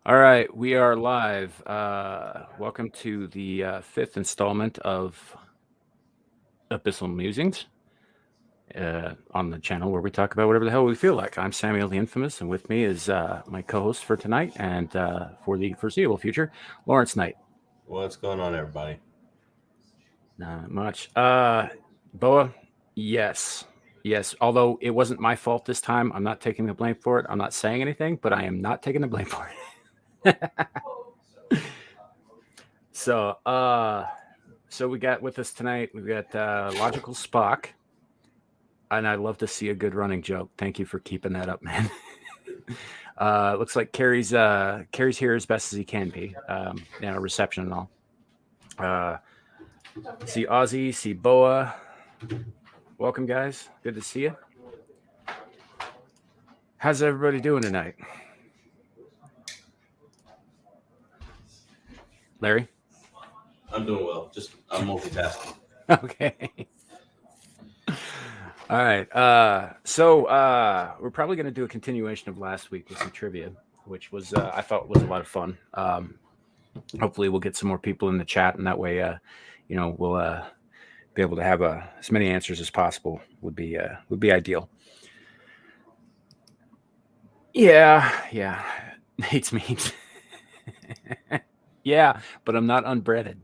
All right, we are live. Welcome to the fifth installment of Abyssal Musings on the channel where we talk about whatever the hell we feel like. I'm Samuel the Infamous, and with me is my co-host for tonight and for the foreseeable future, Lawrence Knight. What's going on, everybody? Not much. Boa, yes. Yes, although it wasn't my fault this time. I'm not taking the blame for it. I'm not saying anything, but I am not taking the blame for it. So, So we got with us tonight, we've got Logical Spock, and I love to see a good running joke. Thank you for keeping that up, man. Looks like Carrie's here as best as he can be. Reception and all. See Ozzy, see Boa. Welcome, guys. Good to see you. How's everybody doing tonight? Larry? I'm doing well. I'm multitasking. Okay. All right. So we're probably going to do a continuation of last week with some trivia, which was I thought was a lot of fun. Hopefully, we'll get some more people in the chat, and that way, we'll be able to have as many answers as possible. Would be ideal. Yeah. Hates memes. Yeah, but I'm not unbreaded.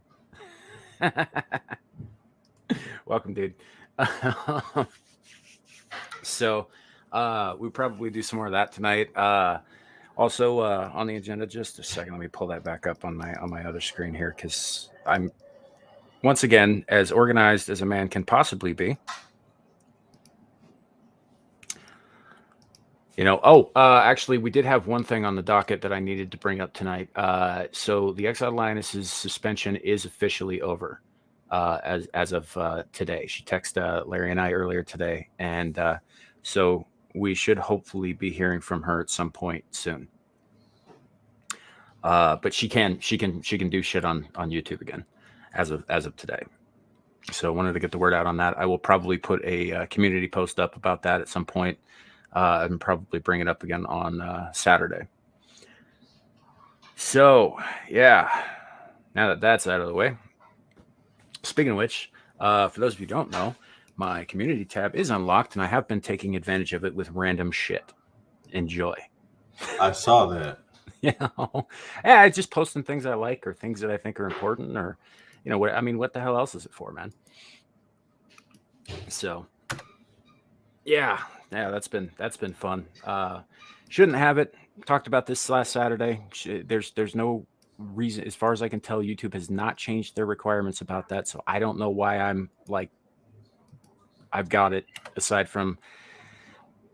Welcome, dude. So we'll probably do some more of that tonight. Also on the agenda, just a second, let me pull that back up on my other screen here, because I'm once again as organized as a man can possibly be. Actually, we did have one thing on the docket that I needed to bring up tonight. So the Exile Lioness's suspension is officially over as of today. She texted Larry and I earlier today, and so we should hopefully be hearing from her at some point soon. But she can do shit on YouTube again as of today. So I wanted to get the word out on that. I will probably put a community post up about that at some point. And probably bring it up again on Saturday. So, yeah, now that that's out of the way. Speaking of which, for those of you who don't know, my community tab is unlocked, and I have been taking advantage of it with random shit. Enjoy. I saw that. Yeah, just posting things I like or things that I think are important, or what the hell else is it for, man? So, yeah, that's been fun. Shouldn't have it. Talked about this last Saturday. There's no reason, as far as I can tell, YouTube has not changed their requirements about that. So I don't know why I've got it, aside from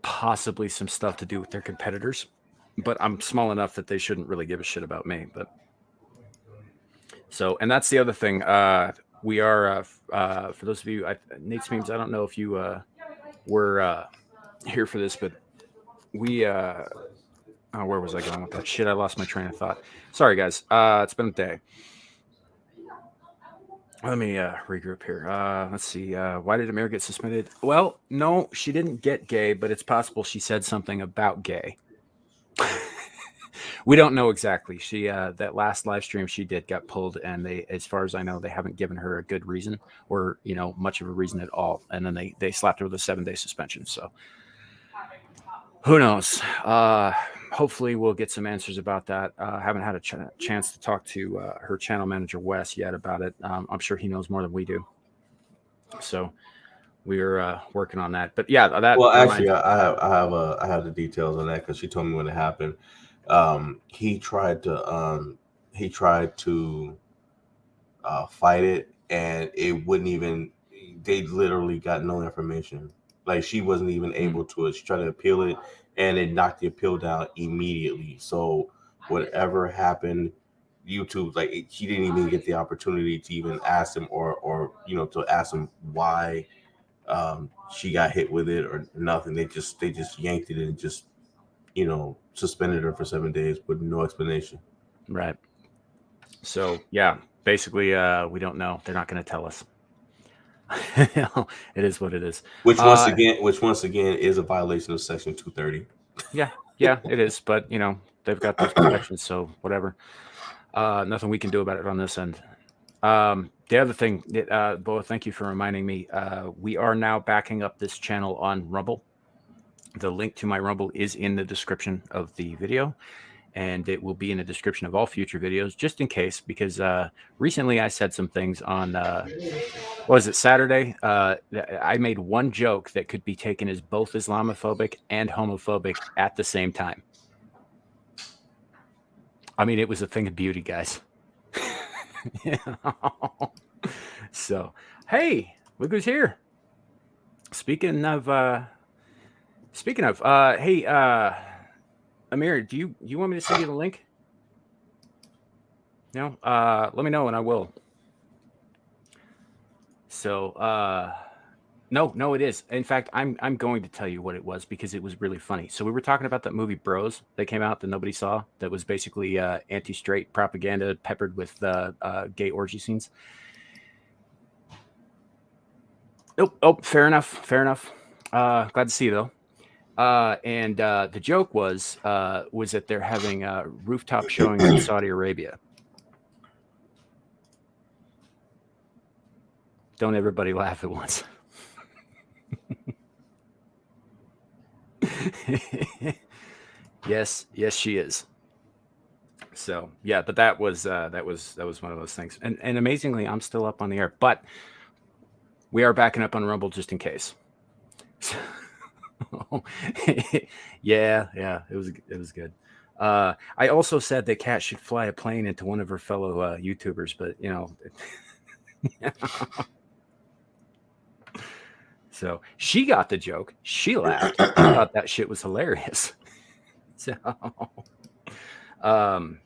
possibly some stuff to do with their competitors. But I'm small enough that they shouldn't really give a shit about me. But so, and that's the other thing. We are for those of you, Nate's memes. I don't know if you were here for this, but we where was I going with that shit? I lost my train of thought. Sorry, guys. It's been a day. Let me regroup here. Let's see. Why did Amir get suspended? Well, no, she didn't get gay, but it's possible she said something about gay. We don't know exactly. She that last live stream she did got pulled, and they, as far as I know, they haven't given her a good reason, or much of a reason at all. And then they slapped her with a 7-day suspension. So who knows? Hopefully we'll get some answers about that. Haven't had a chance to talk to her channel manager Wes yet about it. I'm sure he knows more than we do. So we're working on that. But yeah, that. Well, actually, I have the details on that because she told me when it happened. He tried to fight it, and it wouldn't even. They literally got no information. Like, she wasn't even able to. She tried to appeal it, and it knocked the appeal down immediately. So whatever happened, YouTube, he didn't even get the opportunity to even ask him, or to ask him why she got hit with it or nothing. They just yanked it and just suspended her for 7 days with no explanation. Right. So yeah, basically, we don't know. They're not going to tell us. It is what it is. Which once again is a violation of Section 230. Yeah, it is. But they've got those protections. So whatever. Nothing we can do about it on this end. The other thing, Boa, thank you for reminding me. We are now backing up this channel on Rumble. The link to my Rumble is in the description of the video, and it will be in the description of all future videos, just in case, because recently I said some things on, what was it, Saturday? I made one joke that could be taken as both Islamophobic and homophobic at the same time. I mean, it was a thing of beauty, guys. So, hey, look who's here. Speaking of, hey, Amir, do you want me to send you the link? No, let me know and I will. So, no, it is. In fact, I'm going to tell you what it was because it was really funny. So we were talking about that movie Bros that came out that nobody saw. That was basically anti-straight propaganda peppered with gay orgy scenes. Oh, fair enough. Glad to see you though. And the joke was that they're having rooftop showings in Saudi Arabia. Don't everybody laugh at once. Yes, she is. So yeah, but that was one of those things. And amazingly, I'm still up on the air, but we are backing up on Rumble just in case. yeah, it was good. I also said that Kat should fly a plane into one of her fellow YouTubers, but you know. So she got the joke. She laughed. I thought that shit was hilarious. So, but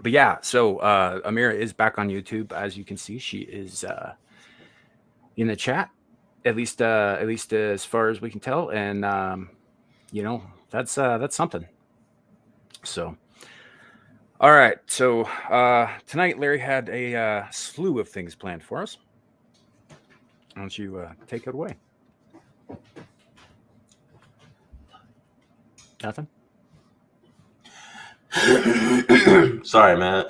yeah, so Amira is back on YouTube. As you can see, she is in the chat, at least as far as we can tell. And, you know, that's something. So, all right. So tonight, Larry had a slew of things planned for us. Why don't you take it away? Nothing? Sorry, man.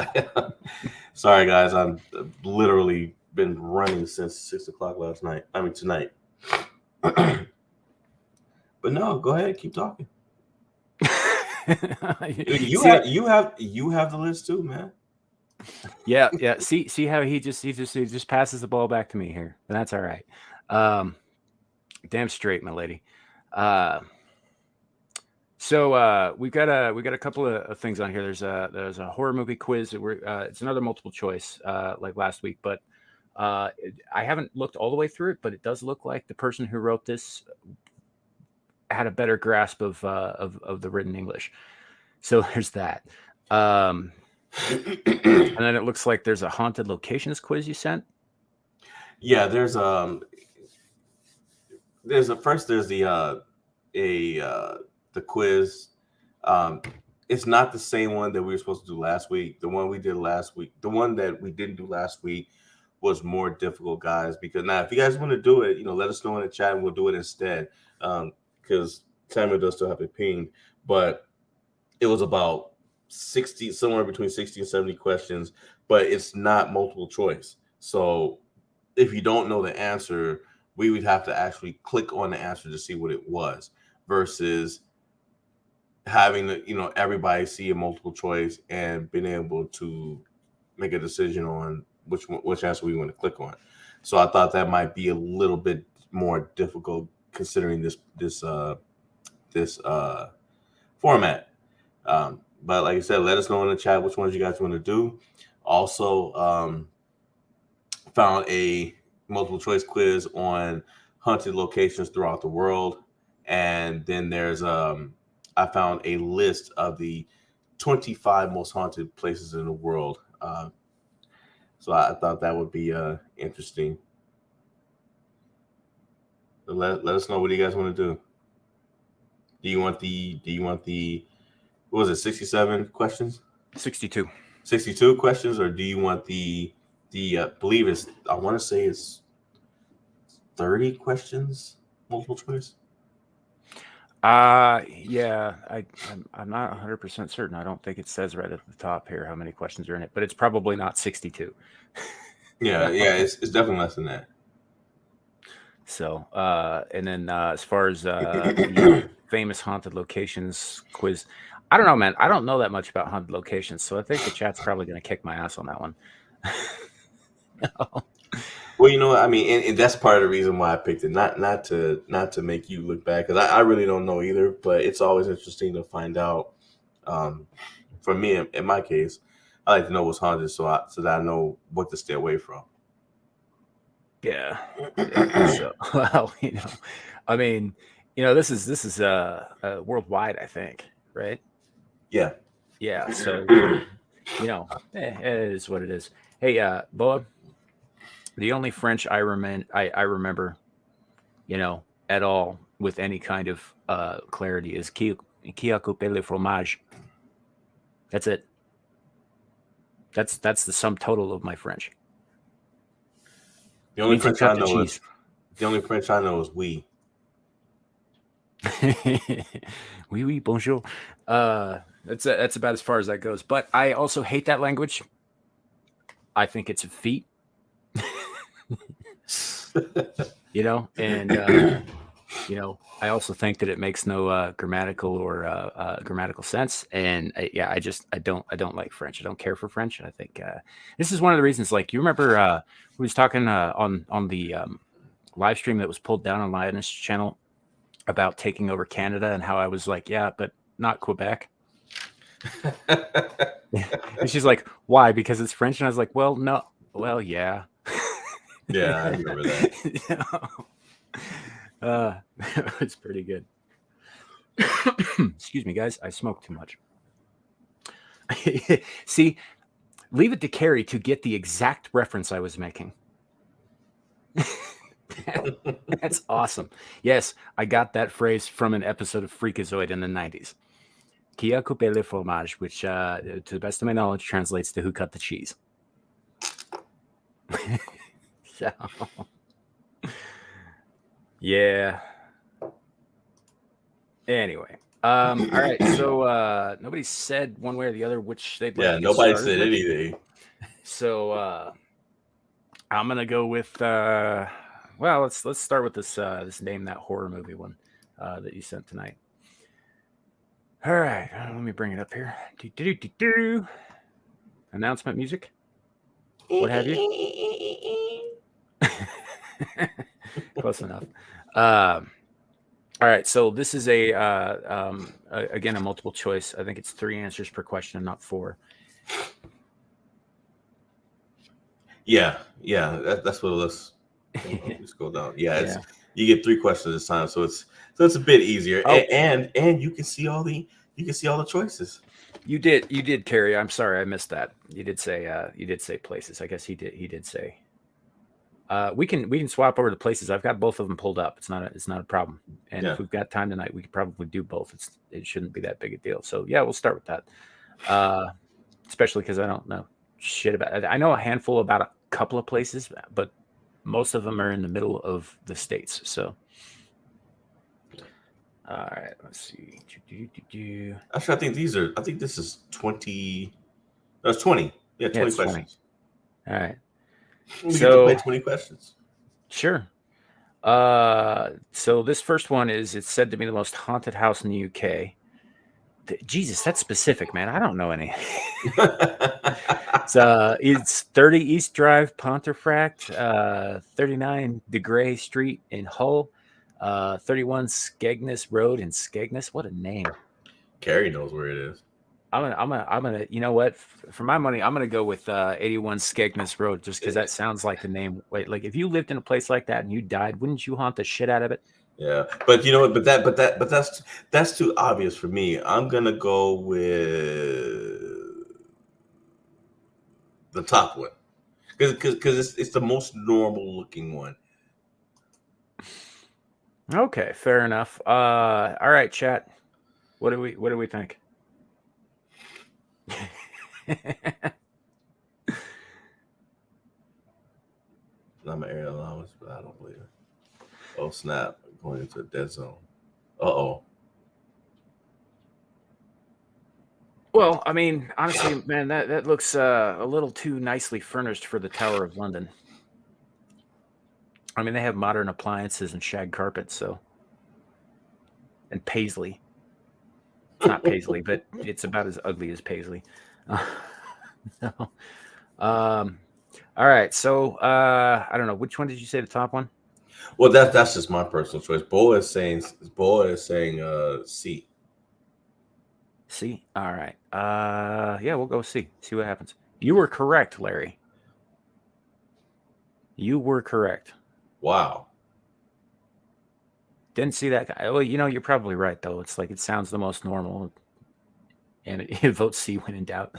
Sorry, guys. I've literally been running since 6 o'clock last night. I mean, tonight. But no, go ahead. Keep talking. You have the list too, man. Yeah. See how he just passes the ball back to me here, but that's all right. Damn straight, my lady. So we've got a couple of things on here. There's a horror movie quiz. It's another multiple choice like last week, but I haven't looked all the way through it, but it does look like the person who wrote this had a better grasp of the written English. So there's that. And then it looks like there's a haunted locations quiz you sent. Yeah, there's the quiz. It's not the same one that we were supposed to do last week. The one we did last week, the one that we didn't do last week was more difficult, guys. Because now, if you guys want to do it, let us know in the chat and we'll do it instead. Because Samuel does still have it pinged, but it was about 60, somewhere between 60 and 70 questions, but it's not multiple choice. So if you don't know the answer, we would have to actually click on the answer to see what it was versus having everybody see a multiple choice and being able to make a decision on which answer we want to click on. So I thought that might be a little bit more difficult considering this format. But like I said, let us know in the chat which ones you guys want to do. Also, found a multiple choice quiz on haunted locations throughout the world. And then there's I found a list of the 25 most haunted places in the world. So I thought that would be interesting. Let us know what you guys want to do. Do you want the what was it, 67 questions? 62. 62 questions, or do you want the believe it's, I want to say it's 30 questions multiple choice? Yeah, I'm not 100% certain. I don't think it says right at the top here how many questions are in it, but it's probably not 62. Yeah, yeah, it's definitely less than that. So, and then as far as the famous haunted locations quiz, I don't know, man. I don't know that much about haunted locations, so I think the chat's probably going to kick my ass on that one. Well, you know what I mean, and that's part of the reason why I picked it. Not to make you look bad, because I really don't know either. But it's always interesting to find out. Um, for me, in my case, I like to know what's haunted, so that I know what to stay away from. Yeah, yeah. So, well, I mean, this is worldwide, I think, right? Yeah. Yeah. So, it is what it is. Hey, Boa, the only French I remember, at all with any kind of clarity is qui a coupé le fromage. That's it. That's the sum total of my French. The only Means who French I cut the know is cheese. the only French I know is we. Oui, oui, bonjour. That's about as far as that goes. But I also hate that language. I think it's a feat, and I also think that it makes no grammatical sense. And yeah, I don't like French. I don't care for French. I think this is one of the reasons. Like, you remember we was talking on the live stream that was pulled down on Lioness channel about taking over Canada, and how I was like, yeah, but not Quebec. And she's like, why? Because it's French. And I was like, well, no, well, yeah. Yeah, I remember that. It's pretty good. Excuse me, guys. I smoke too much. See, leave it to Carrie to get the exact reference I was making. That's awesome. Yes, I got that phrase from an episode of Freakazoid in the 90s. Qui a coupé le fromage, which, to the best of my knowledge, translates to who cut the cheese. So, yeah. Anyway, all right. So nobody said one way or the other which they'd like Yeah, to get nobody started said with. anything. So I'm gonna go with well, let's start with this Name That Horror Movie one that you sent tonight. All right, let me bring it up here. Do. Announcement music. What have you? Close enough. All right, so this is again a multiple choice. I think it's 3 answers per question, not 4. Yeah, that's what it looks. Let's go down. Yeah, it's you get 3 questions this time, so it's a bit easier, Oh. and you can see all the choices. You did, Carrie. I'm sorry, I missed that. You did say places. I guess he did say. We can swap over to places. I've got both of them pulled up. It's not a problem. And if we've got time tonight, we could probably do both. It shouldn't be that big a deal. So yeah, we'll start with that. Especially because I don't know shit about it. I know a handful about a couple of places, but most of them are in the middle of the states. So all right, let's see. Actually, I think this is 20. That's 20. Yeah, 20 it's 20. questions. All right. We get to play 20 questions. Sure. So this first one it's said to be the most haunted house in the UK. Jesus, that's specific, man. I don't know any. It's 30 East Drive, Pontefract, 39 De Grey Street in Hull, 31 Skegness Road in Skegness. What a name! Carrie knows where it is. I'm gonna. You know what? For my money, I'm gonna go with 81 Skegness Road, just because that sounds like the name. Wait, like if you lived in a place like that and you died, wouldn't you haunt the shit out of it? Yeah, but you know what? But that's too obvious for me. I'm gonna go with the top one because it's the most normal looking one. Okay, fair enough. All right, chat. What do we think? Not my area allowance, but I don't believe it. Oh snap! Going into a dead zone. Uh-oh. Well, I mean, honestly, man, that looks a little too nicely furnished for the Tower of London. I mean, they have modern appliances and shag carpets, so and paisley. It's not paisley, but it's about as ugly as paisley. No. Um, all right, so I don't know which one did you say the top one? Well, that's just my personal choice. Boa is saying C. C. All right. Yeah, we'll go C. See what happens. You were correct, Larry. You were correct. Wow. Didn't see that guy. Well, you're probably right though. It's like it sounds the most normal, and it votes C when in doubt.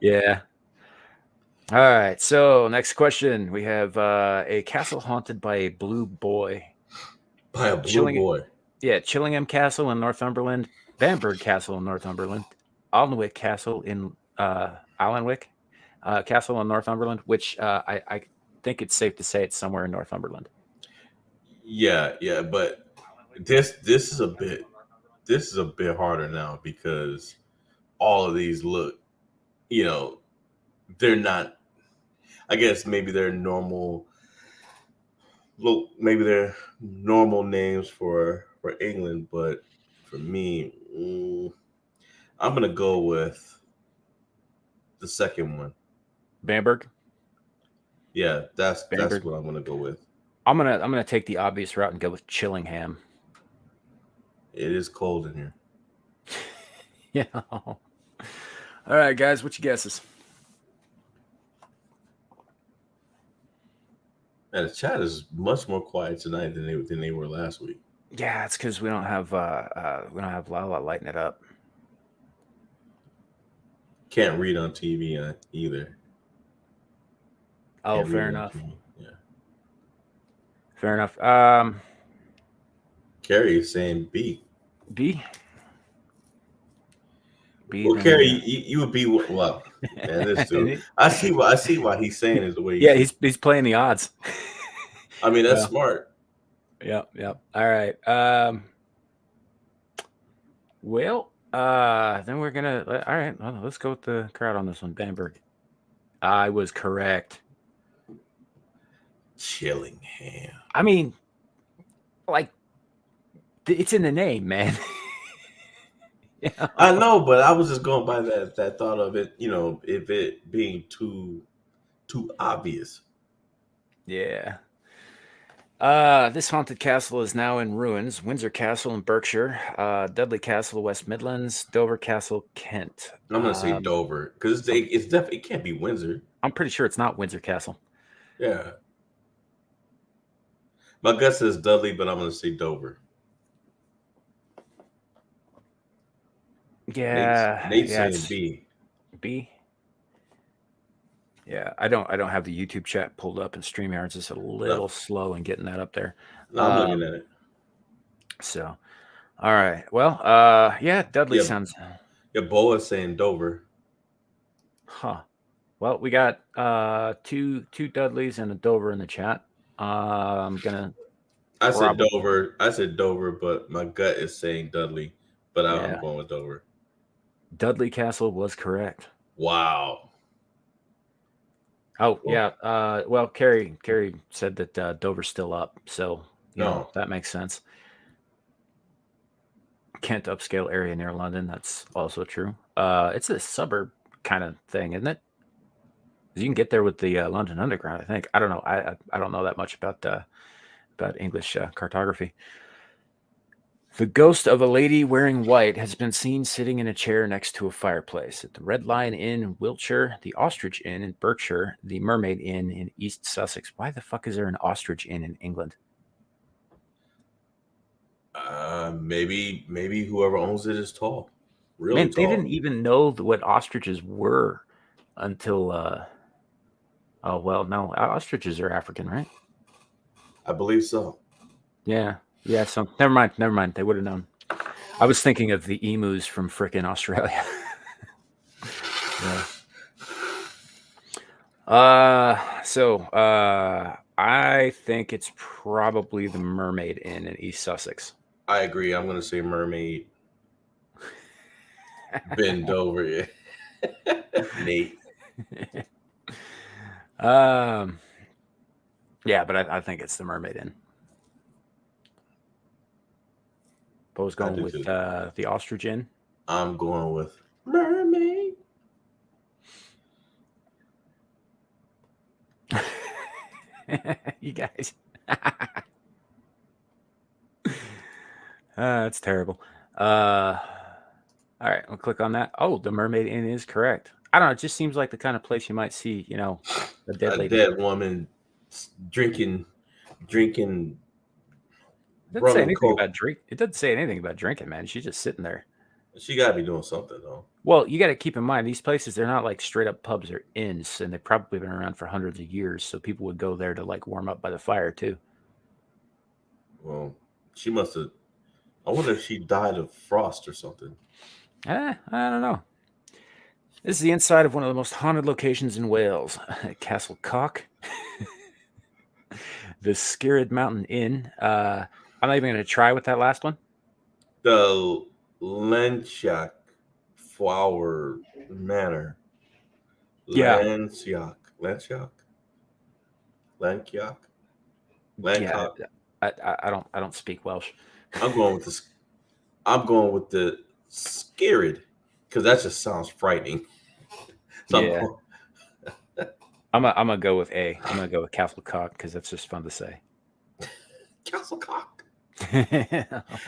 Yeah. All right. So next question, we have a castle haunted by a blue boy. By a blue Chilling, boy. yeah, Chillingham Castle in Northumberland, Bamberg Castle in Northumberland, Alnwick Castle in Alnwick Castle in Northumberland, which I think it's safe to say it's somewhere in Northumberland. Yeah, but this is a bit harder now because all of these look, you know, they're not. I guess maybe they're normal names for England, but for me, I'm gonna go with the second one. Bamberg, Yeah, that's Bamberg. what I'm gonna go with. I'm gonna take the obvious route and go with Chillingham. It is cold in here. Yeah. All right, guys, what you guesses? And the chat is much more quiet tonight than they were last week. Yeah, it's because we don't have Lala lighting it up. Can't read on TV either. Oh, Can't read fair it on enough. TV. Yeah. Fair enough. Carrie is saying B. B. B. Well, Then Carrie, you would be well. Man, this dude. I see why he's saying is the way yeah, he's. he's playing the odds. I mean, that's Yeah. smart. Yep. Yep. All right. Well, then we're gonna. All right. Well, let's go with the crowd on this one. Bamberg. I was correct. Chillingham. I mean, like, it's in the name, man. Yeah. I know, but I was just going by that thought of it. If it being too obvious. Yeah. This haunted castle is now in ruins. Windsor Castle in Berkshire, Dudley Castle, West Midlands, Dover Castle, Kent. I'm gonna say Dover because it's definitely it can't be Windsor. I'm pretty sure it's not Windsor Castle. Yeah. My gut says Dudley, but I'm gonna say Dover. Yeah, Nate's yeah, saying it's B. B. Yeah, I don't have the YouTube chat pulled up, and StreamYard's just a little No, slow in getting that up there. no, I'm looking at it. So, all right. Well, yeah, Dudley Yeah, sounds. yeah. Boa's saying Dover. Huh. Well, we got two Dudleys and a Dover in the chat. I'm gonna I said probably Dover. I said Dover, but my gut is saying Dudley. But I'm yeah. going with Dover. Dudley Castle was correct. Wow. Oh Well, yeah. Well, Carrie said that Dover's still up, so no, that makes sense. Kent upscale area near London. That's also true. It's a suburb kind of thing, isn't it? You can get there with the London Underground. I think. I don't know. I don't know that much about English cartography. The ghost of a lady wearing white has been seen sitting in a chair next to a fireplace at the Red Lion Inn in Wiltshire, the Ostrich Inn in Berkshire, the Mermaid Inn in East Sussex. Why the fuck is there an Ostrich Inn in England? maybe whoever owns it is tall, really Man, they didn't tall. even know what ostriches were until. Oh well, no, ostriches are African, right? I believe so. Yeah, yeah. So never mind. They would have known. I was thinking of the emus from frickin' Australia. Yeah. I think it's probably the Mermaid Inn in East Sussex. I agree. I'm going to say Mermaid. Bend over, yeah. Nate. Yeah, but I think it's the Mermaid Inn. Bo's I going do with too. the Ostrich Inn. I'm going with mermaid. You guys. That's terrible. All right, I'll click on that. Oh, the Mermaid Inn is correct. I don't know. It just seems like the kind of place you might see, a dead A lady. dead woman drinking It doesn't say rum and anything coke. about drink. It doesn't say anything about drinking, man. She's just sitting there. She got to be doing something though. Well, you got to keep in mind these places, they're not like straight up pubs or inns, and they've probably been around for hundreds of years. So people would go there to like warm up by the fire too. Well, she must have. I wonder if she died of frost or something. I don't know. This is the inside of one of the most haunted locations in Wales, Castle Cock, the Scirid Mountain Inn. I'm not even going to try with that last one. The Lanciac Flower Manor. Yeah, Lanciac, Lanciac, yeah. Lancock. I don't speak Welsh. I'm going with this. I'm going with the Scared because that just sounds frightening. So I'm Yeah, going I'm gonna go with A. I'm gonna go with Castle Cock because that's just fun to say. Castlecock. Hey,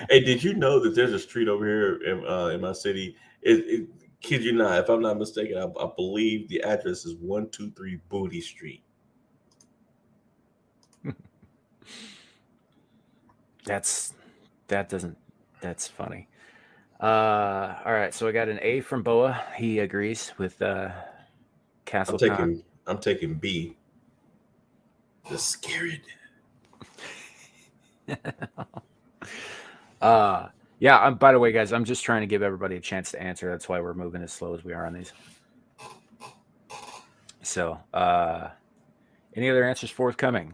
did you know that there's a street over here in my city? Kid you not, if I'm not mistaken, I believe the address is 123 Booty Street. that's that doesn't that's funny. All right, so I got an A from Boa. He agrees with I'm Castle Cock. taking I'm taking B. The Scared. Yeah. By the way, guys, I'm just trying to give everybody a chance to answer. That's why we're moving as slow as we are on these. So, any other answers forthcoming?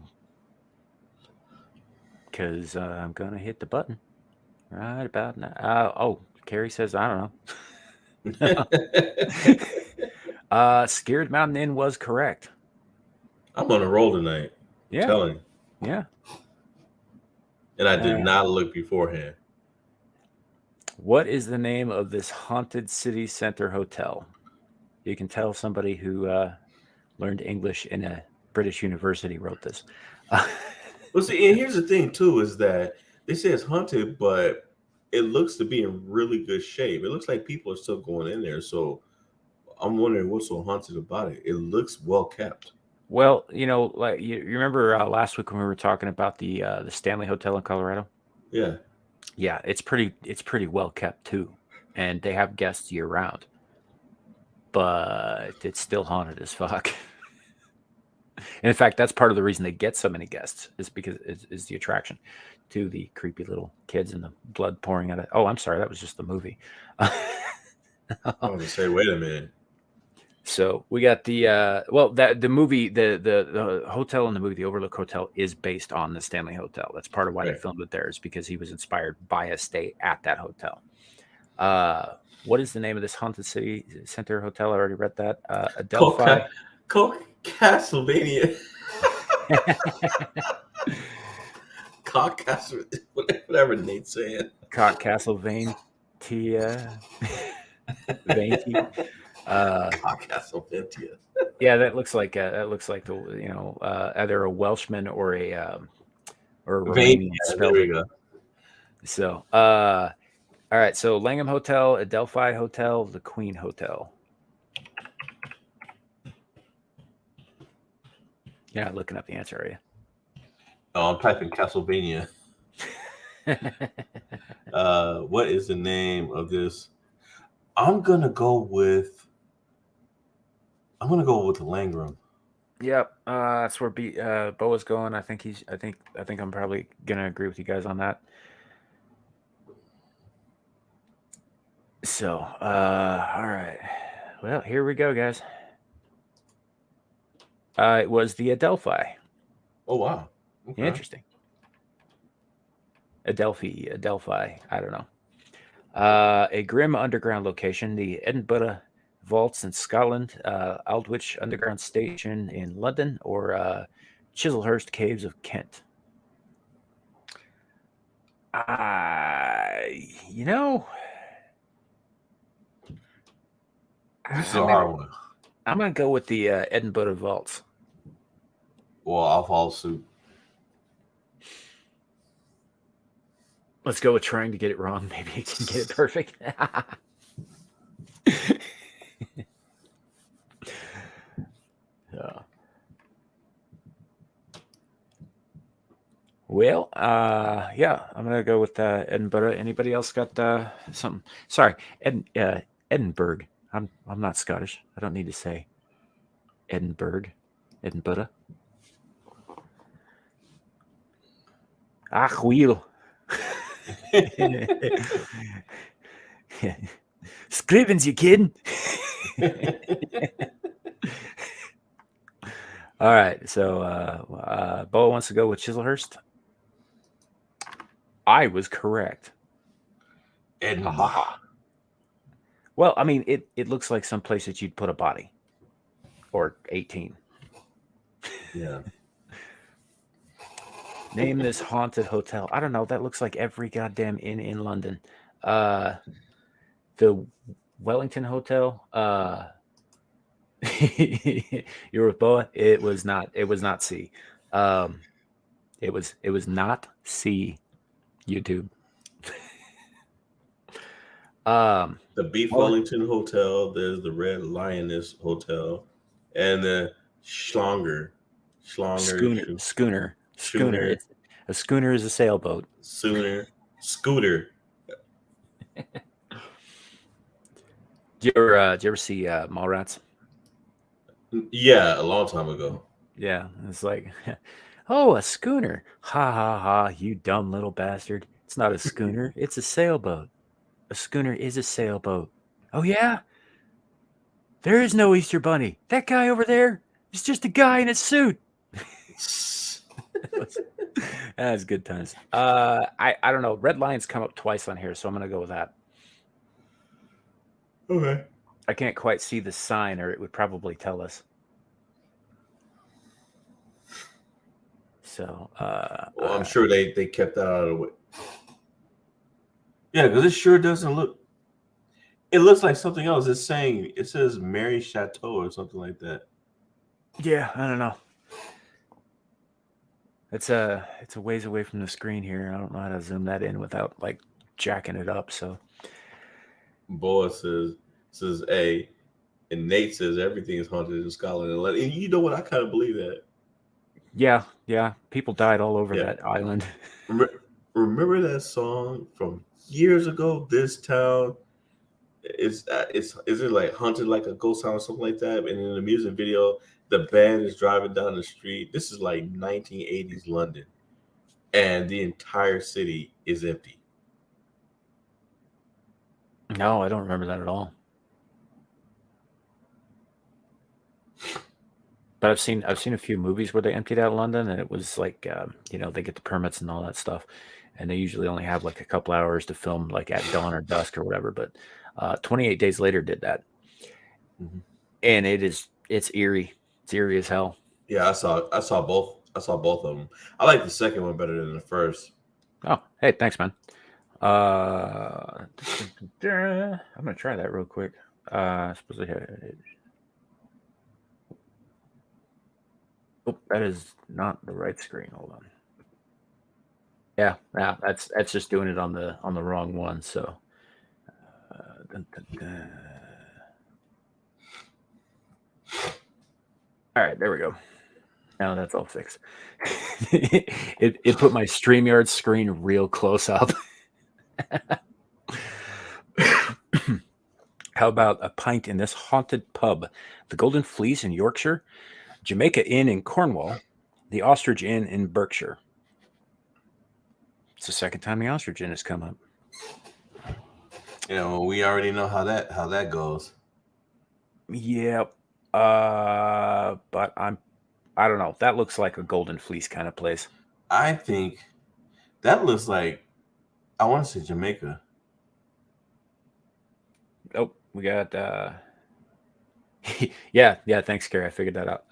Because I'm gonna hit the button right about now. Oh, Carrie says I don't know. Scared Mountain Inn was correct. I'm on a roll tonight. I'm Yeah, telling you. yeah. And I did not look beforehand. What is the name of this haunted city center hotel? You can tell somebody who learned English in a British university wrote this. Well, see, and here's the thing too is that they say it's haunted, but it looks to be in really good shape. It looks like people are still going in there. So I'm wondering what's so haunted about it. It looks well kept. Well, like you remember last week when we were talking about the Stanley Hotel in Colorado? Yeah. Yeah, it's pretty well kept too, and they have guests year round, but it's still haunted as fuck. And in fact, that's part of the reason they get so many guests is because is the attraction to the creepy little kids and the blood pouring out of. Oh, I'm sorry, that was just the movie. I was gonna say, wait a minute. So we got the that the movie the hotel in the movie, the Overlook Hotel, is based on the Stanley Hotel. That's part of why they Right. filmed it there, is because he was inspired by a stay at that hotel. What is the name of this haunted city center hotel? I already read that. Adelphi. Castlevania. Castle, whatever Nate's saying. Castle Vaintia. Vainty. Castlevania. Yeah, that looks like the either a Welshman or a Vein. Romanian Yeah, there spelled we it. go. So all right, so Langham Hotel, Adelphi Hotel, the Queen Hotel. You're not looking up the answer, are you? Oh, I'm typing Castlevania. What is the name of this? I'm gonna go with Langram. Yep, that's where Boa's going. I think I'm probably gonna agree with you guys on that. So, all right. Well, here we go, guys. It was the Adelphi. Oh wow. Okay. Interesting. Adelphi. I don't know. A grim underground location, the Edinburgh Vaults in Scotland, Aldwych Underground Station in London, or Chislehurst Caves of Kent. You know, This is I'm a gonna hard one. I'm gonna go with the Edinburgh Vaults. Well, I'll follow suit. Let's go with trying to get it wrong. Maybe you can get it perfect. Yeah. Well, yeah, I'm gonna go with Edinburgh. Anybody else got something? Sorry, Edinburgh. I'm not Scottish. I don't need to say Edinburgh, Edinburgh. Ach, wheel. Scrivens, you kidding? All right, so Bo wants to go with Chislehurst. I was correct. Edinburgh. Well, I mean, it looks like some place that you'd put a body, or 18. Yeah. Name this haunted hotel. I don't know. That looks like every goddamn inn in London. The Wellington Hotel. You're with Boa. It was not. It was not C. It was not C. YouTube. The Beef Well, Wellington Hotel. There's the Red Lioness Hotel, and the schooner. Schooner, It's a schooner is a sailboat. Scooter. Did you ever see Mallrats? Yeah, a long time ago. Yeah, it's like, oh, a schooner. Ha ha ha, you dumb little bastard. It's not a schooner, it's a sailboat. A schooner is a sailboat. Oh, yeah? There is no Easter Bunny. That guy over there is just a guy in a suit. That's good times. I don't know. Red Lion's come up twice on here, so I'm gonna go with that. Okay. I can't quite see the sign, or it would probably tell us. So, Well, I'm sure they kept that out of the way. Yeah, because it sure doesn't look. It looks like something else. It says Mary Chateau or something like that. yeah, I don't know. It's a ways away from the screen here. I don't know how to zoom that in without like jacking it up. So Boa says A, and Nate says everything is haunted in Scotland. And you know what? I kind of believe that. yeah, people died all over that island. Remember that song from years ago? This town is it like haunted like a ghost town or something like that? And in the music video, the band is driving down the street. This is like 1980s London, and the entire city is empty. No, I don't remember that at all. But I've seen a few movies where they emptied out London, and it was like they get the permits and all that stuff, and they usually only have like a couple hours to film, like at dawn or dusk or whatever. But 28 Days Later did that, and it's eerie. It's eerie as hell. Yeah, I saw both. I saw both of them. I like the second one better than the first. Oh, hey, thanks, man. I'm gonna try that real quick. Suppose I have. Oh, that is not the right screen. Hold on. Yeah, that's just doing it on the wrong one. So, dun, dun, dun. All right, there we go. Now that's all fixed. it put my StreamYard screen real close up. How about a pint in this haunted pub? The Golden Fleece in Yorkshire, Jamaica Inn in Cornwall, the Ostrich Inn in Berkshire. It's the second time the Ostrich Inn has come up. We already know how that goes. Yep. But I don't know. That looks like a Golden Fleece kind of place. I think that looks like, I want to say Jamaica. Oh, we got. Yeah. Thanks, Carrie. I figured that out.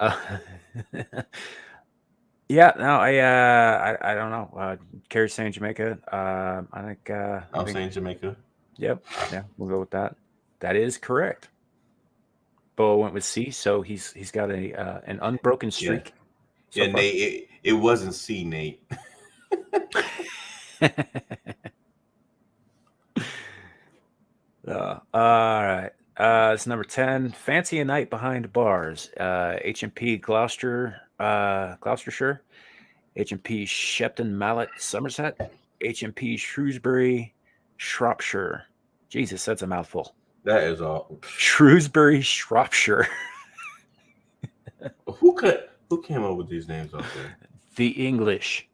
Yeah. No, I don't know. Carrie's saying Jamaica. I think. I I'm think. saying Jamaica. Yep. Yeah, we'll go with that. That is correct. Bo went with C, so he's got a an unbroken Yeah. streak so Yeah, far. Nate. It wasn't C, Nate. All right. It's number 10. Fancy a night behind bars. H&P Gloucestershire. H&P Shepton Mallet, Somerset. H&P Shrewsbury, Shropshire. Jesus, that's a mouthful. That is all. Shrewsbury, Shropshire. Who came up with these names out there? The English.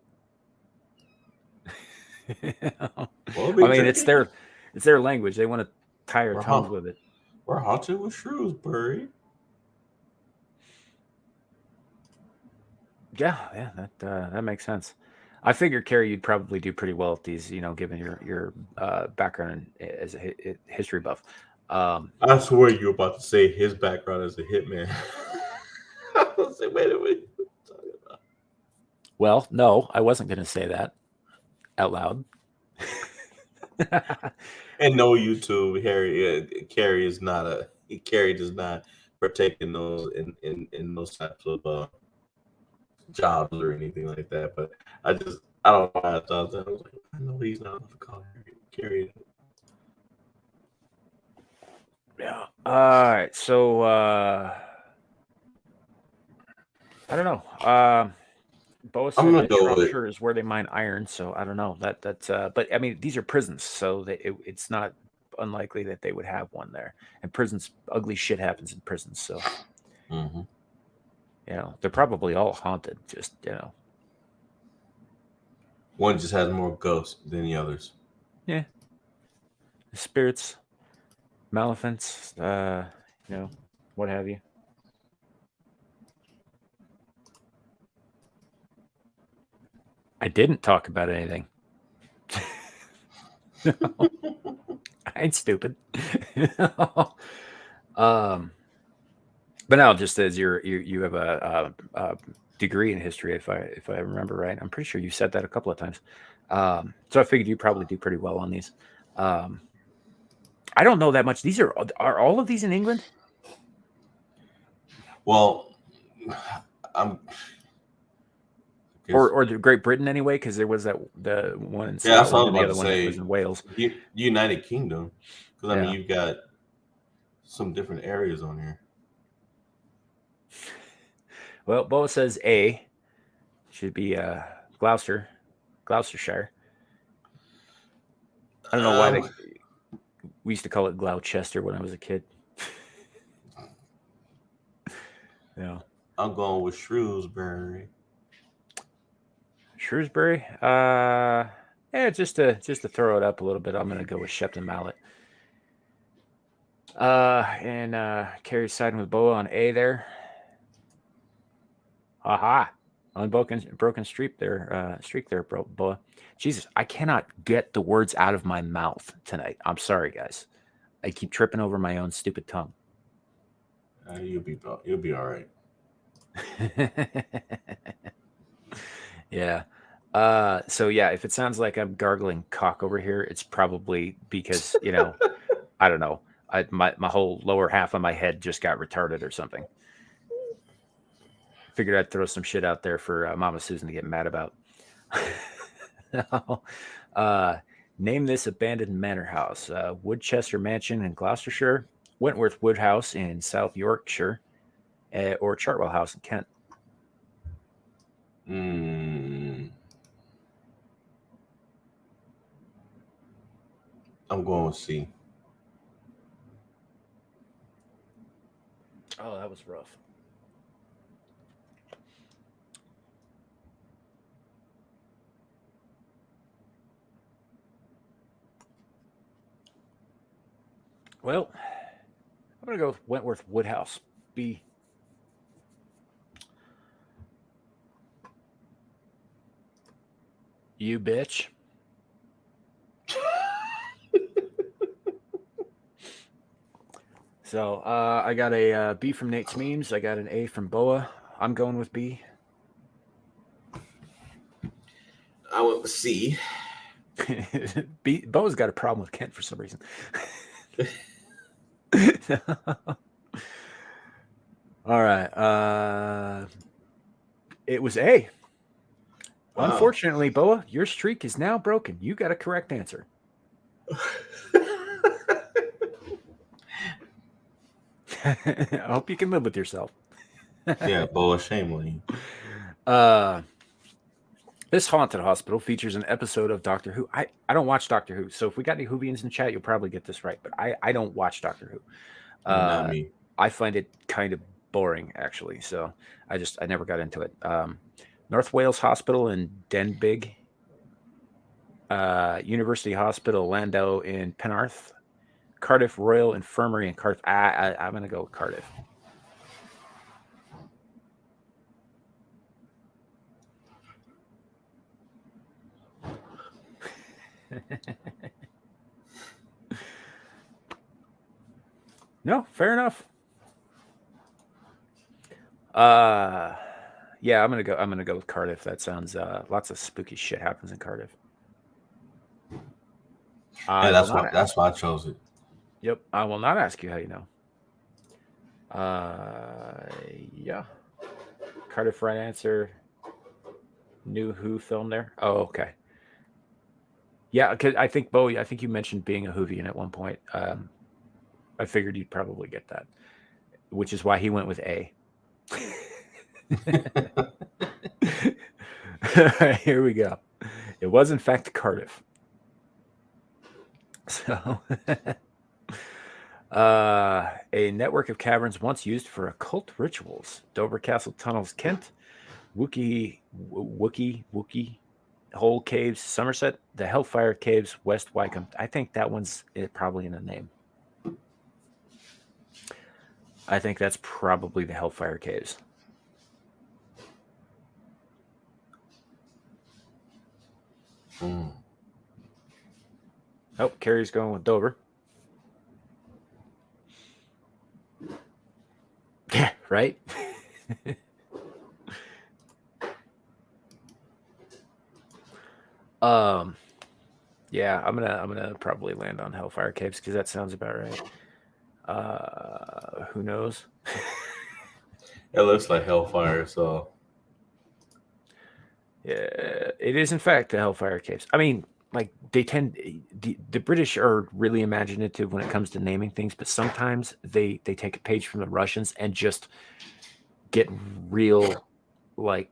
Well, I be mean, drinking. it's their language. They want to tie our We're tongues haunt, with it. we're haunted with Shrewsbury. Yeah, that makes sense. I figured, Carrie, you'd probably do pretty well at these, given your background as a history buff. I swear you were about to say his background as a hitman. I was like, wait a minute. What are you talking about? Well, no, I wasn't going to say that out loud. And no, YouTube, Carrie is not Carrie does not partake in those in those types of jobs or anything like that. But I don't know why I thought that. I was like, I know he's not going to call Carrie. Yeah. All right. So I don't know. Boa I'm said gonna that go with Shropshire is where they mine iron, so I don't know. That's but I mean these are prisons, so it's not unlikely that they would have one there. And prisons, ugly shit happens in prisons, so mhm. they're probably all haunted. Just One just has more ghosts than the others. yeah, spirits, maleficents, what have you. I didn't talk about anything. I ain't stupid. um, but now, just as you have a degree in history, if I remember right, I'm pretty sure you said that a couple of times. So I figured you probably do pretty well on these. Um, I don't know that much. These are all of these in England? Well, I'm Or the Great Britain anyway, because there was the one in yeah, that's what I Scotland was and the about other to one that was say. in Wales. United Kingdom, because I mean Yeah. you've got some different areas on here. Well, Boa says A should be Gloucestershire. I don't know why Um, we used to call it Gloucester when I was a kid. Yeah. I'm going with Shrewsbury. Shrewsbury. Yeah, just to throw it up a little bit, I'm gonna go with Shepton Mallet. And Carrie's siding with Boa on A there. Aha. Broken streak there, Boa. Jesus, I cannot get the words out of my mouth tonight. I'm sorry, guys. I keep tripping over my own stupid tongue. You'll be all right. Yeah. So yeah, if it sounds like I'm gargling cock over here, it's probably because, I don't know. My whole lower half of my head just got retarded or something. Figured I'd throw some shit out there for Mama Susan to get mad about. Name this abandoned manor house: Woodchester Mansion in Gloucestershire, Wentworth Wood House in South Yorkshire, or Chartwell House in Kent. I'm going with C. Oh, that was rough. Well, I'm gonna go with Wentworth Woodhouse. B. You bitch. So I got a B from Nate's Memes. I got an A from Boa. I'm going with B. I went with C. Boa's got a problem with Kent for some reason. All right. It was A. Wow. Unfortunately, Boa, your streak is now broken. You got a correct answer. I hope you can live with yourself. Yeah, Boa, shame on you. This haunted hospital features an episode of Doctor Who. I don't watch Doctor Who, so if we got any Whovians in chat, you'll probably get this right. But I don't watch Doctor Who. Not me. I find it kind of boring, actually. So I never got into it. North Wales Hospital in Denbigh, University Hospital Landau in Penarth, Cardiff Royal Infirmary in Cardiff. I'm going to go with Cardiff. No, fair enough. Yeah, I'm gonna go with Cardiff. That sounds lots of spooky shit happens in Cardiff. Yeah, that's why I chose it. Yep, I will not ask you how you know. Yeah, Cardiff, right answer. New Who film there. Oh, okay. Yeah, because I think Bo, I think you mentioned being a Whovian at one point. I figured you'd probably get that, which is why he went with A. Here we go. It was in fact Cardiff. So, a network of caverns once used for occult rituals. Dover Castle tunnels, Kent. Wookie Hole Caves, Somerset. The Hellfire Caves, West Wycombe. I think that one's probably in the name. I think that's probably the Hellfire Caves. Oh, Carrie's going with Dover. Yeah, right. Yeah, I'm gonna probably land on Hellfire Caves because that sounds about right. Who knows? It looks like Hellfire, so Yeah, it is in fact the Hellfire Caves. I mean, like they tend the British are really imaginative when it comes to naming things, but sometimes they take a page from the Russians and just get real like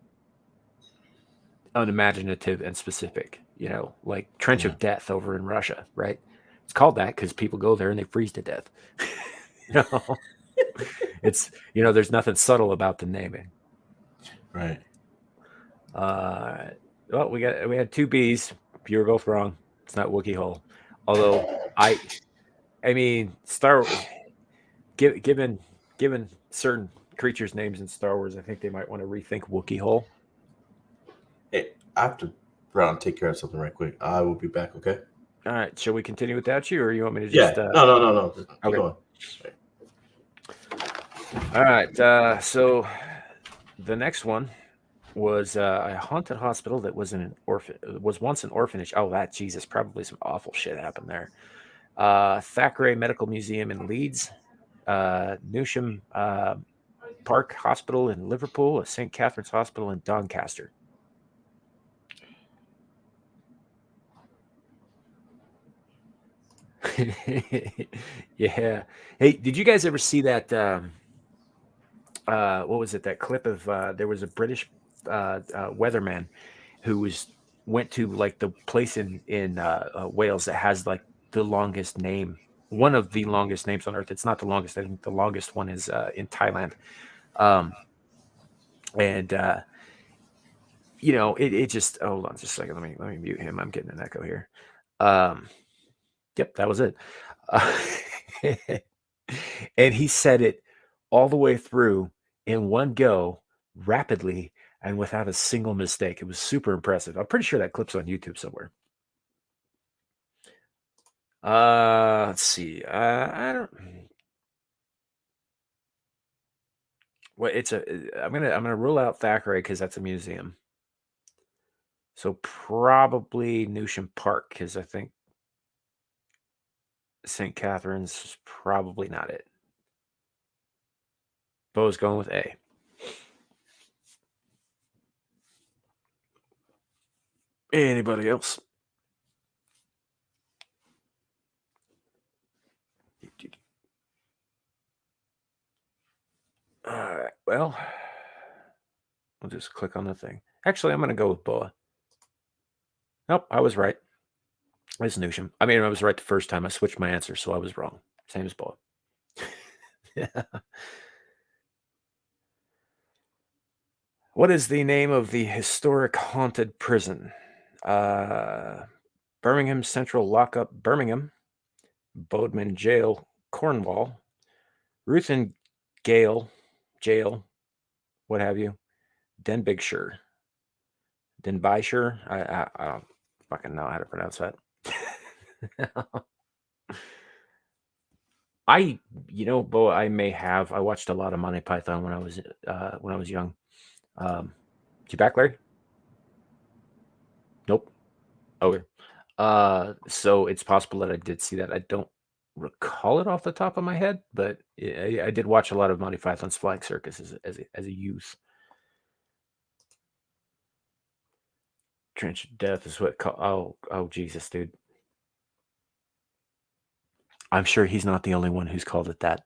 unimaginative and specific. You know, like Trench of Death over in Russia, right? It's called that because people go there and they freeze to death. You know, it's there's nothing subtle about the naming. right. Well, we had two B's. You were both wrong. It's not Wookiee Hole. Although I mean, given certain creatures' names in Star Wars, I think they might want to rethink Wookiee Hole. Hey, I have to run and take care of something right quick. I will be back. Okay. All right. Shall we continue without you, or you want me to just? Yeah. No. Just keep Okay. going. All right. So the next one was a haunted hospital that was was once an orphanage. Oh, that Jesus, probably some awful shit happened there. Thackeray Medical Museum in Leeds, Newsham Park Hospital in Liverpool, St. Catherine's Hospital in Doncaster. Yeah. Hey, did you guys ever see that? What was it? That clip of there was a British weatherman who went to like the place in Wales that has like the longest name, one of the longest names on Earth. It's not the longest. I think the longest one is in Thailand. And it just hold on just a second. Let me mute him. I'm getting an echo here. Yep, that was it. And he said it all the way through in one go, rapidly, and without a single mistake. It was super impressive. I'm pretty sure that clip's on YouTube somewhere. Let's see. I don't. Well, I'm gonna rule out Thackeray because that's a museum. So probably Newsham Park because I think St. Catherine's is probably not it. Bo's going with A. Anybody else? All right. Well, I'll just click on the thing. Actually, I'm going to go with Boa. Nope, I was right. It's Newsham. I mean, I was right the first time. I switched my answer, so I was wrong. Same as Boa. Yeah. What is the name of the historic haunted prison? Birmingham Central Lockup, Birmingham. Bodmin Jail, Cornwall. Ruth and Gale Jail, what have you. Denbighshire. Denbighshire. I don't fucking know how to pronounce that. Bo, I watched a lot of Monty Python when I was young. You back, Larry? Nope. Okay. So it's possible that I did see that. I don't recall it off the top of my head, but I did watch a lot of Monty Python's Flying Circus as a youth. Trench of Death is what. Oh, Jesus, dude. I'm sure he's not the only one who's called it that,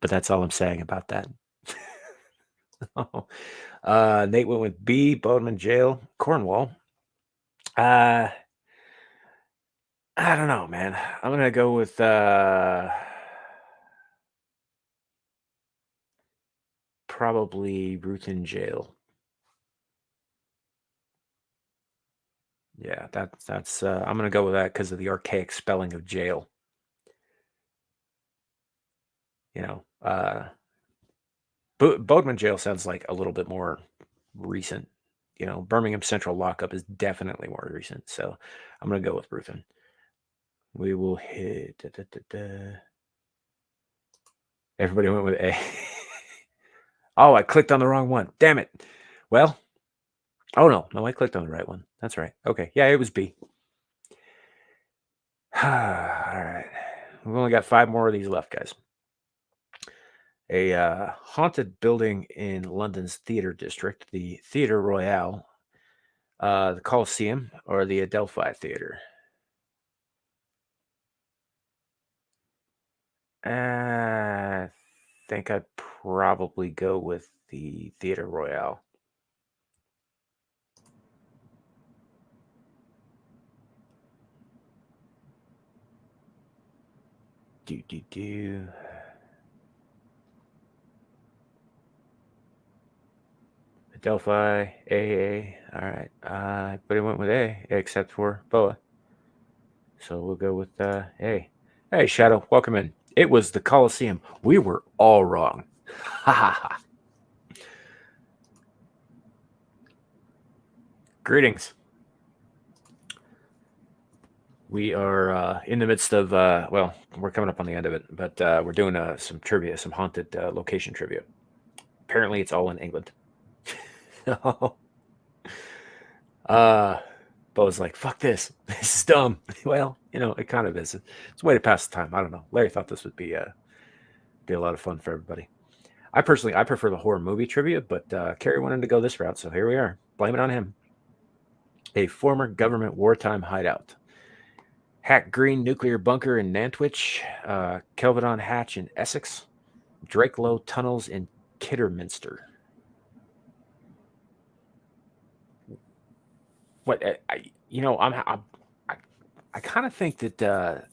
but that's all I'm saying about that. Nate went with B. Bodeman Jail, Cornwall. I don't know, man. I'm gonna go with probably Rutan Jail. Yeah, that's. I'm gonna go with that because of the archaic spelling of jail. Bodeman Jail sounds like a little bit more recent. Birmingham Central Lockup is definitely more recent. So I'm gonna go with Ruthin. We will hit. Everybody went with A. Oh, I clicked on the wrong one. Damn it. Well, oh no, I clicked on the right one. That's right. Okay, yeah, it was B. All right, we've only got 5 more of these left, guys. A haunted building in London's theater district, the Theatre Royal, the Coliseum, or the Adelphi Theater. I think I'd probably go with the Theatre Royale. Do. Adelphi, AA. All right. Everybody went with A except for Boa. So we'll go with A. Hey, Shadow, welcome in. It was the Coliseum. We were all wrong. Ha ha ha. Greetings. We are in the midst of, we're coming up on the end of it, but we're doing some trivia, some haunted location trivia. Apparently, it's all in England. Bo's like, fuck this. This is dumb. Well, it kind of is. It's a way to pass the time. I don't know. Larry thought this would be a lot of fun for everybody. I prefer the horror movie trivia, but Kerry wanted to go this route, so here we are. Blame it on him. A former government wartime hideout. Hack Green nuclear bunker in Nantwich, Kelvedon Hatch in Essex, Drakelow tunnels in Kidderminster. What I kind of think that. Do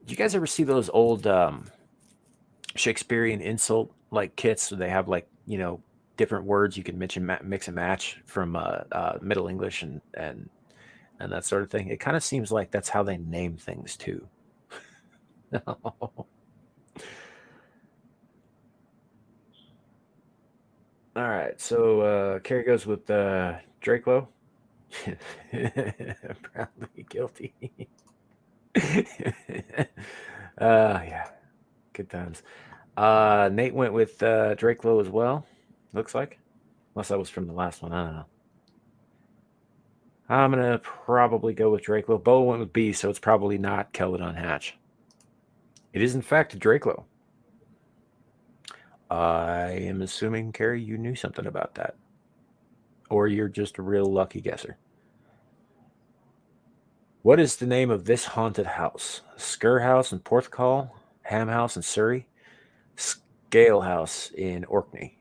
you guys ever see those old Shakespearean insult kits? So they have different words you can mix and match from Middle English and that sort of thing. It kind of seems like that's how they name things too. All right, so Carrie goes with Drakelow. Proudly guilty. Yeah, good times. Nate went with Drakelow as well. Looks like, unless that was from the last one. I don't know. I'm gonna probably go with Drakelow. Bo went with B, so it's probably not Keldon Hatch. It is in fact Drakelow. I am assuming, Carrie, you knew something about that, or you're just a real lucky guesser. What is the name of this haunted house? Skur House in Porthcawl, Ham House in Surrey, Scale House in Orkney.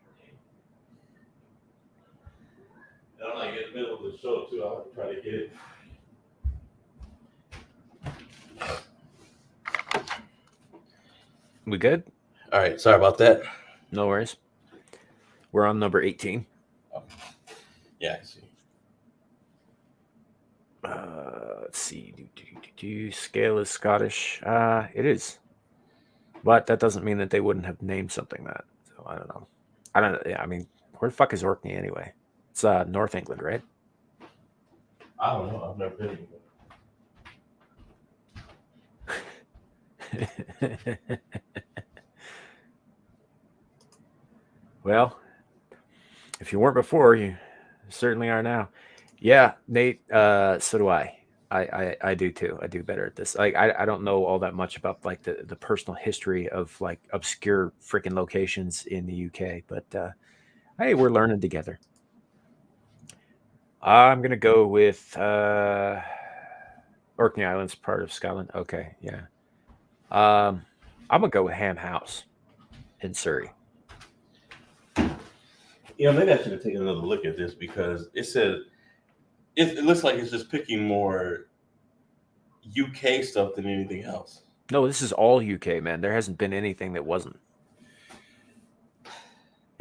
I'm like in the middle of the show too. I'll try to get it. We good? All right, sorry about that. No worries. We're on number 18. Yeah, I see. Let's see. Scale is Scottish. It is. But that doesn't mean that they wouldn't have named something that. So I don't know. Yeah, I mean, where the fuck is Orkney anyway? It's North England, right? I don't know. I've never been anywhere. Well, if you weren't before, you certainly are now. Yeah, Nate. So do I. I do too. I do better at this. Like I don't know all that much about like the personal history of like obscure freaking locations in the UK, but hey, we're learning together. I'm gonna go with Orkney Island's part of Scotland. Okay, yeah. I'm gonna go with Ham House in Surrey. Yeah, maybe I should have taken another look at this because it said it looks like it's just picking more UK stuff than anything else. No, this is all UK, man. There hasn't been anything that wasn't.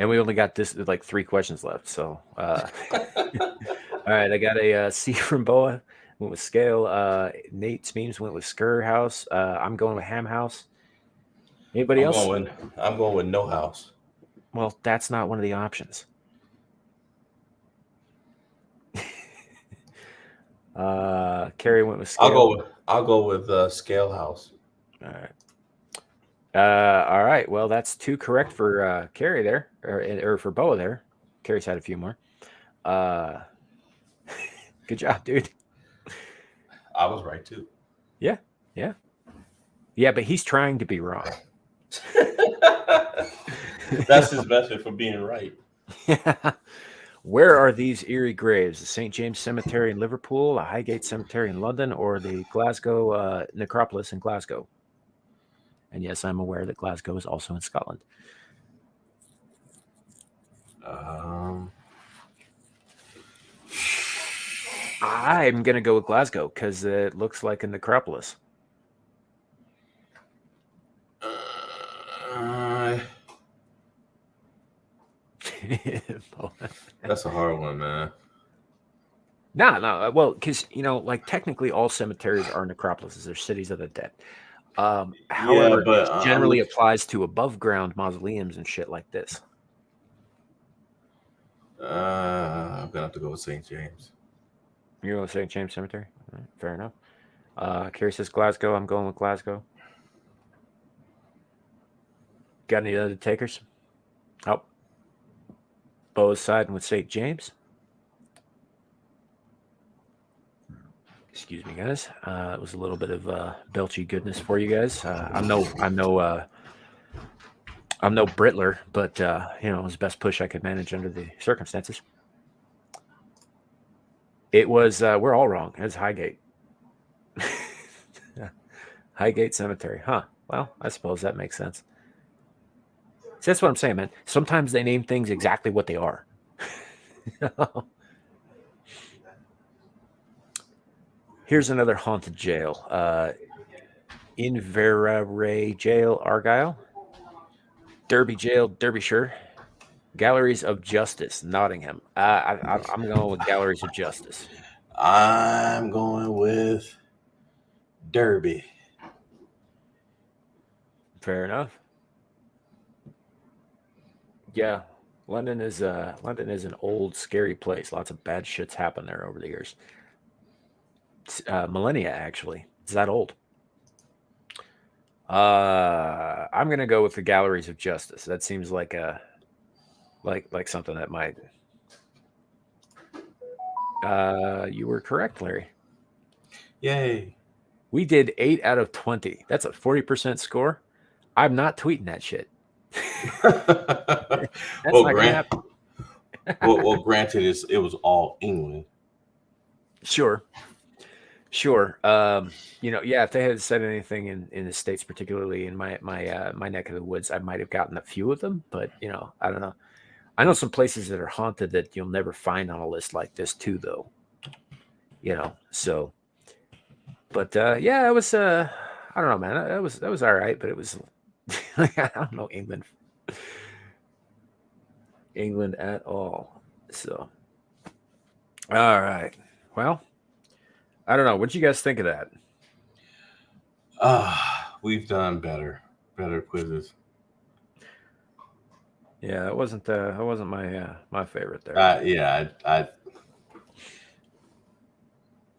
And we only got this like 3 questions left. So, all right, I got a C from Boa. Went with Scale. Nate Smeams went with Skur House. I'm going with Ham House. Anybody else? I'm going with No House. Well, that's not one of the options. Carrie went with Scale. I'll go with Scale House. All right. All right. Well, that's 2 correct for Carrie there, or for Boa there. Carrie's had a few more. Good job, dude. I was right too. Yeah. But he's trying to be wrong. That's his method for being right. Where are these eerie graves? The St. James Cemetery in Liverpool, a Highgate Cemetery in London, or the Glasgow necropolis in Glasgow? And yes, I'm aware that Glasgow is also in Scotland. I'm going to go with Glasgow because it looks like a necropolis. That's a hard one, man. No. Well, because, like technically all cemeteries are necropolises. They're cities of the dead. However, it generally applies to above ground mausoleums and shit like this. I'm going to have to go with St. James. You're going with St. James Cemetery? Right, fair enough. Carrie says Glasgow. I'm going with Glasgow. Got any other takers? Oh. Bo's siding with St. James. Excuse me, guys. It was a little bit of belchy goodness for you guys. I'm no Britler, but it was the best push I could manage under the circumstances. It was we're all wrong. It's Highgate. Highgate Cemetery. Huh. Well, I suppose that makes sense. See, that's what I'm saying, man. Sometimes they name things exactly what they are. Here's another haunted jail. Inverary Jail, Argyle. Derby Jail, Derbyshire. Galleries of Justice, Nottingham. I'm going with Galleries of Justice. I'm going with Derby. Fair enough. Yeah, London is an old, scary place. Lots of bad shits happen there over the years. Millennia, actually. It's that old. I'm gonna go with the Galleries of Justice. That seems like a like something that might. You were correct, Larry. Yay. We did 8 out of 20. That's a 40% score. I'm not tweeting that shit. That's well, not gonna happen. granted, it was all England. Sure. Sure. Yeah, if they had said anything in the States, particularly in my neck of the woods, I might have gotten a few of them, but I don't know. I know some places that are haunted that you'll never find on a list like this too, though. So but yeah, it was I don't know, man. That was all right, but it was I don't know England at all. So all right. Well, I don't know. What'd you guys think of that? We've done better quizzes. Yeah, that wasn't my favorite there. Yeah,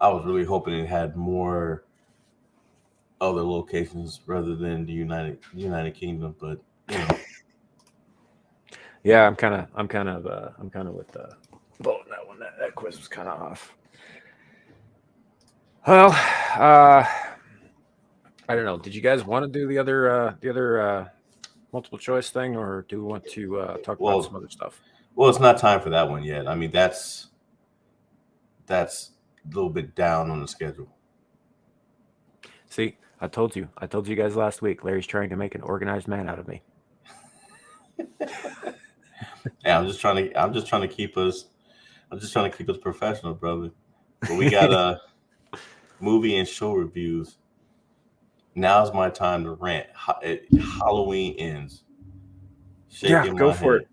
I was really hoping it had more other locations rather than the United Kingdom, but you know. Yeah, I'm kind of with voting that one. That quiz was kind of off. Well, I don't know. Did you guys want to do the other multiple choice thing, or do we want to talk about Well, some other stuff? well, it's not time for that one yet. I mean, that's a little bit down on the schedule. See, I told you guys last week. Larry's trying to make an organized man out of me. Yeah, I'm just trying to keep us professional, brother. But we got movie and show reviews. Now's my time to rant. Halloween ends. Yeah, Shaking go my for head. it.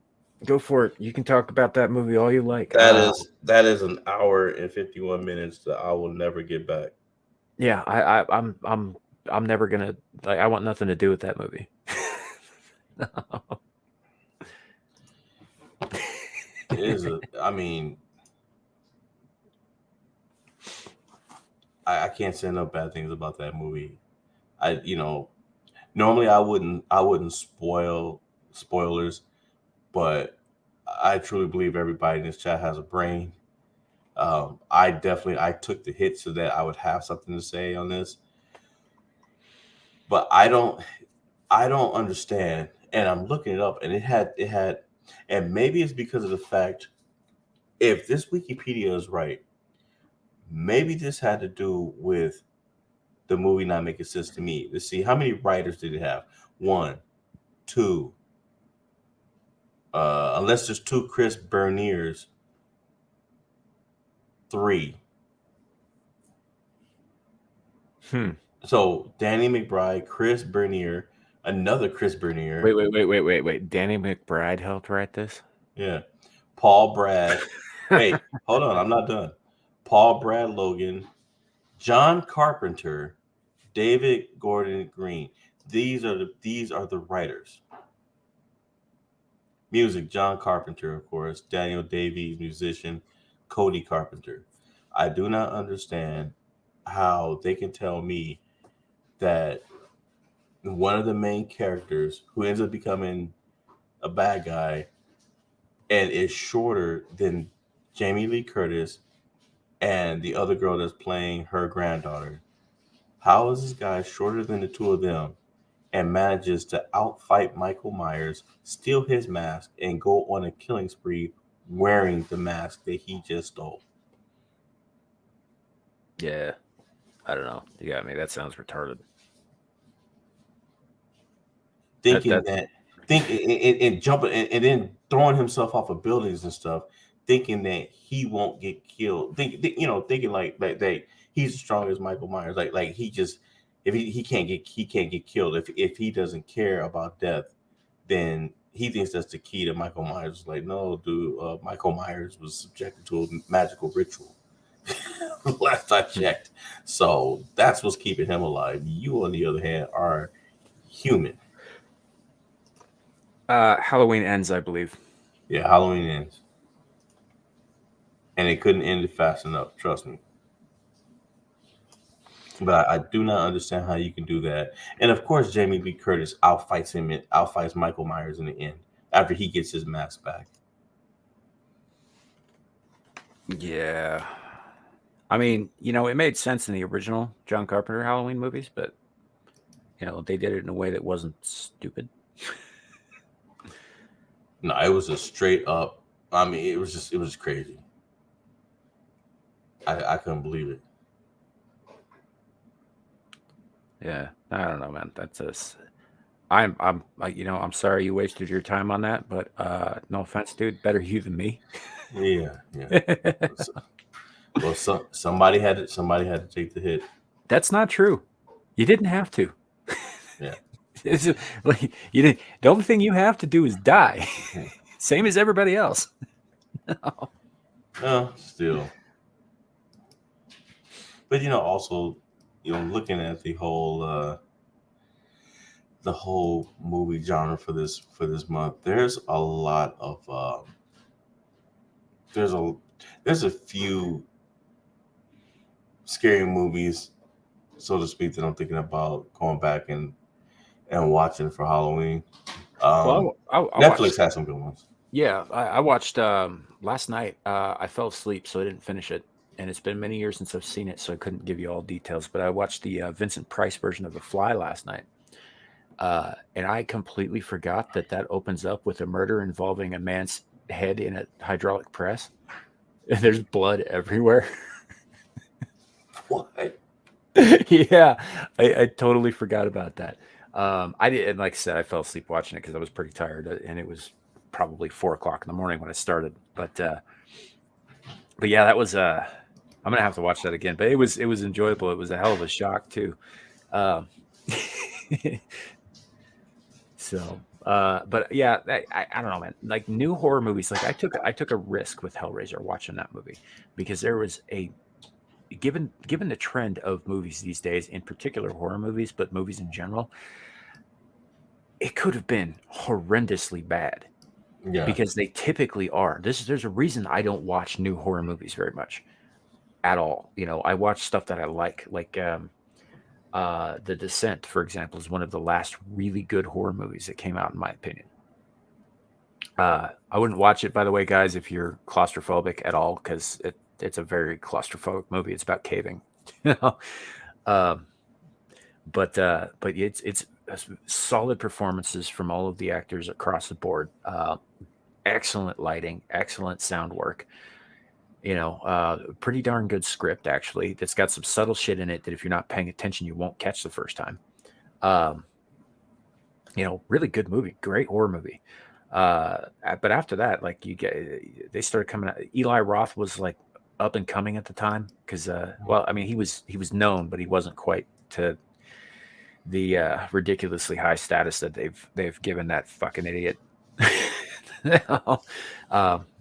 Go for it. You can talk about that movie all you like. That is an hour and 51 minutes that I will never get back. Yeah, I'm never gonna like. I want nothing to do with that movie. It is I mean, I can't say no bad things about that movie. Normally I wouldn't spoilers, but I truly believe everybody in this chat has a brain. I took the hit so that I would have something to say on this, but I don't understand. And I'm looking it up, and it had, and maybe it's because of the fact, if this Wikipedia is right, maybe this had to do with the movie not making sense to me. Let's see, how many writers did it have? One, two, unless there's two Chris Berniers, three. Hmm. So Danny McBride, Chris Bernier, another Chris Wait, Bernier, wait, wait, wait, wait, wait. Danny McBride helped write this. yeah, Paul Brad. Wait, hold on, I'm not done. Paul Brad Logan, John Carpenter, David Gordon Green. These are the writers. Music, John Carpenter, of course. Daniel Davies, musician. Cody Carpenter. I do not understand how they can tell me that one of the main characters who ends up becoming a bad guy and is shorter than Jamie Lee Curtis and the other girl that's playing her granddaughter. How is this guy shorter than the two of them and manages to outfight Michael Myers, steal his mask, and go on a killing spree wearing the mask that he just stole? Yeah, I don't know. You got me. That sounds retarded. That Thinking that that, and jumping and then throwing himself off of buildings and stuff, thinking that he won't get killed. Thinking like that he's as strong as Michael Myers. Like he just, if he can't get killed, if he doesn't care about death, then he thinks that's the key to Michael Myers. Like, no, dude, Michael Myers was subjected to a magical ritual. Last I checked, so that's what's keeping him alive. You, on the other hand, are human. Halloween ends, I believe. Yeah, Halloween ends, and it couldn't end it fast enough. Trust me. But I do not understand how you can do that. And of course, Jamie Lee Curtis outfights Michael Myers in the end after he gets his mask back. Yeah. I mean, it made sense in the original John Carpenter Halloween movies, but they did it in a way that wasn't stupid. No, it was a straight up. I mean, it was crazy. I couldn't believe it. Yeah, I don't know, man. That's us. I'm sorry you wasted your time on that, but no offense, dude. Better you than me. Yeah, yeah. Well, somebody had to take the hit. That's not true. You didn't have to. Yeah. It's like you didn't. The only thing you have to do is die, same as everybody else. No, still. But also, looking at the whole movie genre for this month, there's a lot of there's a there's a few scary movies, so to speak, that I'm thinking about going back and watching for Halloween. Well, I watched. Netflix has some good ones. Yeah, I watched last night. I fell asleep, so I didn't finish it, and it's been many years since I've seen it, so I couldn't give you all details. But I watched the Vincent Price version of The Fly last night, and I completely forgot that opens up with a murder involving a man's head in a hydraulic press. And there's blood everywhere. What? Yeah, I totally forgot about that. I did, and like I said, I fell asleep watching it because I was pretty tired, and it was probably 4 o'clock in the morning when I started. But yeah, that was. I'm gonna have to watch that again. But it was enjoyable. It was a hell of a shock too. Um, so, but yeah, I don't know, man. Like new horror movies, like I took a risk with Hellraiser watching that movie because there was a given the trend of movies these days, in particular horror movies, but movies in general, it could have been horrendously bad Yeah. because they typically are. There's a reason I don't watch new horror movies very much at all. I watch stuff that I like The Descent, for example, is one of the last really good horror movies that came out, in my opinion. I wouldn't watch it, by the way, guys, if you're claustrophobic at all, because it's a very claustrophobic movie. It's about caving, you know. Um, but it's solid performances from all of the actors across the board. Excellent lighting, excellent sound work. Pretty darn good script actually. That's got some subtle shit in it that if you're not paying attention, you won't catch the first time. Um, really good movie, great horror movie. But after that, like they started coming out. Eli Roth was like up and coming at the time because, well, I mean, he was known, but he wasn't quite to the ridiculously high status that they've given that fucking idiot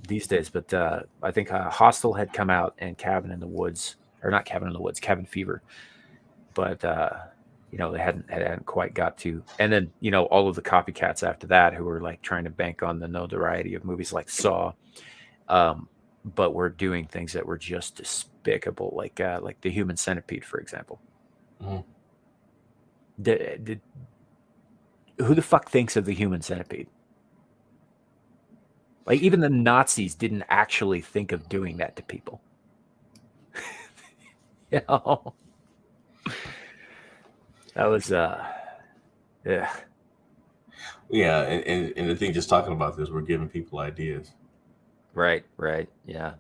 these days. But I think Hostel had come out and Cabin in the Woods, or not Cabin in the Woods, Cabin Fever. But they hadn't quite got to. And then all of the copycats after that who were like trying to bank on the notoriety of movies like Saw, but were doing things that were just despicable, like the Human Centipede, for example. Mhm. Who the fuck thinks of the Human Centipede? Like even the Nazis didn't actually think of doing that to people. That was yeah. Yeah, and the thing, just talking about this, we're giving people ideas. Right, yeah.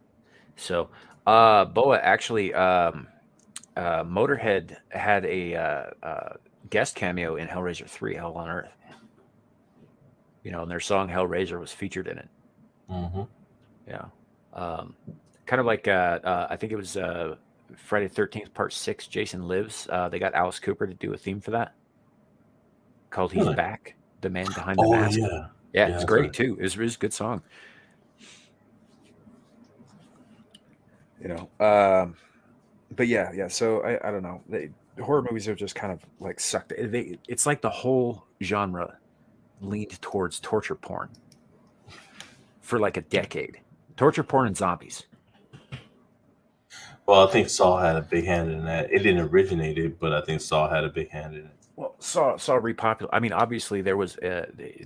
So Boa, actually, Motorhead had a guest cameo in Hellraiser 3, Hell on Earth. And their song Hellraiser was featured in it. Mm-hmm. Yeah. Kind of like I think it was Friday the 13th Part 6, Jason Lives. They got Alice Cooper to do a theme for that called He's Really? Back, the man behind the Oh mask. yeah, Yeah, yeah, it's that's great right. too. It was a good song. But yeah. So I don't know. Horror movies are just kind of like sucked. It's like the whole genre leaned towards torture porn for like a decade. Torture porn and zombies. Well, I think Saul had a big hand in that. It didn't originate it, but I think Saul had a big hand in it. Well, saw repopular. I mean, obviously there was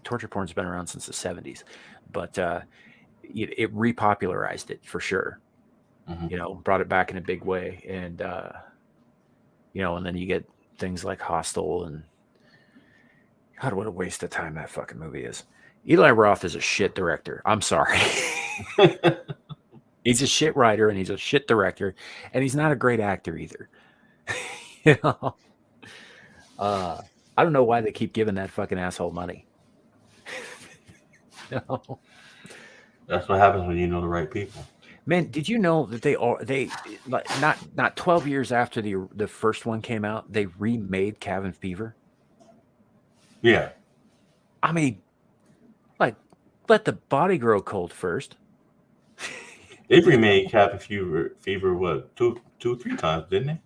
torture porn's been around since the 70s, but it repopularized it for sure. Mm-hmm. Brought it back in a big way, and and then you get things like Hostel, and God, what a waste of time that fucking movie is. Eli Roth is a shit director. I'm sorry. He's a shit writer and he's a shit director, and he's not a great actor either. you know, I don't know why they keep giving that fucking asshole money. That's what happens when you know the right people. Man, did you know that they like not 12 years after the first one came out, they remade Cabin Fever? Yeah. I mean, like, let the body grow cold first. They remade Cabin Fever what, 3 times, didn't they?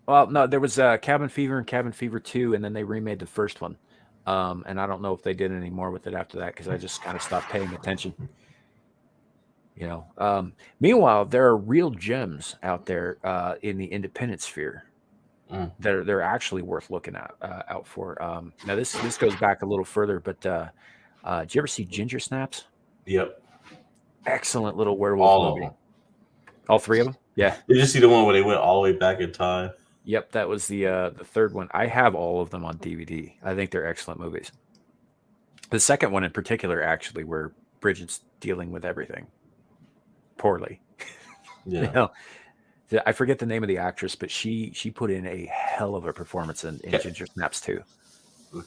Well, no, there was Cabin Fever and Cabin Fever 2, and then they remade the first one. And I don't know if they did any more with it after that because I just kind of stopped paying attention. Meanwhile, there are real gems out there in the independent sphere that they're actually worth looking out for. Now, this goes back a little further, but did you ever see Ginger Snaps? Yep. Excellent little werewolf All movie. of them. All three of them? Yeah. Did you see the one where they went all the way back in time? Yep, that was the third one. I have all of them on DVD. I think they're excellent movies. The second one in particular, actually, where Bridget's dealing with everything poorly. Yeah. I forget the name of the actress, but she put in a hell of a performance in Ginger Snaps too.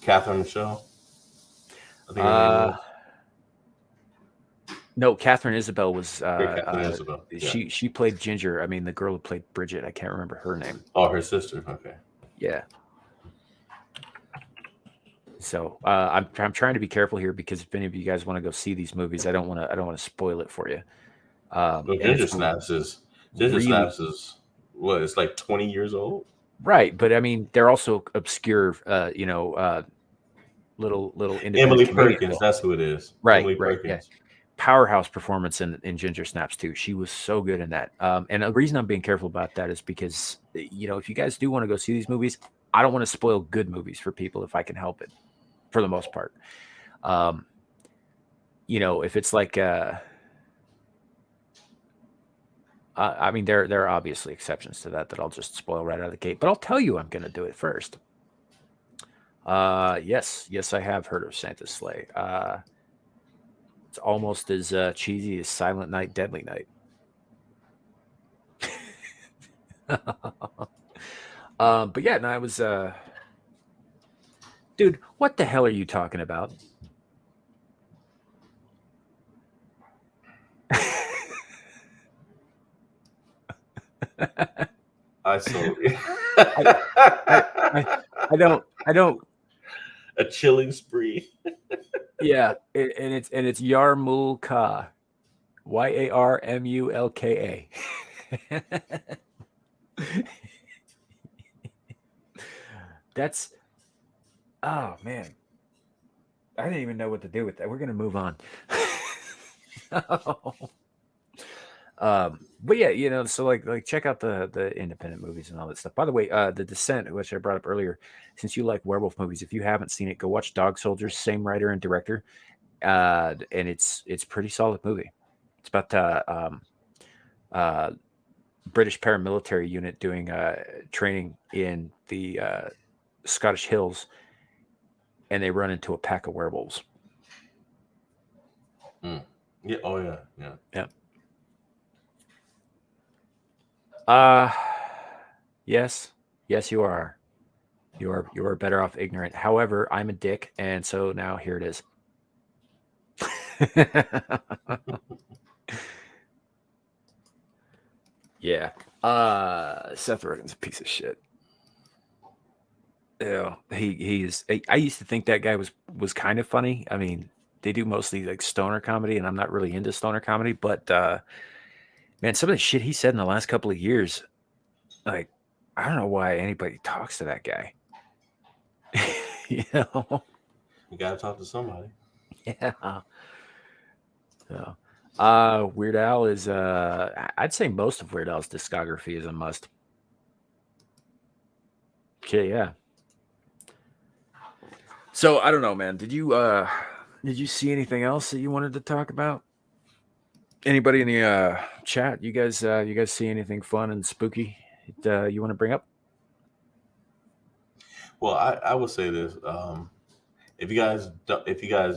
Catherine Michelle? I think her name was. No, Catherine Isabel was. Catherine Isabel. Yeah. She played Ginger. I mean, the girl who played Bridget. I can't remember her name. Oh, her sister. Okay. Yeah. So I'm trying to be careful here because if any of you guys want to go see these movies, I don't want to spoil it for you. Ginger Snaps is what? It's like 20 years old. Right, but I mean, they're also obscure. Little independent. Emily Perkins. That's who it is. Right. Emily Right. Perkins. Yeah. Powerhouse performance in Ginger Snaps too. She was so good in that. And the reason I'm being careful about that is because if you guys do want to go see these movies, I don't want to spoil good movies for people if I can help it, for the most part. If it's like, I mean, there are obviously exceptions to that I'll just spoil right out of the gate, but I'll tell you I'm going to do it first. Yes, I have heard of Santa's Sleigh. It's almost as cheesy as Silent Night, Deadly Night. But yeah, no, I was, dude, what the hell are you talking about? I saw. I don't. A chilling spree. Yeah, and it's Yarmulka, Yarmulka. That's, oh man, I didn't even know what to do with that. We're gonna move on. But yeah, so like check out the independent movies and all that stuff. By the way, The Descent, which I brought up earlier, since you like werewolf movies, if you haven't seen it, go watch Dog Soldiers, same writer and director, and it's pretty solid movie. It's about British paramilitary unit doing training in the Scottish Hills, and they run into a pack of werewolves. Yeah. Oh yeah. Yeah. Yes, you are. You are better off ignorant. However, I'm a dick, and so now here it is. Yeah. Seth Rogen's a piece of shit. Yeah, he is. I used to think that guy was kind of funny. I mean, they do mostly like stoner comedy, and I'm not really into stoner comedy, but man, some of the shit he said in the last couple of years, like, I don't know why anybody talks to that guy. You gotta talk to somebody. Yeah. So, Weird Al is I'd say most of Weird Al's discography is a must. Okay, yeah. So I don't know, man. Did you see anything else that you wanted to talk about? Anybody in the chat? You guys see anything fun and spooky that you want to bring up? Well, I would say this. If you guys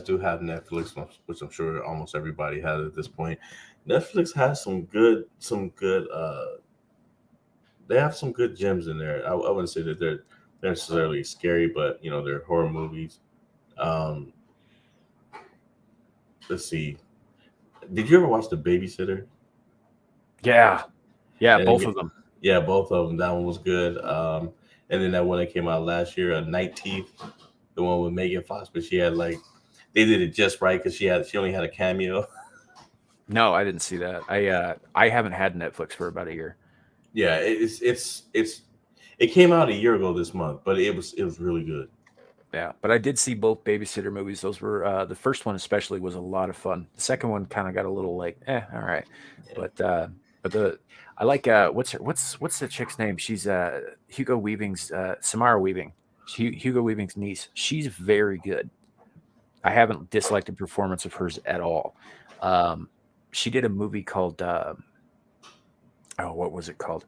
do have Netflix, which I'm sure almost everybody has at this point, Netflix has some good. They have some good gems in there. I wouldn't say that they're necessarily scary, but they're horror movies. Um, let's see. Did you ever watch The Babysitter? Yeah, yeah, And both of them. yeah, both of them. That one was good. And then that one that came out last year, A Night Teeth, the one with Megan Fox, but she had like they did it just right because she only had a cameo. No, I didn't see that. I haven't had Netflix for about a year. Yeah, it came out a year ago this month, but it was really good. Yeah, but I did see both babysitter movies. Those were the first one especially was a lot of fun. The second one kind of got a little like, all right. Yeah. But the I like what's the chick's name? She's Hugo Weaving's Samara Weaving. Hugo Weaving's niece. She's very good. I haven't disliked a performance of hers at all. Um, she did a movie called oh, what was it called?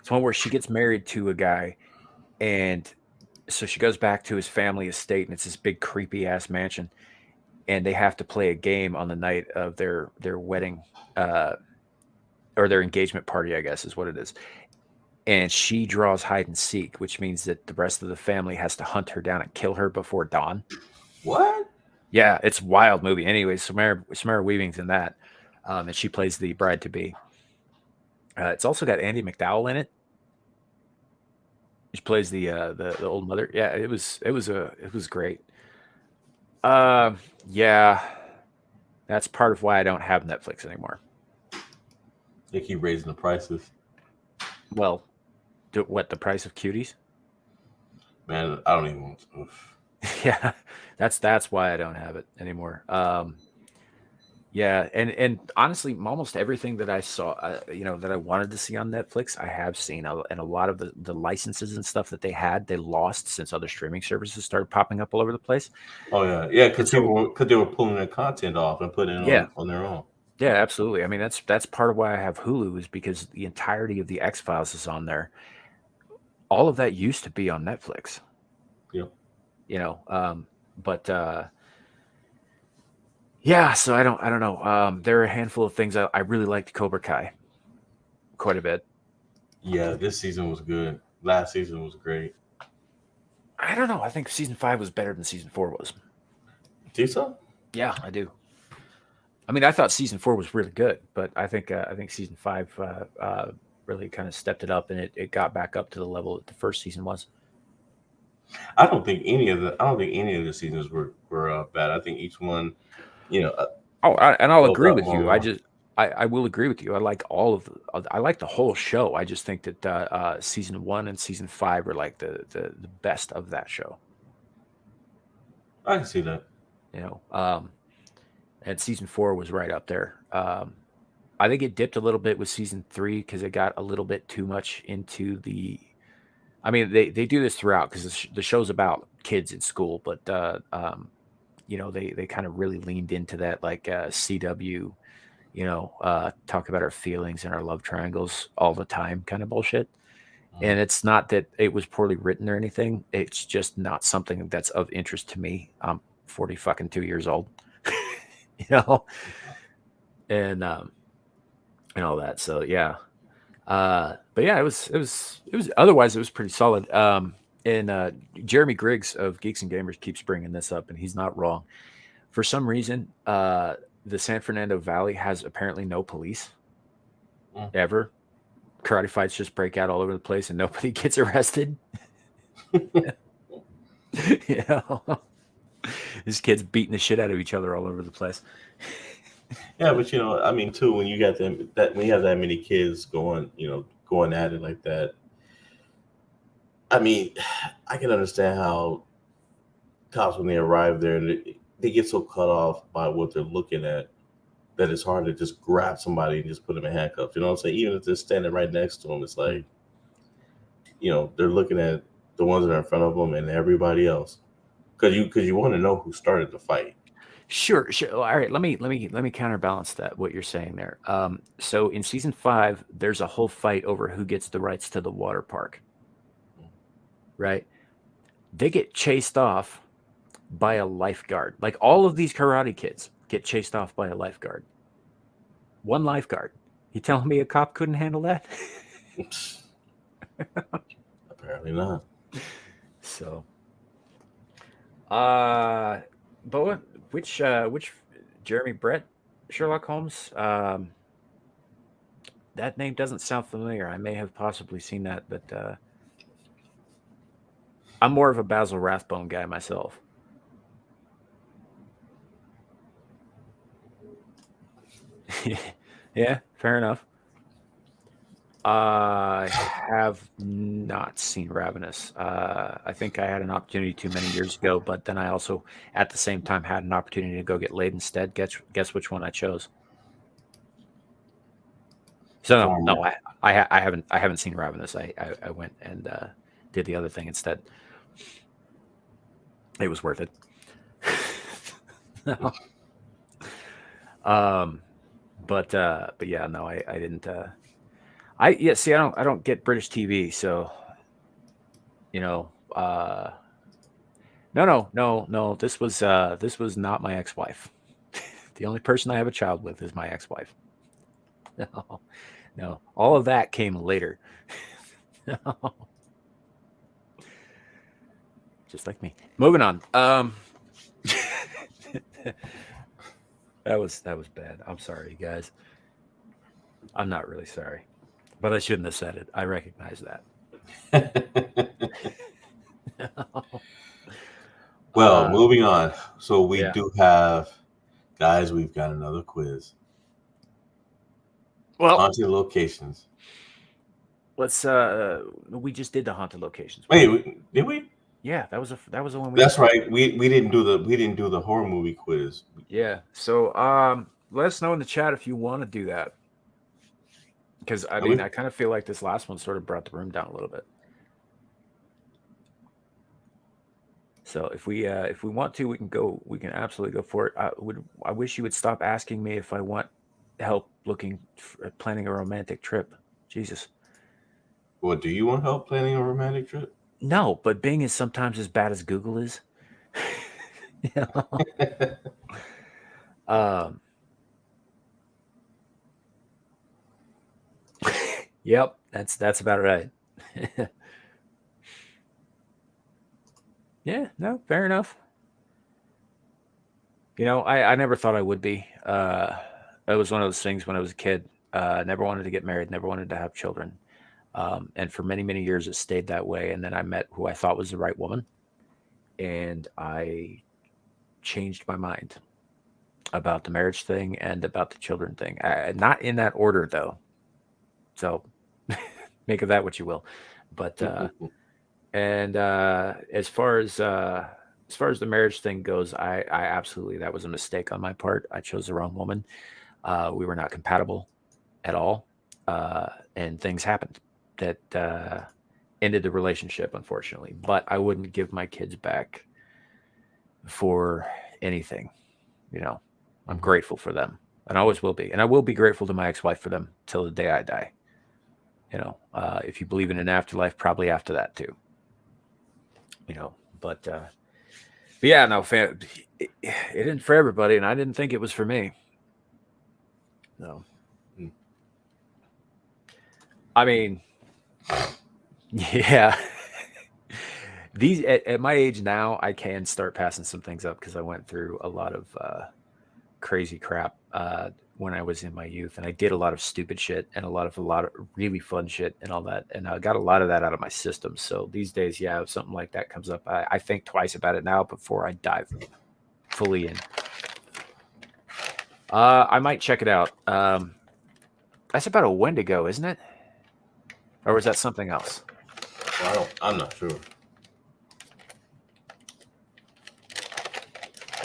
It's one where she gets married to a guy, and so she goes back to his family estate, and it's this big creepy ass mansion, and they have to play a game on the night of their wedding, uh, or their engagement party, I guess is what it is. And she draws hide and seek, which means that the rest of the family has to hunt her down and kill her before dawn. What? Yeah, it's a wild movie. Anyways, Samara Weaving's in that, and she plays the bride to be. It's also got Andy McDowell in it. She plays the old mother. Yeah, it was great. Yeah, that's part of why I don't have Netflix anymore. They keep raising the prices. Well, what, the price of cuties? Man, I don't even want to. Oof. Yeah, that's why I don't have it anymore. Yeah, and honestly, almost everything that I saw, that I wanted to see on Netflix, I have seen, and a lot of the licenses and stuff that they had, they lost since other streaming services started popping up all over the place. Oh yeah, And because so, they were pulling their content off and putting it yeah, on their own. yeah, absolutely. I mean, that's part of why I have Hulu is because the entirety of the X Files is on there. All of that used to be on Netflix, Yep. you know. But yeah, so I don't know. There are a handful of things I really liked Cobra Kai quite a bit. Yeah, this season was good. Last season was great. I don't know. I think season 5 was better than season 4 was. Think so? Yeah, I do. I mean, I thought season 4 was really good, but I think season 5 really kind of stepped it up, and it got back up to the level that the first season was. I don't think any of the seasons were bad. I think each one, you know, uh, Oh, and I'll built agree up with more and you. I more. just I will agree with you. I like I like the whole show. I just think that season 1 and season 5 are like the best of that show. I can see that. You know, and season 4 was right up there. I think it dipped a little bit with season 3 because it got a little bit too much into the. I mean, they do this throughout because the show's about kids in school, but they kind of really leaned into that like CW, talk about our feelings and our love triangles all the time kind of bullshit. Mhm. And it's not that it was poorly written or anything. It's just not something that's of interest to me. I'm 40 fucking 2 years old, you know, and and all that. So yeah. But yeah, it was otherwise it was pretty solid. And Jeremy Griggs of Geeks and Gamers keeps bringing this up, and he's not wrong. For some reason, the San Fernando Valley has apparently no police Mm. ever. Karate fights just break out all over the place, and nobody gets arrested. you know, these kids beating the shit out of each other all over the place. Yeah, but I mean, too, when you got them that when you have that many kids going at it like that, I mean, I can understand how cops when they arrive there, they get so cut off by what they're looking at that it's hard to just grab somebody and just put them in handcuffs. You know what I'm saying? Even if they're standing right next to them, it's like, they're looking at the ones that are in front of them and everybody else, because you want to know who started the fight. Sure. All right. Let me counterbalance that. What you're saying there. So in season 5, there's a whole fight over who gets the rights to the water park. Right. They get chased off by a lifeguard. Like all of these Karate Kids get chased off by a lifeguard. One lifeguard. You telling me a cop couldn't handle that? Apparently not. So, but which Jeremy Brett Sherlock Holmes? That name doesn't sound familiar. I may have possibly seen that, but I'm more of a Basil Rathbone guy myself. Yeah, fair enough. I have not seen Ravenous. I think I had an opportunity too many years ago, but then I also, at the same time, had an opportunity to go get laid instead. Guess which one I chose. So no, I haven't seen Ravenous. I went and did the other thing instead. It was worth it. No. But yeah, no, I didn't. See, I don't get British TV, so no. No. This was not my ex-wife. The only person I have a child with is my ex-wife. No. All of that came later. No. Just like me. Moving on. That was bad. I'm sorry, you guys. I'm not really sorry, but I shouldn't have said it. I recognize that. Well, moving on. So we Yeah. do have, guys, we've got another quiz. Well, Haunted locations. let's. We just did the haunted locations. Wait, did we? Yeah, that was the one we. That's right. We didn't do the horror movie quiz. Yeah. So let us know in the chat if you want to do that, because I mean I kind of feel like this last one sort of brought the room down a little bit. So if we want to, we can go. We can absolutely go for it. I wish you would stop asking me if I want help planning a romantic trip. Jesus. Well, do you want help planning a romantic trip? No, but Bing is sometimes as bad as Google is. Yep, that's about right. Yeah, no, fair enough. I never thought I would be. It was one of those things when I was a kid. Never wanted to get married, never wanted to have children. And for many, many years, it stayed that way. And then I met who I thought was the right woman. And I changed my mind about the marriage thing and about the children thing. Not in that order, though. So make of that what you will. But and as far as the marriage thing goes, I absolutely, that was a mistake on my part. I chose the wrong woman. We were not compatible at all, and things happened that ended the relationship, unfortunately. But I wouldn't give my kids back for anything. I'm grateful for them, and I always will be, and I will be grateful to my ex-wife for them till the day I die. If you believe in an afterlife, probably after that too. But yeah, no, it isn't for everybody, and I didn't think it was for me. No. I mean, yeah. These at my age now, I can start passing some things up because I went through a lot of crazy crap when I was in my youth, and I did a lot of stupid shit and a lot of really fun shit and all that, and I got a lot of that out of my system. So these days, yeah, if something like that comes up, I think twice about it now before I dive fully in. I might check it out. That's about a Wendigo, isn't it? Or was that something else? Well, I'm not sure.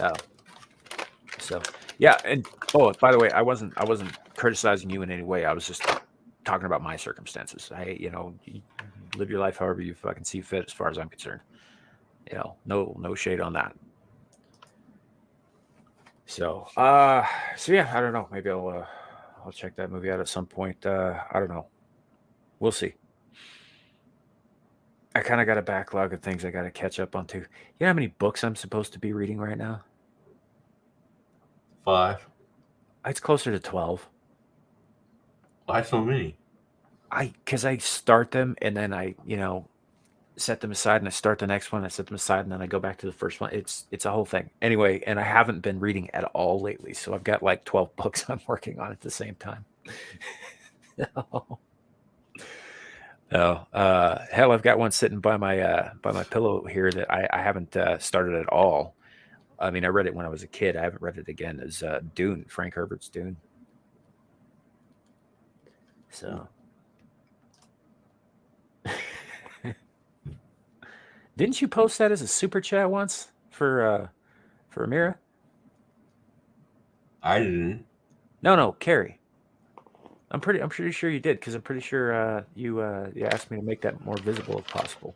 Oh. So yeah, and oh, by the way, I wasn't criticizing you in any way. I was just talking about my circumstances. You live your life however you fucking see fit, as far as I'm concerned. No shade on that. So yeah, I don't know. Maybe I'll check that movie out at some point. I don't know. We'll see. I kind of got a backlog of things I got to catch up on too. You know how many books I'm supposed to be reading right now? 5. It's closer to 12. Why so many? Because I start them and then I set them aside and I start the next one. I set them aside and then I go back to the first one. It's a whole thing. Anyway, and I haven't been reading at all lately, so I've got like 12 books I'm working on at the same time. Hell, I've got one sitting by my pillow here that I haven't started at all. I mean, I read it when I was a kid. I haven't read it again. Is Dune, Frank Herbert's Dune. So, didn't you post that as a super chat once for Amira? I didn't. No, Carrie. I'm pretty sure you did because I'm pretty sure you asked me to make that more visible if possible.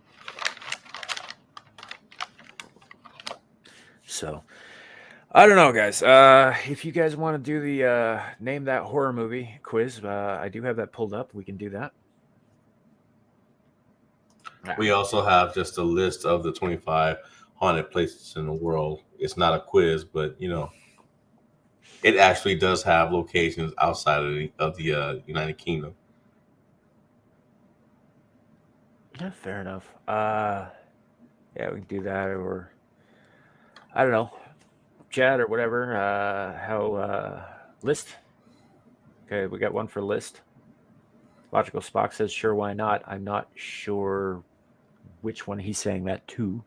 So, I don't know, guys. If you guys want to do the name that horror movie quiz, I do have that pulled up. We can do that. We also have just a list of the 25 haunted places in the world. It's not a quiz, but it actually does have locations outside of the United Kingdom. Yeah, fair enough. Yeah, we can do that, or I don't know, chat or whatever. How list? Okay, we got one for list. Logical Spock says, "Sure, why not?" I'm not sure which one he's saying that to.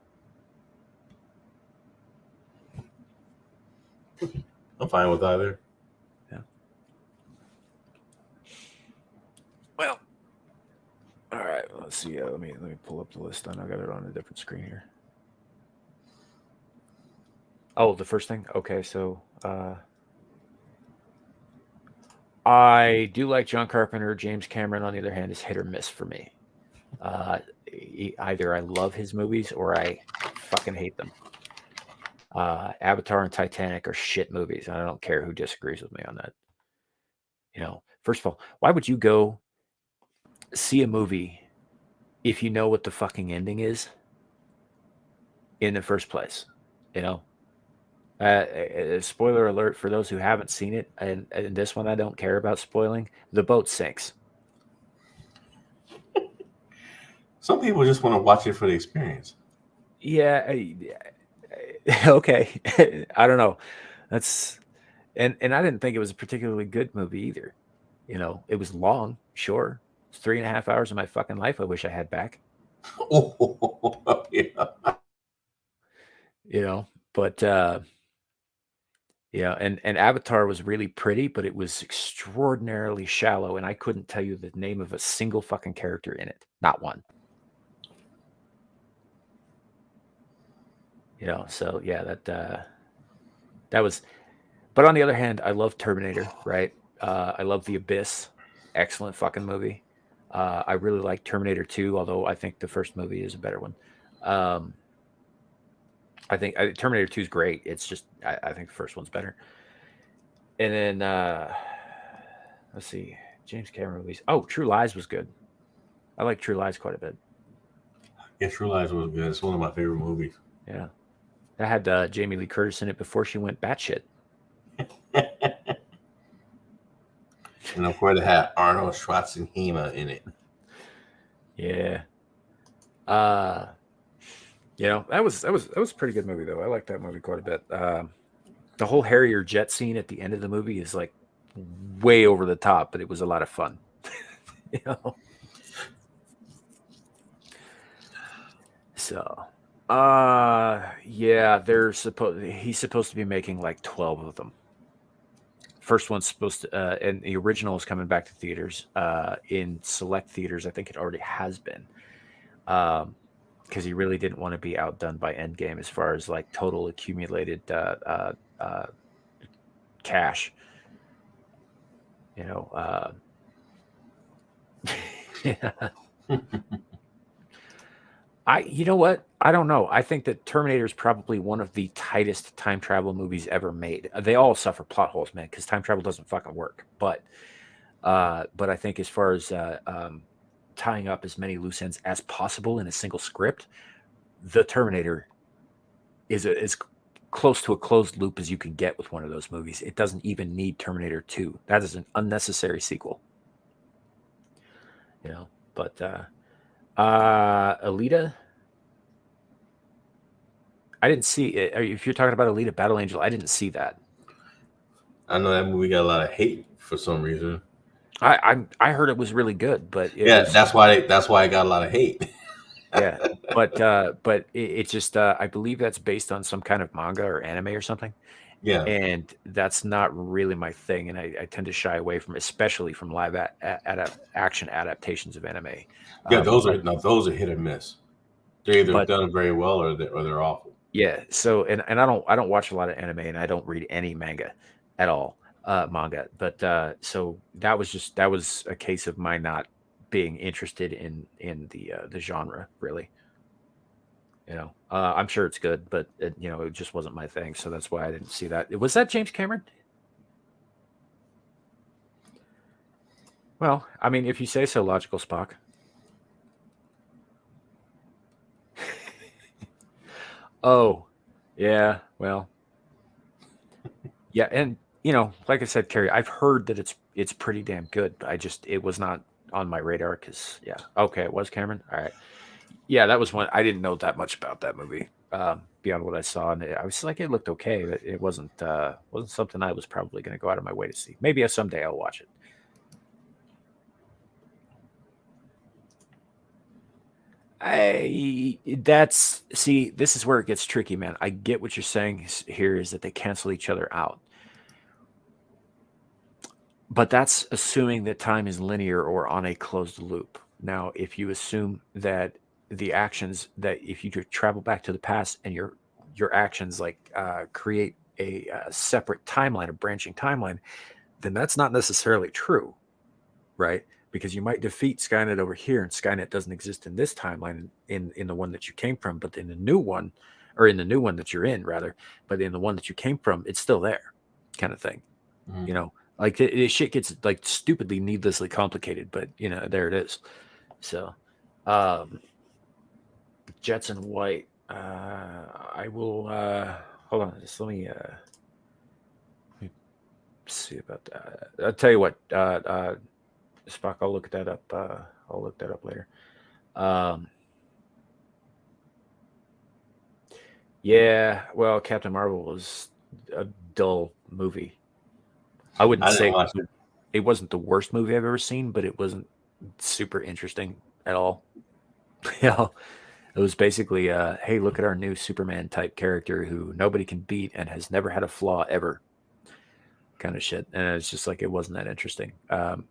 I'm fine with either. Yeah. Well, all right. Let's see. Let me pull up the list. I got it on a different screen here. Oh, the first thing. Okay, so I do like John Carpenter. James Cameron, on the other hand, is hit or miss for me. Either I love his movies or I fucking hate them. Avatar and Titanic are shit movies. I don't care who disagrees with me on that. First of all, why would you go see a movie if you know what the fucking ending is in the first place? Spoiler alert for those who haven't seen it, and this one I don't care about spoiling. The boat sinks. Some people just want to watch it for the experience. Yeah. Okay. I don't know. That's and I didn't think it was a particularly good movie either. It was long, sure. It's 3.5 hours of my fucking life I wish I had back. Oh, yeah. But and Avatar was really pretty, but it was extraordinarily shallow, and I couldn't tell you the name of a single fucking character in it. Not one. So yeah, that was. But on the other hand, I love Terminator, right? I love The Abyss. Excellent fucking movie. I really like Terminator 2, although I think the first movie is a better one. I think Terminator 2 is great. It's just I think the first one's better. And then let's see, James Cameron movies. Oh, True Lies was good. I like True Lies quite a bit. Yeah, True Lies was good. It's one of my favorite movies. Yeah, that had Jamie Lee Curtis in it before she went batshit. And of course, it had Arnold Schwarzenegger in it. Yeah. That was a pretty good movie though. I like that movie quite a bit. The whole Harrier jet scene at the end of the movie is like way over the top, but it was a lot of fun. So, yeah, he's supposed to be making like 12 of them. First one's supposed to, and the original is coming back to theaters. In select theaters, I think it already has been. Because he really didn't want to be outdone by Endgame as far as like total accumulated cash. Yeah. You know what? I don't know. I think that Terminator is probably one of the tightest time travel movies ever made. They all suffer plot holes, man, because time travel doesn't fucking work. But I think as far as tying up as many loose ends as possible in a single script, the Terminator is as close to a closed loop as you can get with one of those movies. It doesn't even need Terminator 2. That is an unnecessary sequel. But Alita, I didn't see it. If you're talking about Alita Battle Angel, I didn't see that. I know that movie got a lot of hate for some reason. I heard it was really good, but that's why it got a lot of hate. Yeah, but it just I believe that's based on some kind of manga or anime or something. Yeah, and that's not really my thing, and I tend to shy away from, especially from live action adaptations of anime. Yeah, those are hit or miss. They're either done very well or they're awful. Yeah, so and I don't watch a lot of anime, and I don't read any manga at all, manga. But so that was a case of my not being interested in the genre, really. I'm sure it's good, but it just wasn't my thing, so that's why I didn't see that. Was that James Cameron? Well, I mean, if you say so, logical Spock. Oh, yeah. Well, yeah, and like I said, Carrie, I've heard that it's pretty damn good, but it was not on my radar because okay, it was Cameron. All right, yeah, that was one. I didn't know that much about that movie beyond what I saw, and I was like, it looked okay, but it wasn't something I was probably going to go out of my way to see. Maybe someday I'll watch it. This is where it gets tricky, man. I get what you're saying here is that they cancel each other out. But that's assuming that time is linear or on a closed loop. Now, if you assume that the actions that if you travel back to the past and your actions create a separate timeline, a branching timeline, then that's not necessarily true, right? Because you might defeat Skynet over here, and Skynet doesn't exist in this timeline in the one that you came from, but in the new one, or in the new one that you're in, rather, but in the one that you came from, it's still there, kind of thing. Mm-hmm. Like this shit gets like stupidly, needlessly complicated, but there it is. So, Jetson White. I will hold on. Just let me see about that. I'll tell you what, Spock. I'll look that up. I'll look that up later. Yeah. Well, Captain Marvel was a dull movie. I wouldn't say it wasn't the worst movie I've ever seen, but it wasn't super interesting at all. It was basically, hey, look at our new Superman type character who nobody can beat and has never had a flaw ever, kind of shit. And it's just like it wasn't that interesting. And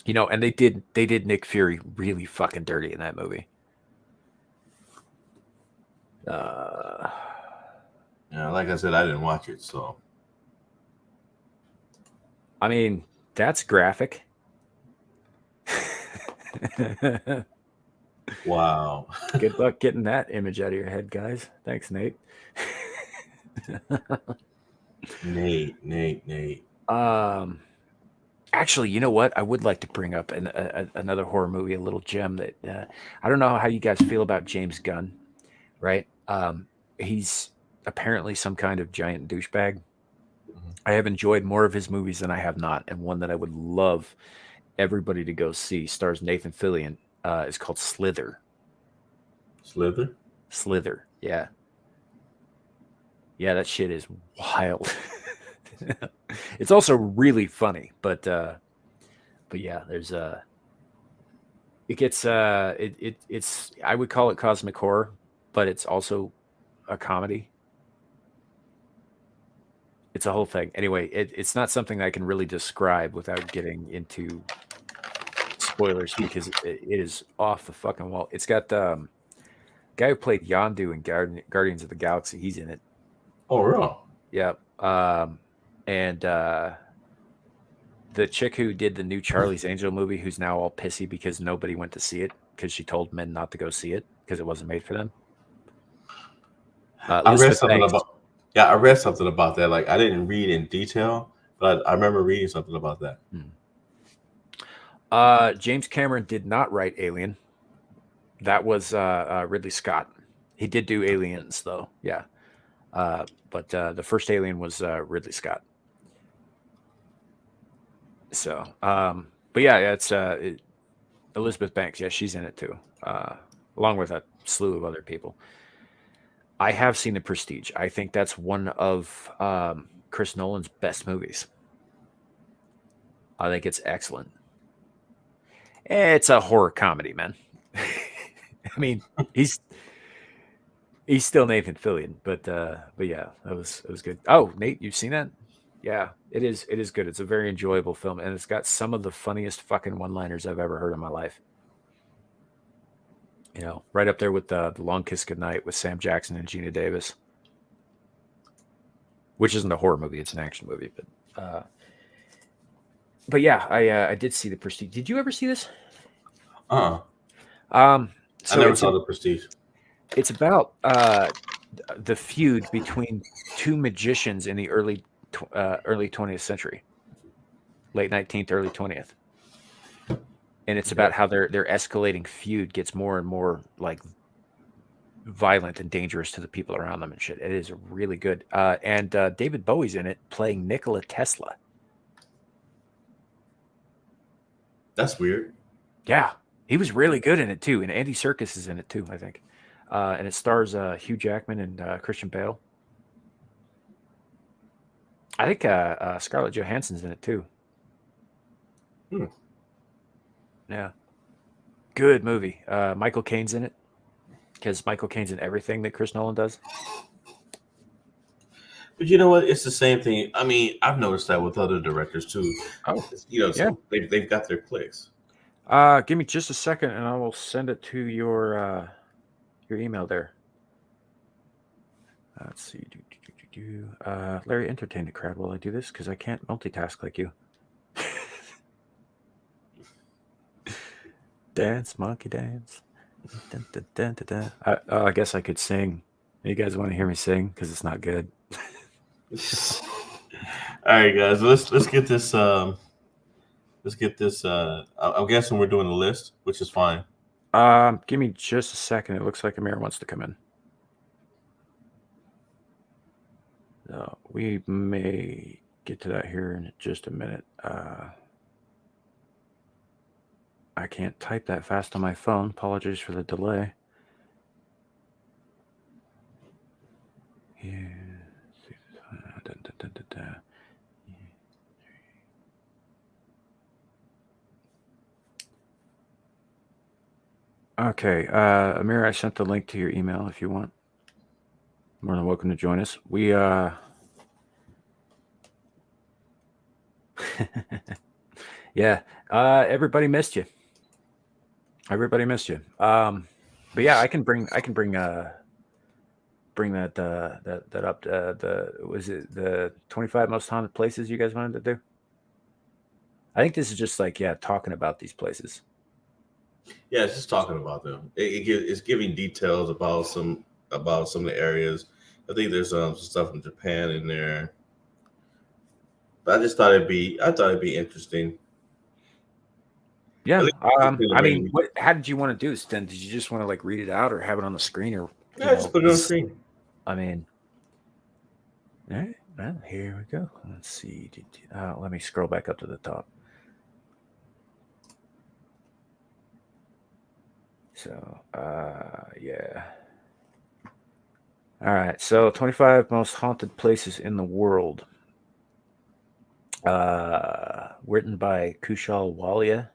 they did Nick Fury really fucking dirty in that movie. Yeah, like I said, I didn't watch it, so. I mean, that's graphic. Wow. Good luck getting that image out of your head, guys. Thanks, Nate. Nate. Actually, you know what? I would like to bring up another horror movie, a little gem that I don't know how you guys feel about James Gunn, right? He's apparently some kind of giant douchebag. Mm-hmm. I have enjoyed more of his movies than I have not, and one that I would love everybody to go see stars Nathan Fillion. Is called Slither. Slither, yeah. Yeah, that shit is wild. It's also really funny, but yeah, there's it gets it's I would call it cosmic horror, but it's also a comedy. It's a whole thing. Anyway, it's not something I can really describe without getting into spoilers because it is off the fucking wall. It's got guy who played Yondu in Guardians of the Galaxy. He's in it. Oh, really? Yeah. And the chick who did the new Charlie's Angel movie, who's now all pissy because nobody went to see it because she told men not to go see it because it wasn't made for them. I read Elizabeth something Banks. about. Yeah, I read something about that. Like I didn't read in detail, but I remember reading something about that. James Cameron did not write Alien. That was Ridley Scott. He did do Aliens, though. Yeah. But the first Alien was Ridley Scott. So, but yeah, it's Elizabeth Banks. Yeah, she's in it too, along with a slew of other people. I have seen The Prestige. I think that's one of Chris Nolan's best movies. I think it's excellent. It's a horror comedy, man. I mean, he's still Nathan Fillion, but yeah, it was good. Oh, Nate, you've seen that? Yeah, it is good. It's a very enjoyable film, and it's got some of the funniest fucking one-liners I've ever heard in my life. You know, right up there with the Long Kiss Goodnight with Sam Jackson and Gina Davis, which isn't a horror movie; it's an action movie. But yeah, I did see The Prestige. Did you ever see this? Uh, Um, I so never saw The Prestige. it's about the feud between two magicians in the early 20th century, late 19th, early 20th, and it's about how their escalating feud gets more and more like violent and dangerous to the people around them and shit. It is really good. And David Bowie's in it playing Nikola Tesla. That's weird. Yeah, he was really good in it too, and Andy Serkis is in it too, I think. And it stars Hugh Jackman and Christian Bale. I think Scarlett Johansson's in it too. Hmm. Yeah, good movie. Michael Caine's in it because Michael Caine's in everything that Chris Nolan does. But you know what? It's the same thing. I mean, I've noticed that with other directors too. Oh, You know, yeah. they've got their clicks. Give me just a second, and I will send it to your email there. Let's see. Larry, entertain the crowd while I do this because I can't multitask like you. Dance, monkey dance. Dun, dun, dun, dun, dun. I guess I could sing. You guys want to hear me sing because it's not good. All right, guys. Let's get this. Let's get this. I'm guessing we're doing a list, which is fine. Give me just a second. It looks like Amir wants to come in. We may get to that here in just a minute. I can't type that fast on my phone. Apologies for the delay. Yeah. Okay, Amir, I sent the link to your email if you want. More than welcome to join us. We yeah, everybody missed you. Everybody missed you. But yeah, I can bring that up. Was it the 25 most haunted places you guys wanted to do? I think this is just like talking about these places. Yeah, it's just talking about them. It's giving details about some of the areas. I think there's some stuff from Japan in there. But I thought it'd be interesting. Yeah. I mean, Yeah, how did you want to do this then? Did you just want to like read it out or have it on the screen or just put it on the screen. I mean, all right, well, here we go. Let's see. Let me scroll back up to the top. So, yeah. All right. So, 25 most haunted places in the world. Written by Kushal Walia.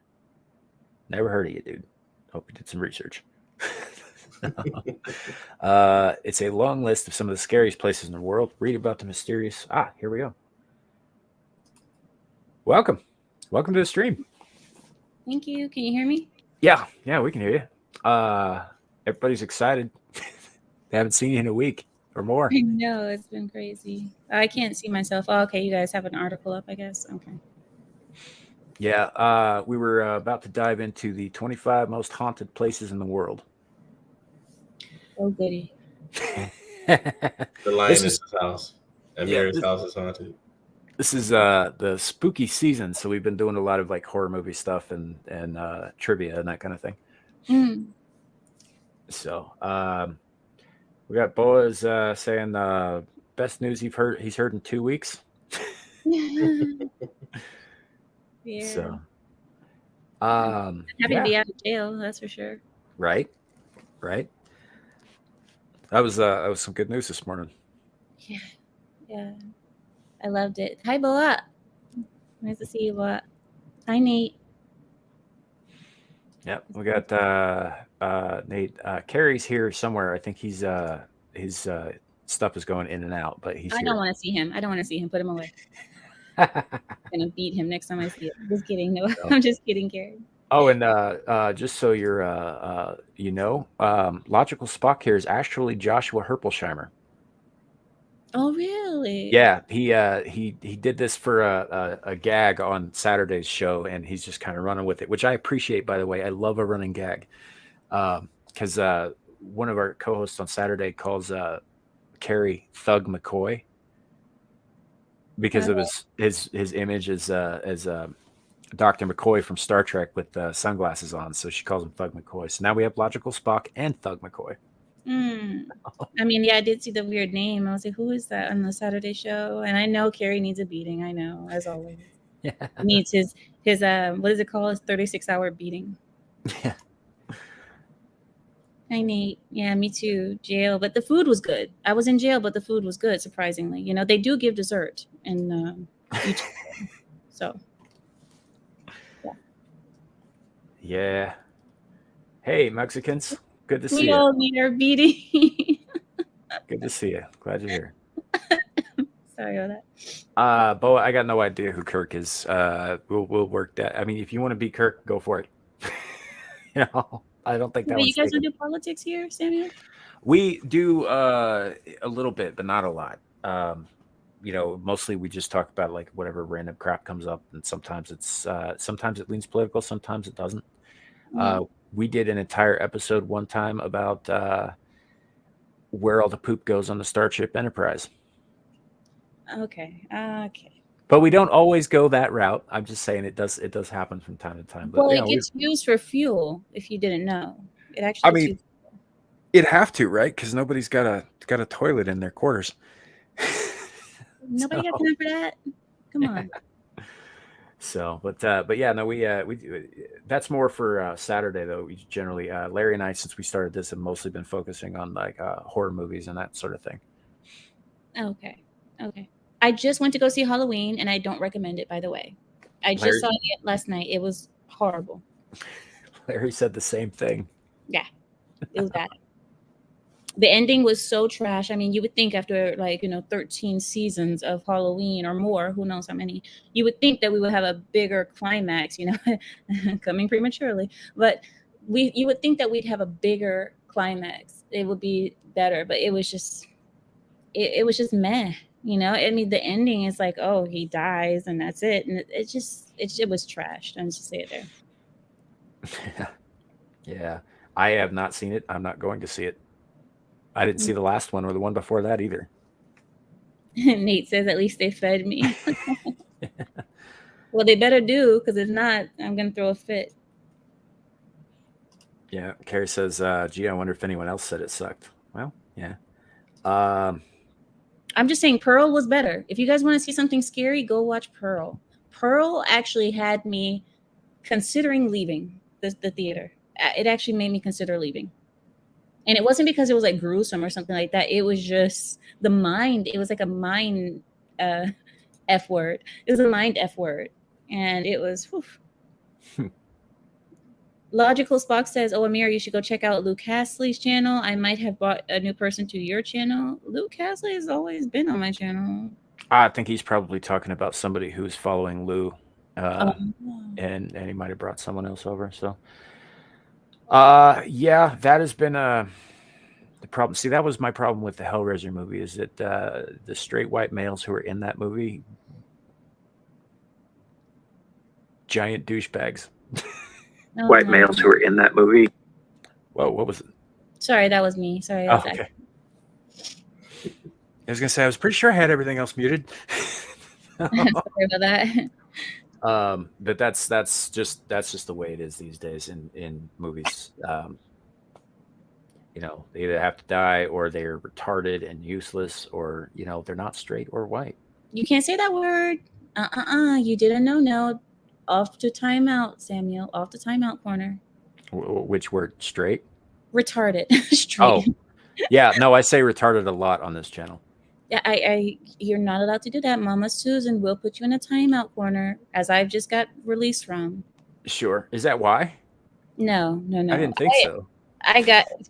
Never heard of you, dude. Hope you did some research. It's a long list of some of the scariest places in the world. Read about the mysterious. Here we go. Welcome to the stream. Thank you. Can you hear me? Yeah, we can hear you. Everybody's excited. They haven't seen you in a week or more. I know, it's been crazy. I can't see myself. Oh, okay, you guys have an article up, I guess. Okay. Yeah, we were about to dive into the 25 most haunted places in the world. Oh, goody. The This lioness's is house. And yeah, Mary's house is haunted. this is the spooky season, so we've been doing a lot of like horror movie stuff and trivia and that kind of thing. Mm. So we got Boaz saying best news he's heard in 2 weeks. Yeah. So Happy to yeah, be out of jail, that's for sure. right. That was some good news this morning. Yeah. I loved it. Hi, Boa. Nice to see you, Boa. Hi, Nate. Yeah, we got Nate. Carrie's here somewhere. I think he's his stuff is going in and out, but he's I here. don't want to see him. I don't want to see him. Put him away. I'm gonna beat him next time I see him. Just kidding. No, I'm just kidding, Carrie. Oh, and just so you're Logical Spock here is actually Joshua Herpelsheimer. Oh, really? Yeah, he did this for a gag on Saturday's show, and he's just kind of running with it, which I appreciate. By the way, I love a running gag, because one of our co-hosts on Saturday calls Carrie Thug McCoy because of his image as Dr. McCoy from Star Trek with sunglasses on, so she calls him Thug McCoy. So now we have Logical Spock and Thug McCoy. I mean, yeah, I did see the weird name. I was like, who is that on the Saturday show? And I know Carrie needs a beating. I know, as always. Yeah. He needs his what is it called? His 36-hour beating. Yeah. Hi, Nate. Yeah, me too. Jail, but the food was good. I was in jail, but the food was good, surprisingly. You know, they do give dessert in each so. Yeah. Hey, Mexicans. Good to see We you. all need our beating. Good to see you. Glad you're here. Sorry about that. Bo, I got no idea who Kirk is. We'll work that. I mean, if you want to be Kirk, go for it. I don't think that Wait, one's you guys taken. don't do politics here, Samuel? We do a little bit, but not a lot. Mostly we just talk about like whatever random crap comes up, and sometimes it leans political, sometimes it doesn't. We did an entire episode one time about where all the poop goes on the Starship Enterprise. Okay. But we don't always go that route. I'm just saying it does happen from time to time. But Well, it gets used for fuel. If you didn't know, it actually. I mean, it'd have to, right? Because nobody's got a toilet in their quarters. Nobody got time for that. Come on. So, but yeah, no, we that's more for Saturday though. We generally, Larry and I, since we started this, have mostly been focusing on like horror movies and that sort of thing. Okay. I just went to go see Halloween, and I don't recommend it. By the way, I just saw it last night. It was horrible. Larry said the same thing. Yeah, it was bad. The ending was so trash. I mean, you would think after 13 seasons of Halloween or more, who knows how many, you would think that we would have a bigger climax, coming prematurely. But you would think that we'd have a bigger climax. It would be better, but it was just meh. I mean, the ending is like, oh, he dies and that's it. And it was trashed. I'm just say it there. Yeah. I have not seen it. I'm not going to see it. I didn't see the last one or the one before that either. Nate says, at least they fed me. Well, they better do, because if not, I'm going to throw a fit. Yeah. Carrie says, gee, I wonder if anyone else said it sucked. Well, yeah. I'm just saying Pearl was better. If you guys want to see something scary, go watch Pearl. Pearl actually had me considering leaving the theater. It actually made me consider leaving. And it wasn't because it was like gruesome or something like that. It was just the mind. It was like a mind F word. It was a mind F word. And it was, whew. Logical Spock says, oh, Amir, you should go check out Luke Hasley's channel. I might have brought a new person to your channel. Luke Hasley has always been on my channel. I think he's probably talking about somebody who's following Lou. And he might have brought someone else over. So, yeah, that has been The problem, see, that was my problem with the Hellraiser movie, is that the straight white males who were in that movie, giant douchebags. Oh, White no. males who were in that movie. Whoa, what was it? Sorry, that was me. Sorry. Oh, okay. I was gonna say, I was pretty sure I had everything else muted. Sorry about that. But that's just the way it is these days in movies. You know, they either have to die, or they're retarded and useless, or you know, they're not straight or white. You can't say that word. You did a no. Off to timeout, Samuel. Off to timeout corner. Which word? Straight? Retarded. Straight. Oh, yeah. No, I say retarded a lot on this channel. Yeah, you're not allowed to do that. Mama Susan will put you in a timeout corner, as I've just got released from. Sure. Is that why? No. I didn't think so.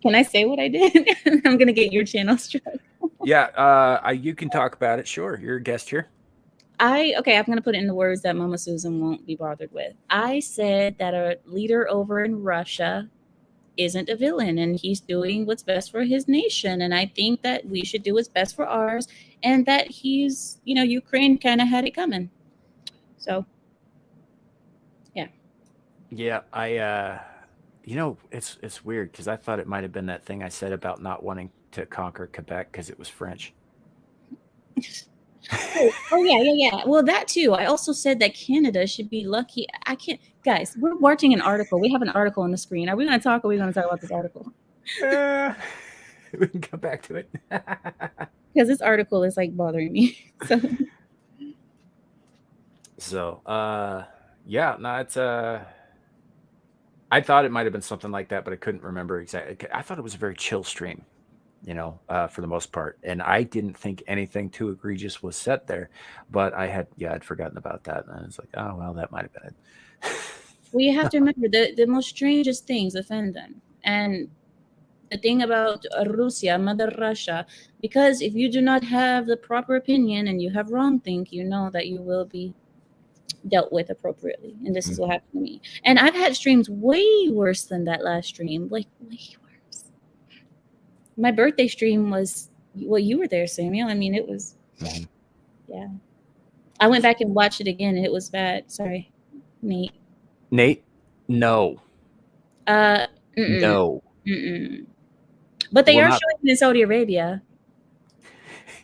Can I say what I did? I'm gonna get your channel struck. Yeah, you can talk about it. Sure, you're a guest here. I'm gonna put it in the words that Mama Susan won't be bothered with. I said that a leader over in Russia isn't a villain, and he's doing what's best for his nation, and I think that we should do what's best for ours, and that he's, Ukraine kind of had it coming. So yeah, I it's weird, because I thought it might have been that thing I said about not wanting to conquer Quebec because it was French. oh yeah. Well, that too. I also said that Canada should be lucky. I can't, guys, we're watching an article. We have an article on the screen. Are we going to talk, or are we going to talk about this article? We can come back to it. Because this article is like bothering me. So yeah, no, it's I thought it might have been something like that, but I couldn't remember exactly. I thought it was a very chill stream, for the most part, and I didn't think anything too egregious was set there, but I'd forgotten about that, and I was like, oh well, that might have been it. Well, you have to remember the most strangest things offend them, and the thing about Russia, Mother Russia, because if you do not have the proper opinion and you have wrong think, you know that you will be dealt with appropriately, and this is what happened to me. And I've had streams way worse than that last stream, like way worse. My birthday stream was, well, you were there, Samuel. I mean, it was, yeah. I went back and watched it again, and it was bad. Sorry, Nate. No. No. But they are showing it in Saudi Arabia.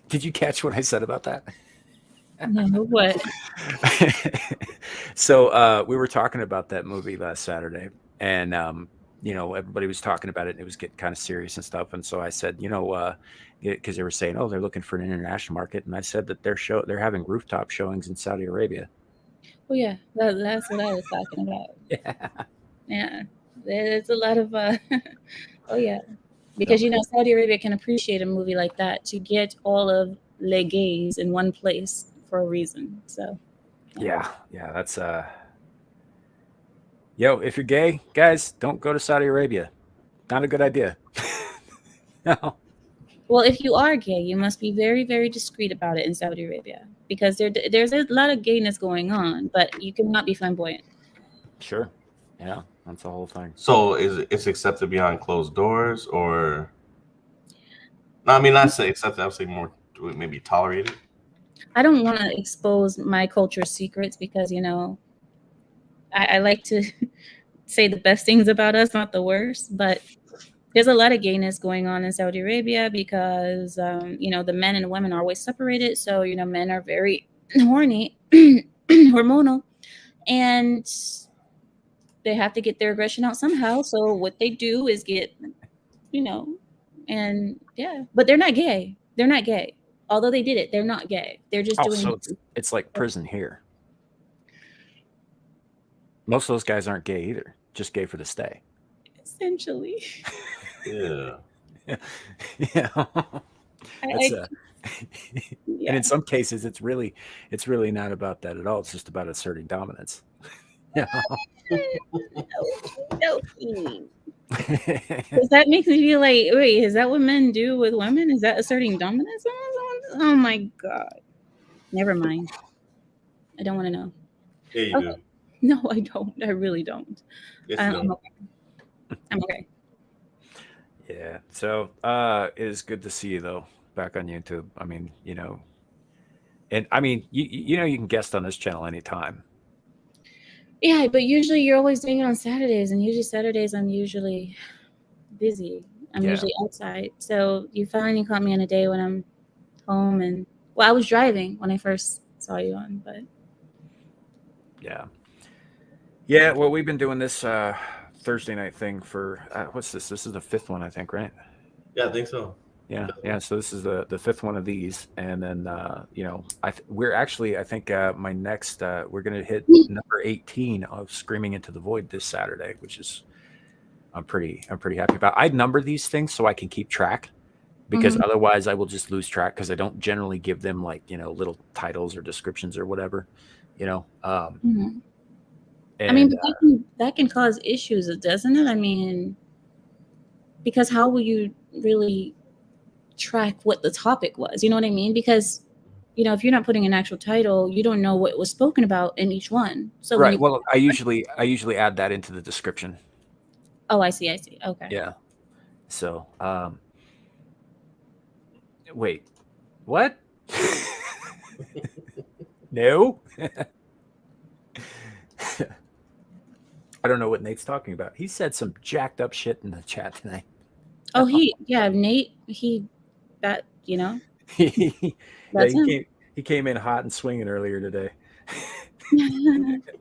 Did you catch what I said about that? No, what? So we were talking about that movie last Saturday, and everybody was talking about it, and it was getting kind of serious and stuff. And so I said, because they were saying, oh, they're looking for an international market, and I said that they're having rooftop showings in Saudi Arabia. Oh yeah, that's what I was talking about. Yeah, there's a lot of oh yeah, because Saudi Arabia can appreciate a movie like that to get all of les gays in one place for a reason. So yeah, that's if you're gay, guys, don't go to Saudi Arabia. Not a good idea. No. Well, if you are gay, you must be very, very discreet about it in Saudi Arabia, because there's a lot of gayness going on, but you cannot be flamboyant. Sure. Yeah, that's the whole thing. So it's accepted behind closed doors, or? No, I mean, not say accepted. I would say more maybe tolerated. I don't want to expose my culture's secrets, because I like to say the best things about us, not the worst. But there's a lot of gayness going on in Saudi Arabia, because the men and women are always separated. So men are very horny, hormonal, and they have to get their aggression out somehow. So what they do is get, and yeah, but they're not gay. They're not gay. Although they did it, they're not gay. They're just doing. So it's like prison here. Most of those guys aren't gay either. Just gay for the stay. Essentially. Yeah. Yeah. And in some cases, it's really not about that at all. It's just about asserting dominance. Because that makes me feel like, wait, is that what men do with women? Is that asserting dominance? Oh my god. Never mind. I don't want to know. Yeah, you do. No, I don't. I really don't. Yes, I'm okay. Yeah. So it is good to see you though back on YouTube. I mean, and I mean, you can guest on this channel anytime. Yeah, but usually you're always doing it on Saturdays, and usually Saturdays I'm usually busy. I'm Yeah. usually outside. So you finally caught me on a day when I'm home, and well, I was driving when I first saw you on, but Yeah. Yeah. Well, we've been doing this Thursday night thing for what's this? This is the fifth one, I think, right? Yeah, I think so. Yeah, yeah. So this is the fifth one of these, and then we're actually I think my next we're gonna hit number 18 of Screaming into the Void this Saturday, which is I'm pretty happy about. I number these things so I can keep track because Mhm. otherwise I will just lose track because I don't generally give them like little titles or descriptions or whatever, you know. Mhm. I mean, And but that can cause issues, doesn't it? I mean, because how will you really track what the topic was? You know what I mean? Because if you're not putting an actual title, you don't know what was spoken about in each one. So when right, you well, I usually add that into the description. oh, I see, okay. Yeah. So wait, what? No. I don't know what Nate's talking about. He said some jacked up shit in the chat tonight. Oh, Nate, that Yeah, that's he him. came in hot and swinging earlier today.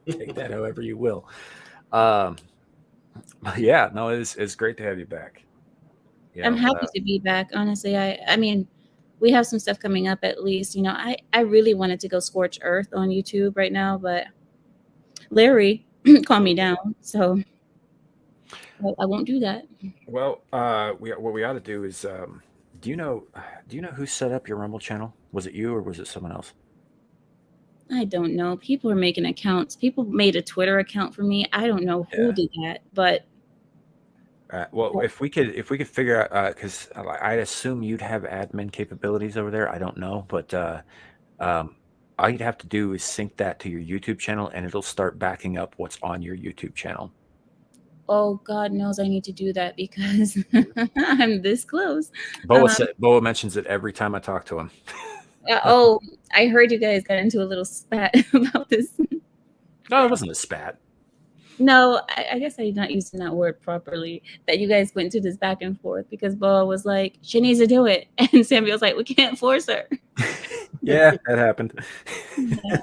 Take that however you will. Um, yeah, no, it's great to have you back. I'm happy to be back. Honestly, I mean, we have some stuff coming up at least. I really wanted to go scorch earth on YouTube right now, but Larry calmed me down, so I won't do that. Well, what we ought to do is, do you know who set up your Rumble channel? Was it you or was it someone else? I don't know. People are making accounts. People made a Twitter account for me. I don't know who Yeah. did that, but Well, if we could figure out, because I'd assume you'd have admin capabilities over there. I don't know, but um, all you'd have to do is sync that to your YouTube channel, and it'll start backing up what's on your YouTube channel. oh, God knows I need to do that because I'm this close. Boa mentions it every time I talk to him. Oh, I heard you guys got into a little spat about this. No, it wasn't a spat. No, I guess I'm not using that word properly. That you guys went to this back and forth because Boa was like, she needs to do it. And Samuel's like, we can't force her. Yeah, that happened. Yeah.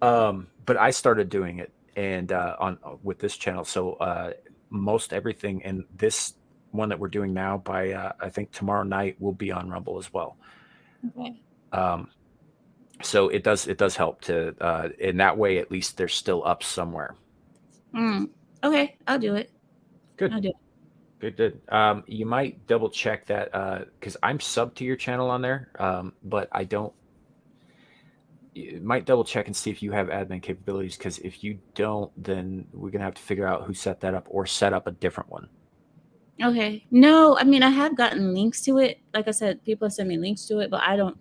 But I started doing it and on with this channel. So most everything in this one that we're doing now by I think tomorrow night will be on Rumble as well. Okay. So it does help to in that way at least they're still up somewhere. Okay, I'll do it. Good. I'll do it. Good. You might double check that because I'm sub to your channel on there, but I don't. You might double check and see if you have admin capabilities because if you don't, then we're gonna have to figure out who set that up or set up a different one. Okay. No, I mean, I have gotten links to it. Like I said, people have sent me links to it, but I don't.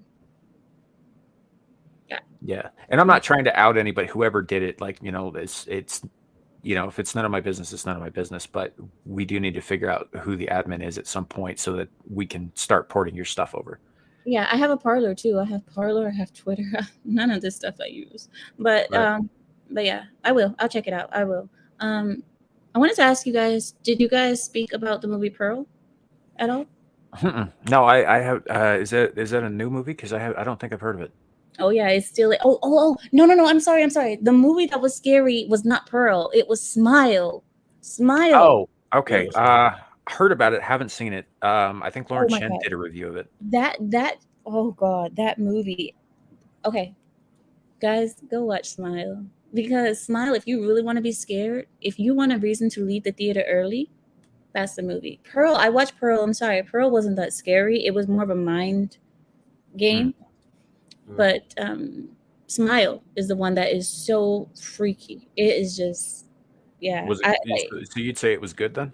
Yeah, and I'm not trying to out anybody. Whoever did it, like it's if it's none of my business, it's none of my business. But we do need to figure out who the admin is at some point so that we can start porting your stuff over. Yeah, I have a Parlor too. I have Parlor, I have Twitter. None of this stuff I use. But Right. but yeah, I will. I'll check it out. I will. I wanted to ask you guys, did you guys speak about the movie Pearl at all? No, I have. Is that a new movie? Because I don't think I've heard of it. Oh yeah, it's still oh no. I'm sorry. The movie that was scary was not Pearl. It was Smile. Smile. Oh, okay. Yeah. Heard about it. Haven't seen it. I think Oh Lauren my Chen God. did a review of it. That oh God, that movie. Okay, guys, go watch Smile. Because Smile, if you really want to be scared, if you want a reason to leave the theater early, that's the movie. Pearl, I watched Pearl. I'm sorry, Pearl wasn't that scary. It was more of a mind game. But Smile is the one that is so freaky. It is just, yeah. Was it? So you'd say it was good then?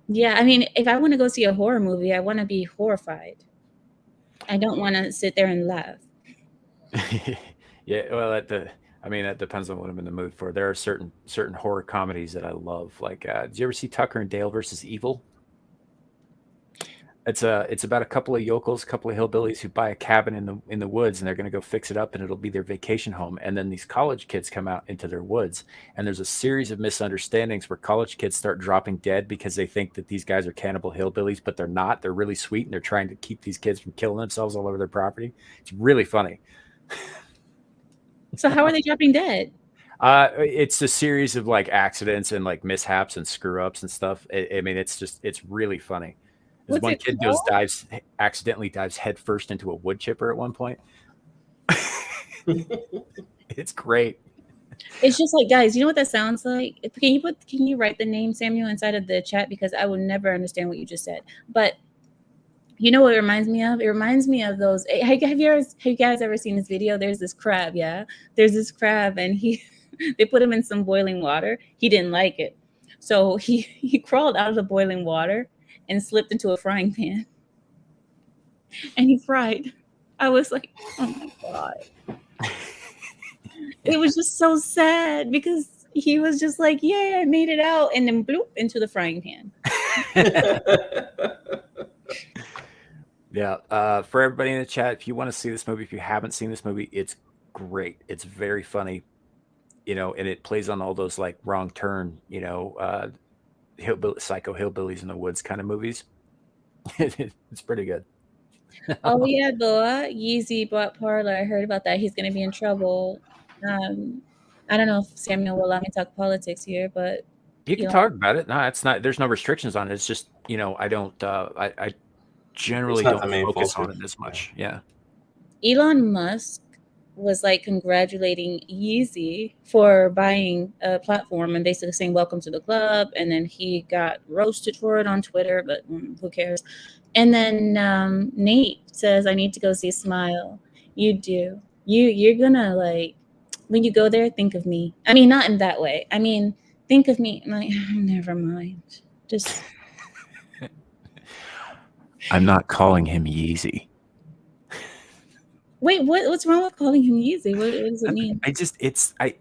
Yeah, I mean, if I want to go see a horror movie, I want to be horrified. I don't want to sit there and laugh. Yeah. Well, that depends on what I'm in the mood for. There are certain horror comedies that I love. Like, did you ever see Tucker and Dale versus Evil? It's about a couple of yokels, a couple of hillbillies who buy a cabin in the woods, and they're going to go fix it up, and it'll be their vacation home. And then these college kids come out into their woods, and there's a series of misunderstandings where college kids start dropping dead because they think that these guys are cannibal hillbillies, but they're not. They're really sweet, and they're trying to keep these kids from killing themselves all over their property. It's really funny. So how are they dropping dead? It's a series of like accidents and like mishaps and screw ups and stuff. I mean, it's really funny. There's What's one it kid called? accidentally dives headfirst into a wood chipper at one point. It's great. It's just like, guys, you know what that sounds like? Can you write the name Samuel inside of the chat, because I will never understand what you just said. But you know what it reminds me of? It reminds me of those. Have you guys ever seen this video? There's this crab, yeah. There's this crab, and they put him in some boiling water. He didn't like it, so he crawled out of the boiling water and slipped into a frying pan, and he fried. I was like, oh my god. It was just so sad because he was just like, yeah, I made it out, and then bloop into the frying pan. Yeah. For everybody in the chat, if you want to see this movie, if you haven't seen this movie, it's great. It's very funny, and it plays on all those like wrong turn, psycho hillbillies in the woods kind of movies. It's pretty good. Oh yeah, Boa Yeezy bought Parlor. I heard about that. He's gonna be in trouble. I don't know if Samuel will allow me to talk politics here, but You can talk about it. No, it's not. There's no restrictions on it. It's just I don't. I generally It's not the don't main focus on focus. it as much. Yeah. Elon Musk was like congratulating Yeezy for buying a platform and basically saying welcome to the club, and then he got roasted for it on Twitter, but who cares. And then Nate says, I need to go see Smile. You do. You're gonna, like, when you go there, think of me. I mean, not in that way. I mean, think of me. I'm like, never mind. Just I'm not calling him Yeezy. wait, what's wrong with calling him Yeezy? What does it mean?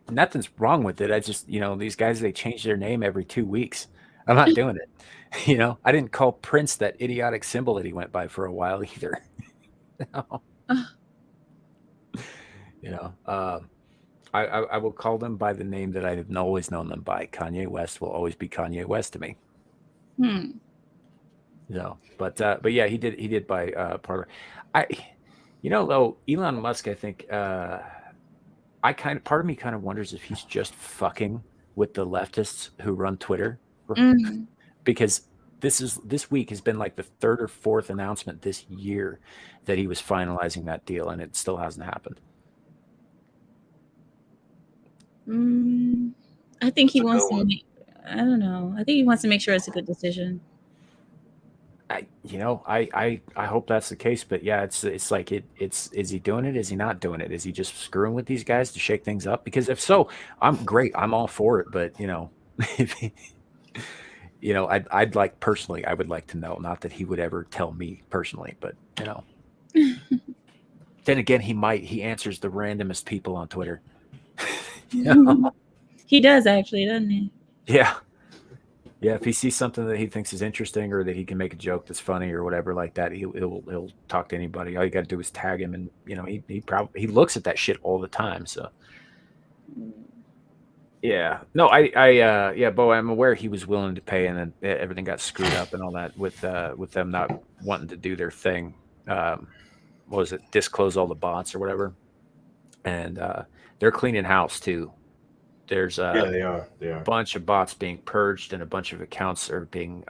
Nothing's wrong with it. I just, these guys, they change their name every 2 weeks. I'm not doing it. I didn't call Prince that idiotic symbol that he went by for a while either. No. I will call them by the name that I've always known them by. Kanye West will always be Kanye West to me. But yeah, he did buy Parler. Though Elon Musk, I think part of me kind of wonders if he's just fucking with the leftists who run Twitter, because this week has been like the third or fourth announcement this year that he was finalizing that deal, and it still hasn't happened. I think he wants to. I don't know. I think he wants to make sure it's a good decision. I hope that's the case, but yeah, it's like is he doing it? Is he not doing it? Is he just screwing with these guys to shake things up? Because if so, I'm great. I'm all for it. But if I'd like personally, I would like to know. Not that he would ever tell me personally, but then again, he answers the randomest people on Twitter. He does actually, doesn't he? Yeah. Yeah, if he sees something that he thinks is interesting or that he can make a joke that's funny or whatever like that, he'll talk to anybody. All you got to do is tag him, and he looks at that shit all the time. So yeah, no, Bo, I'm aware he was willing to pay, and then everything got screwed up and all that with them not wanting to do their thing. What was it? Disclose all the bots or whatever, and they're cleaning house too. There's they are. Bunch of bots being purged, and a bunch of accounts are being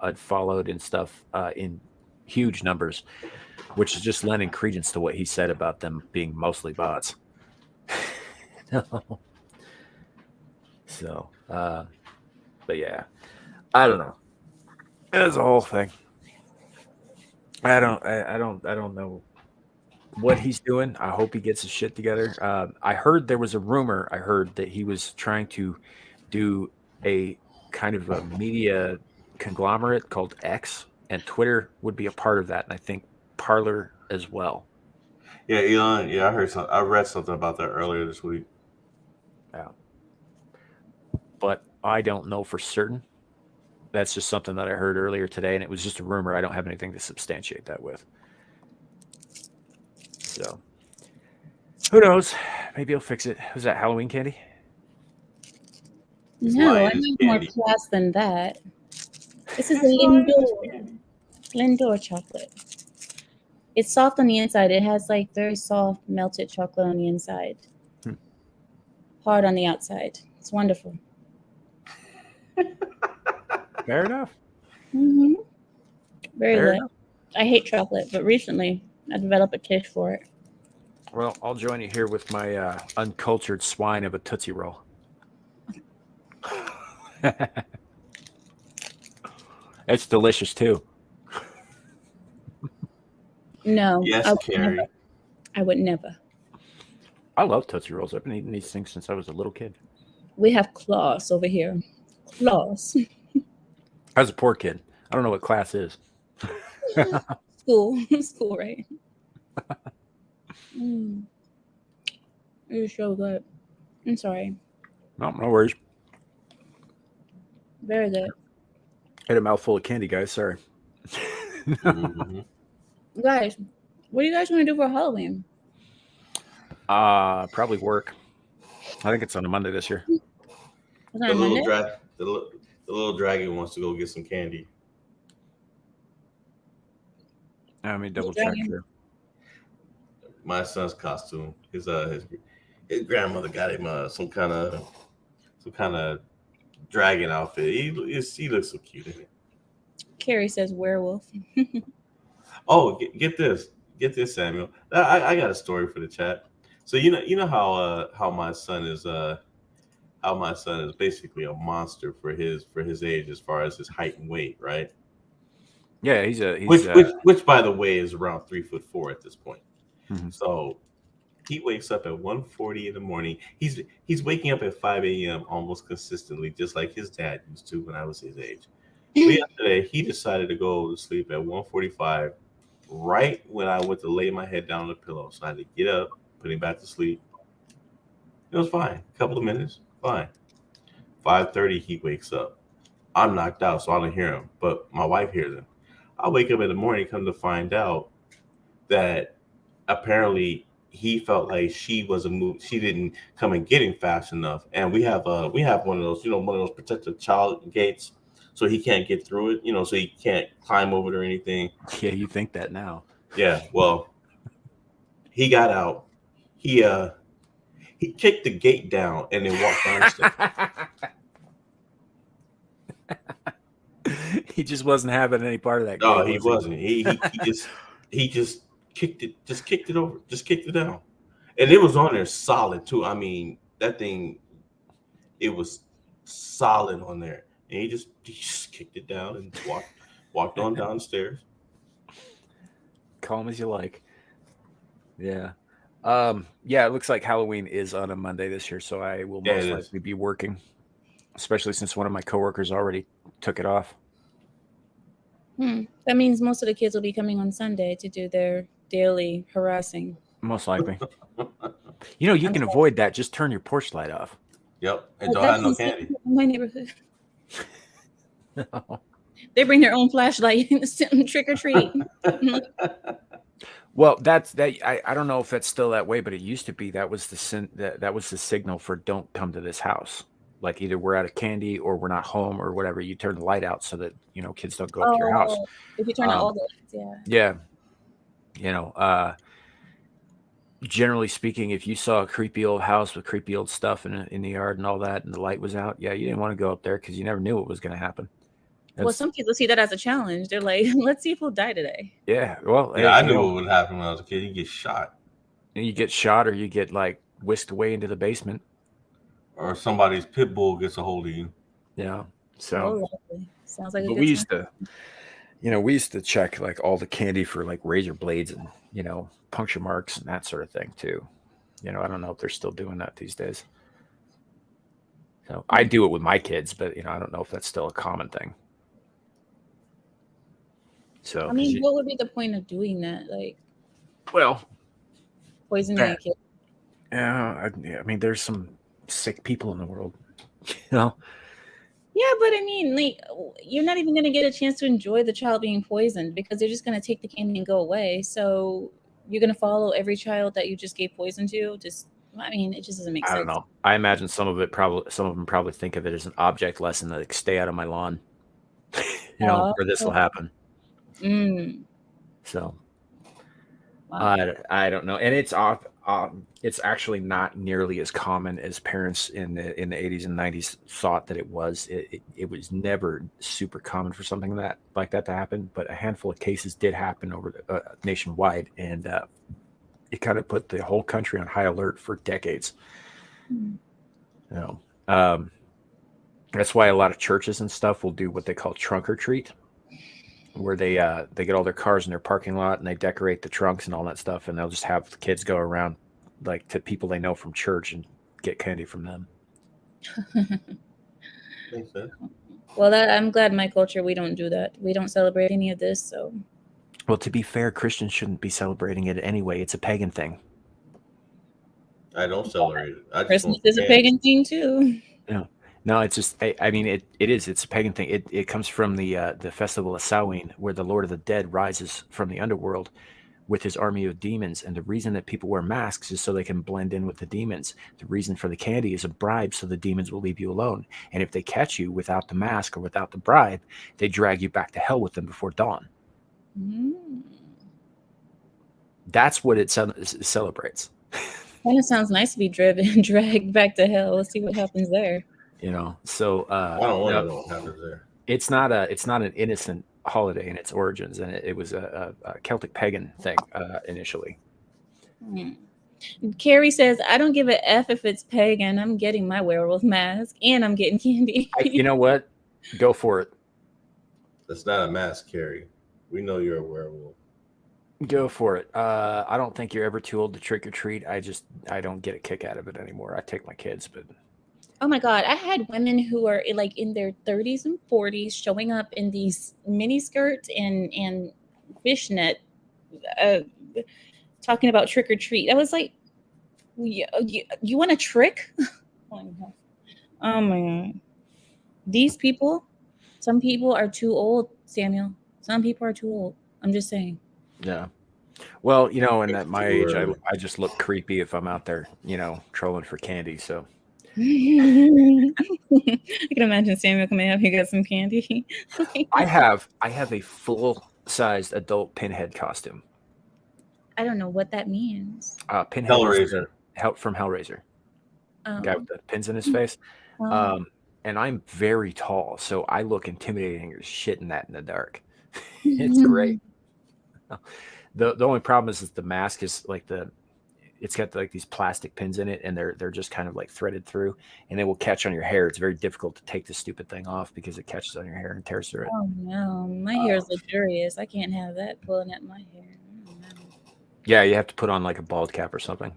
unfollowed and stuff in huge numbers, which is just lending credence to what he said about them being mostly bots. So, but yeah, I don't know. That's a whole thing. I don't know what he's doing. I hope he gets his shit together. I heard there was a rumor. I heard that he was trying to do a kind of a media conglomerate called X, and Twitter would be a part of that, and I think Parler as well. Yeah, Elon. Yeah, I heard something. I read something about that earlier this week. Yeah, but I don't know for certain. That's just something that I heard earlier today, and it was just a rumor. I don't have anything to substantiate that with. So, who knows? Maybe he'll fix it. Was that Halloween candy? It's No, I Lion's need more candy. class than that. This is a It's Lion's Lindor. candy. Lindor chocolate. It's soft on the inside. It has like very soft melted chocolate on the inside. Hmm. Hard on the outside. It's wonderful. Fair enough. Mm-hmm. Very Fair lit. enough. I hate chocolate, but recently I developed a kick for it. Well, I'll join you here with my uncultured swine of a Tootsie Roll. It's delicious too. No, Yes, I would Carrie. never. I would never. I love Tootsie Rolls. I've been eating these things since I was a little kid. We have claws over here. Claws. I was a poor kid. I don't know what class is. School, right? It's so good. I'm sorry. No worries. Very good. I had a mouthful of candy, guys. Sorry. Mhm. Guys, what do you guys want to do for Halloween? Probably work. I think it's on a Monday this year. Is The that on Monday? little dragon wants to go get some candy. Let me double check dragon. here. My son's costume. His grandmother got him some kind of dragon outfit. He looks so cute in it. Carrie says werewolf. Oh, get this, Samuel. I got a story for the chat. So you know how my son is basically a monster for his age as far as his height and weight, right? Yeah, he's Which by the way is around 3'4" at this point. Mhm. So he wakes up at 1:40 in the morning. He's waking up at 5 a.m. almost consistently, just like his dad used to when I was his age. But yesterday he decided to go to sleep at 1:45, right when I went to lay my head down on the pillow. So I had to get up, put him back to sleep. It was fine. A couple of minutes, fine. 5:30 he wakes up. I'm knocked out, so I don't hear him, but my wife hears him. I wake up in the morning, come to find out that apparently he felt like she didn't come and get him fast enough. And we have one of those, one of those protective child gates, so he can't get through it, so he can't climb over it or anything. Yeah, you think that now. Yeah, well, he got out. He kicked the gate down and then walked downstairs. He just wasn't having any part of that. No, gate, he wasn't. He just kicked it over, just kicked it down, and it was on there solid too. I mean, that thing, it was solid on there, and he just kicked it down and walked on downstairs. Calm as you like. Yeah. Yeah, it looks like Halloween is on a Monday this year, so I will most likely be working, especially since one of my coworkers already took it off. That means most of the kids will be coming on Sunday to do their daily harassing. Most likely. You can avoid that. Just turn your porch light off. Yep, and don't have no candy. In my neighborhood. They bring their own flashlight and trick or treat. Well, that's that. I don't know if that's still that way, but it used to be. That was that was the signal for don't come to this house. Like either we're out of candy or we're not home or whatever. You turn the light out so that kids don't go up to your house. If you turn out all the lights, yeah. Yeah. Generally speaking, if you saw a creepy old house with creepy old stuff in the yard and all that, and the light was out, you didn't want to go up there because you never knew what was going to happen. Well, some people see that as a challenge. They're like, let's see if we'll die today. Yeah. Well, yeah, I knew what would happen when I was a kid. You get shot. And you get shot or you get like whisked away into the basement. Or somebody's pit bull gets a hold of you. Yeah. So sounds like. But we used to check like all the candy for like razor blades and puncture marks and that sort of thing too. I don't know if they're still doing that these days. So I do it with my kids, but I don't know if that's still a common thing. So I mean, what would be the point of doing that? Like, well, poisoning a kid. Yeah, I mean, there's some sick people in the world, Yeah, Yeah, but I mean, like, you're not even going to get a chance to enjoy the child being poisoned because they're just going to take the candy and go away. So you're going to follow every child that you just gave poison to. Just, I mean, it just doesn't make I don't sense. know. I imagine some of them probably think of it as an object lesson, like stay out of my lawn, or this will happen. Mm, So wow. I don't know, and it's actually not nearly as common as parents in the 80s and 90s thought that it was. It was never super common for something like that to happen, but a handful of cases did happen over nationwide, and it kind of put the whole country on high alert for decades. Mm. You know, that's why a lot of churches and stuff will do what they call trunk or treat, where they get all their cars in their parking lot and they decorate the trunks and all that stuff, and they'll just have the kids go around like to people they know from church and get candy from them. Makes sense. Well, I'm glad in my culture we don't do that. We don't celebrate any of this. So, Well, to be fair, Christians shouldn't be celebrating it anyway. It's a pagan thing. I don't celebrate it. I just Christmas want is a candy. pagan thing too. No, it's just I mean it is. It's a pagan thing. It comes from the festival of Samhain, where the Lord of the Dead rises from the underworld with his army of demons. And the reason that people wear masks is so they can blend in with the demons. The reason for the candy is a bribe so the demons will leave you alone. And if they catch you without the mask or without the bribe, they drag you back to hell with them before dawn. Mm. That's what it celebrates. Kind of sounds nice to be dragged back to hell. Let's see what happens there. So I don't want to know what happens there. it's not an innocent holiday in its origins, and it was a Celtic pagan thing initially. Hmm. Carrie says, I don't give a F if it's pagan. I'm getting my werewolf mask and I'm getting candy. You know what? Go for it. That's not a mask, Carrie. We know you're a werewolf. Go for it. I don't think you're ever too old to trick or treat. I don't get a kick out of it anymore. I take my kids, but Oh my God. I had women who are like in their 30s and 40s showing up in these mini skirts and fishnet talking about trick or treat. I was like, you want a trick? Oh my God. These people, some people are too old, Samuel. Some people are too old. I'm just saying. yeah. Well, and at my age, early. I just look creepy if I'm out there, trolling for candy. So I can imagine Samuel coming up. He got some candy. I have a full-sized adult Pinhead costume. I don't know what that means. Pinhead is Hellraiser. from Hellraiser. The guy Oh, with the pins in his face. um, And I'm very tall, so I look intimidating as shit in the dark. It's great. The only problem is the mask is like it's got like these plastic pins in it, and they're just kind of like threaded through, and they will catch on your hair. It's very difficult to take this stupid thing off because it catches on your hair and tears through it. Oh no, my hair is luxurious. I can't have that pulling at my hair. Oh, no. Yeah, you have to put on like a bald cap or something.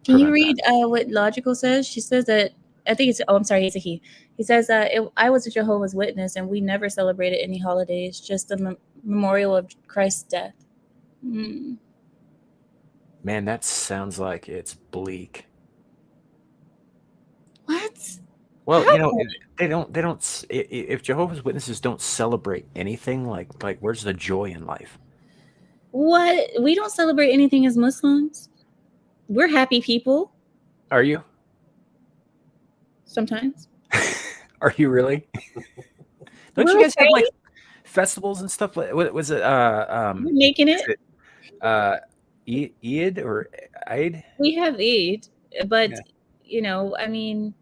Can you Prevent read what Logical says? She says that I think it's. Oh, I'm sorry, it's a he. He says I was a Jehovah's Witness, and we never celebrated any holidays, just the memorial of Christ's death. Mm. Man, that sounds like it's bleak. What? Well, How? they don't. If Jehovah's Witnesses don't celebrate anything, like where's the joy in life? What? We don't celebrate anything as Muslims. We're happy people Are you? sometimes. Are you really? Don't We're you guys have okay. like festivals and stuff? What was it? We're making it. Eid or Eid? We have Eid, but Yeah. I mean,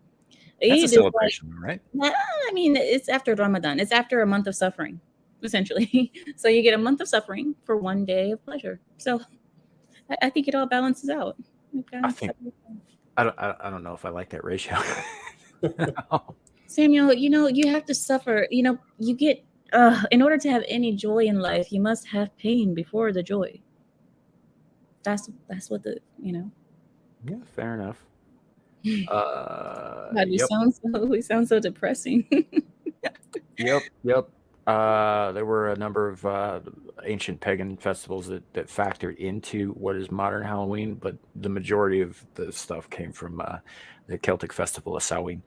That's Eid a is like. celebration, right? I mean, it's after Ramadan. It's after a month of suffering, essentially. So you get a month of suffering for one day of pleasure. So I think it all balances out. I don't know if I like that ratio. Samuel, you have to suffer. You get in order to have any joy in life, you must have pain before the joy. That's what Yeah, fair enough. God, Yep. we sound so depressing. Yep. There were a number of ancient pagan festivals that factored into what is modern Halloween, but the majority of the stuff came from the Celtic festival of Samhain.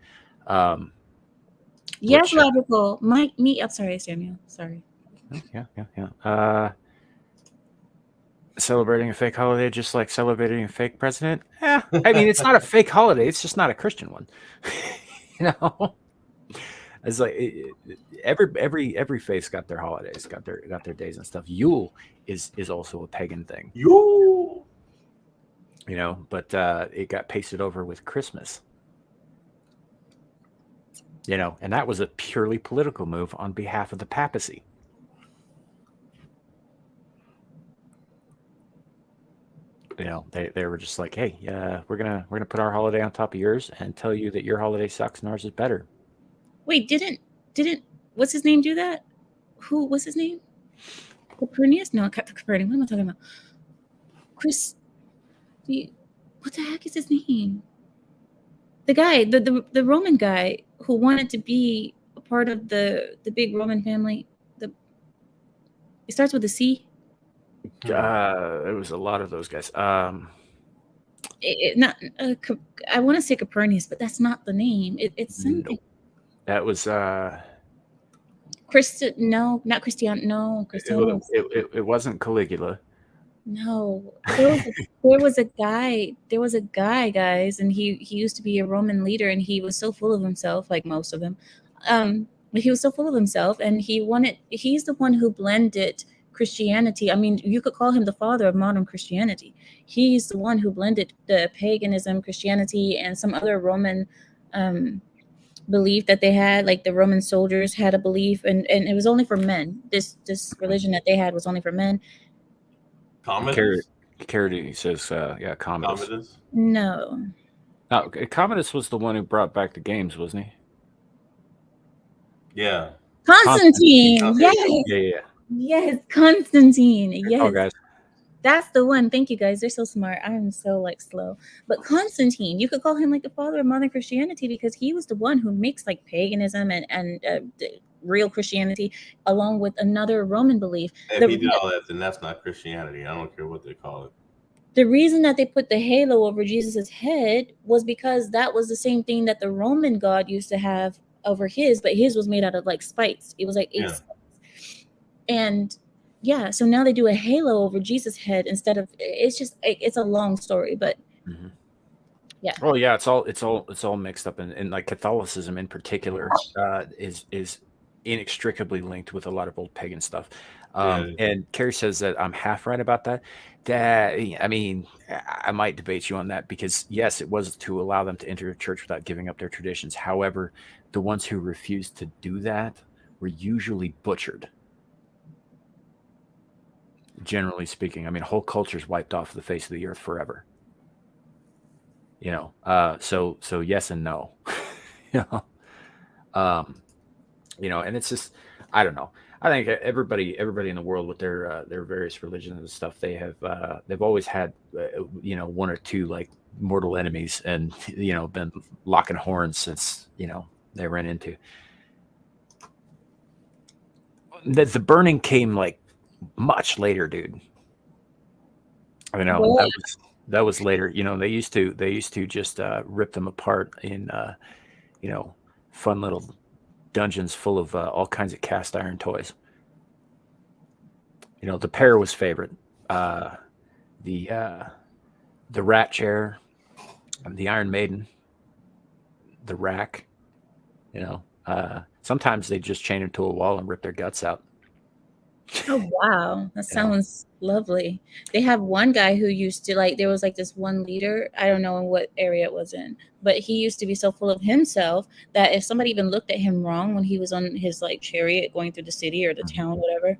Yes, Which, logical. I'm sorry, Samuel. Sorry. yeah. Celebrating a fake holiday just like celebrating a fake president. Yeah, I mean, it's not a fake holiday. It's just not a Christian one. You know, it's like every faith's got their holidays, got their days and stuff. Yule is also a pagan thing, You. you know, but it got pasted over with Christmas, you know, and that was a purely political move on behalf of the papacy. You know, they were just like, hey, we're gonna put our holiday on top of yours and tell you that your holiday sucks and ours is better. Wait, didn't what's his name do that? Who was his name? Copernicus? No, Copernicus. What am I talking about? Chris. What the heck is his name? The guy, the Roman guy who wanted to be a part of the big Roman family. It starts with a C. It was a lot of those guys. Not I want to say Copernicus, but that's not the name. It's something. Nope. That was No, not Christian. No, Cristiano. it wasn't Caligula. No, there was a guy. There was a guy, guys, and he used to be a Roman leader, and he was so full of himself, like most of them. He was so full of himself, and he's the one who blended Christianity. I mean, you could call him the father of modern Christianity. He's the one who blended the paganism, Christianity, and some other Roman belief that they had. Like the Roman soldiers had a belief, and it was only for men. This religion that they had was only for men. Commodus? Carity says, yeah, Commodus. Commodus? No. No, Commodus was the one who brought back the games, wasn't he? Yeah. Constantine. Yes. Yeah. Yes, Constantine. Yes. Oh, guys. That's the one. Thank you, guys. They're so smart. I'm so like slow. But Constantine, you could call him like the father of modern Christianity because he was the one who mixed like paganism and real Christianity along with another Roman belief. If he did all that, then that's not Christianity. I don't care what they call it. The reason that they put the halo over Jesus's head was because that was the same thing that the Roman god used to have over his, but his was made out of like spikes. It was like 8 spikes. And yeah, so now they do a halo over Jesus' head instead of. It's a long story, but yeah. Oh yeah, it's all mixed up, and like Catholicism in particular is inextricably linked with a lot of old pagan stuff. And Carrie says that I'm half right about that. I mean, I might debate you on that because yes, it was to allow them to enter a church without giving up their traditions. However, the ones who refused to do that were usually butchered. Generally speaking, I mean, whole cultures wiped off the face of the earth forever. You know, so yes and no. You know, and it's just, I don't know. I think everybody in the world with their various religions and stuff, they've always had you know, one or two like mortal enemies, and you know, been locking horns since, you know, they ran into. The burning came like much later, dude. I know that was later. You know, they used to just rip them apart in you know, fun little dungeons full of all kinds of cast iron toys. You know, the pair was favorite. The rat chair, the Iron Maiden, the rack. You know, sometimes they just chain them to a wall and rip their guts out. Oh wow, that sounds lovely. They have one guy who used to like. There was like this one leader. I don't know in what area it was in, but he used to be so full of himself that if somebody even looked at him wrong when he was on his like chariot going through the city or the town, whatever,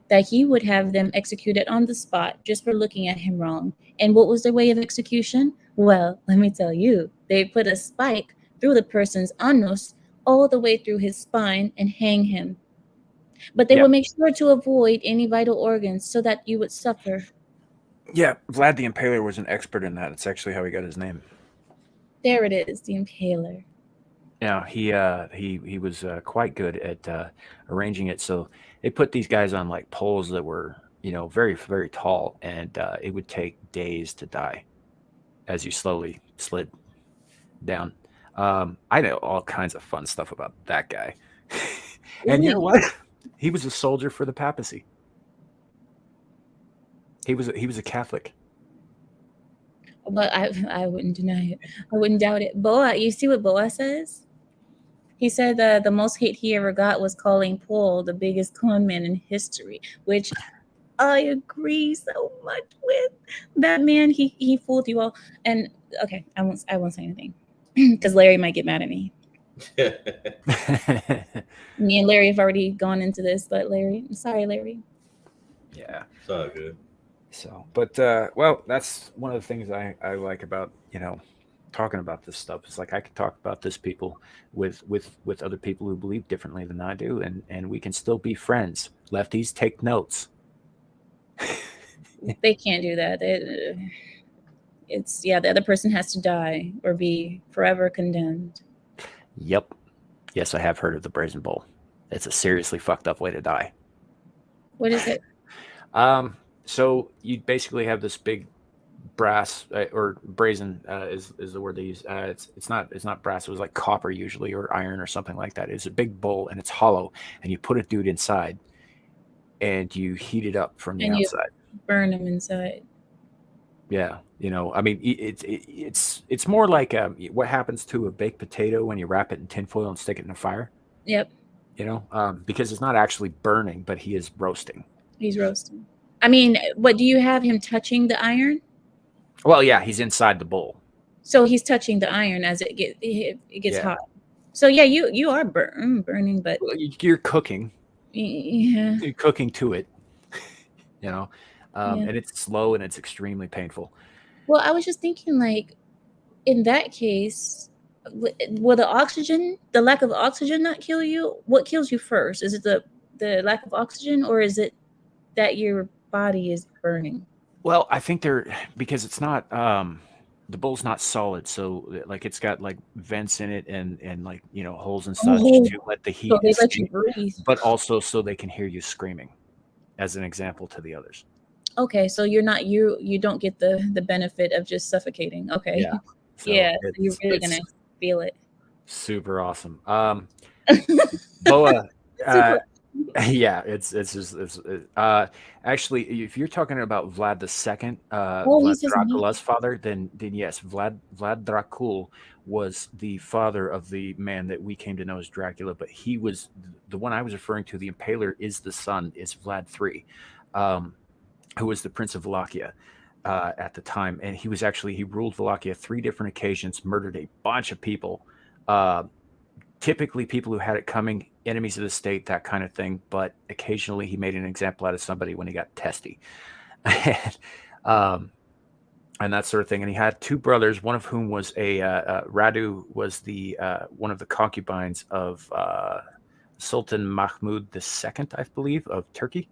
that he would have them executed on the spot just for looking at him wrong. And what was their way of execution? Well, let me tell you, they put a spike through the person's anus all the way through his spine and hang him. But they would make sure to avoid any vital organs so that you would suffer. Yeah, Vlad the Impaler was an expert in that. It's actually how he got his name. There it is, the Impaler. Yeah, he was quite good at arranging it. So they put these guys on like poles that were, you know, very, very tall, and it would take days to die as you slowly slid down. I know all kinds of fun stuff about that guy. And you know Ooh, what? He was a soldier for the papacy. He was a Catholic. but I wouldn't deny it. I wouldn't doubt it. Boa, you see what Boa says? He said the most hate he ever got was calling Paul the biggest con man in history, which I agree so much with. That man, he fooled you all. And okay, I won't say anything because Larry might get mad at me. Me and Larry have already gone into this, but Larry, I'm sorry, Larry. Yeah. It's all good. So, but well, that's one of the things I like about talking about this stuff. It's like I can talk about this people with other people who believe differently than I do, and we can still be friends. Lefties, take notes. They can't do that. It's the other person has to die or be forever condemned. Yep. Yes, I have heard of the Brazen Bull. It's a seriously fucked up way to die. What is it? So you basically have this big brass or brazen is the word they use. It's not brass. It was like copper usually or iron or something like that. It's a big bowl and it's hollow, and you put a dude inside, and you heat it up from the And you outside. burn them inside. Yeah, I mean, it's more like what happens to a baked potato when you wrap it in tinfoil and stick it in a fire. Yep, Because it's not actually burning, but he is roasting. he's roasting. I mean, what do you have him touching the iron? Well, yeah, he's inside the bowl. So he's touching the iron as it gets Yeah. hot. So yeah, you are burning, but Well, you're cooking. yeah, You're cooking to it. You know, yeah. and it's slow and it's extremely painful. Well, I was just thinking, like, in that case, will the lack of oxygen not kill you? What kills you first? Is it the lack of oxygen, or is it that your body is burning? Well, I think they're because it's not the bowl's not solid, so like it's got like vents in it and like holes and such Oh, to let the so heat they let you escape, breathe. but also so they can hear you screaming, as an example to the others. Okay, so you don't get the benefit of just suffocating. Okay. Yeah. So Yeah, so you're really gonna it's feel it. super awesome. Boa, Super. uh, yeah, it's just actually, if you're talking about Vlad the Second, Oh, he Vlad says me. Dracula's father, then yes, Vlad Dracul was the father of the man that we came to know as Dracula, but he was the one I was referring to. The Impaler is the son, is Vlad III, um, who was the Prince of Wallachia at the time, and he ruled Wallachia 3 different occasions, murdered a bunch of people. Uh, Typically people who had it coming, enemies of the state, that kind of thing. But occasionally he made an example out of somebody when he got testy, and, um, and that sort of thing. And he had 2 brothers, one of whom was Radu was the one of the concubines of Sultan Mahmud II, I believe, of Turkey.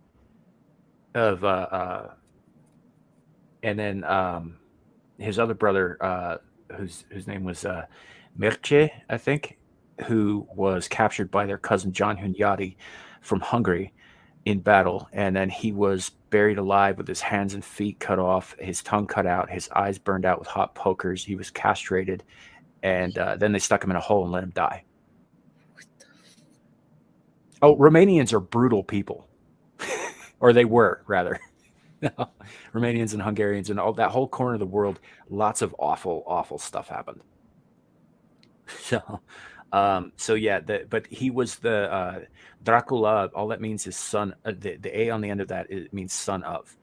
Of and then his other brother, whose name was Mirce, I think, who was captured by their cousin John Hunyadi from Hungary in battle, and then he was buried alive with his hands and feet cut off, his tongue cut out, his eyes burned out with hot pokers. He was castrated, and then they stuck him in a hole and let him die. Oh, Romanians are brutal people, or they were rather. Romanians and Hungarians and all that whole corner of the world, lots of awful, awful stuff happened. So yeah, but he was the Dracula. All that means is son. The A on the end of that, it means son of.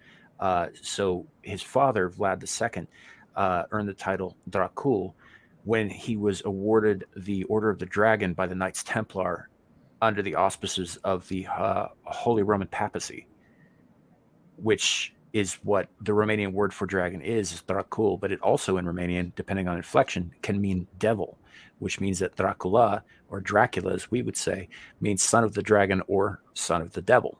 So his father, Vlad II, earned the title Dracul when he was awarded the Order of the Dragon by the Knights Templar under the auspices of the Holy Roman Papacy, which is what the Romanian word for dragon is Dracul, but it also in Romanian, depending on inflection, can mean devil, which means that Dracula, or Dracula, as we would say, means son of the dragon or son of the devil.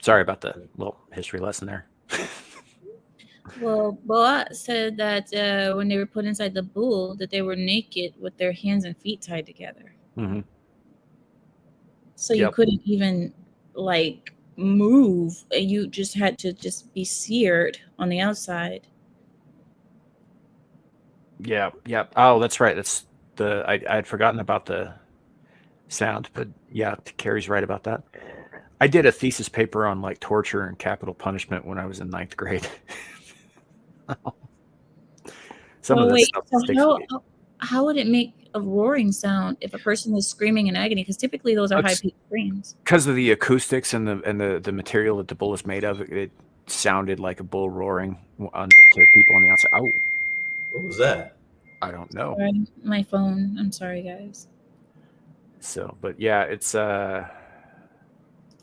Sorry about the little history lesson there. Well, Boa said that when they were put inside the bull, that they were naked with their hands and feet tied together. Mm-hmm. So you couldn't even like move. You just had to just be seared on the outside. Yeah. Oh, that's right. That's I had forgotten about the sound, but yeah, Carrie's right about that. I did a thesis paper on like torture and capital punishment when I was in ninth grade. Some of Oh this wait, stuff so sticks with you. how would it make a roaring sound if a person is screaming in agony? Because typically those are high pitched screams. Because of the acoustics and the material that the bull is made of, it sounded like a bull roaring to people on the outside. Oh, What was that? I don't know. Sorry, my phone. I'm sorry, guys. So, but yeah, it's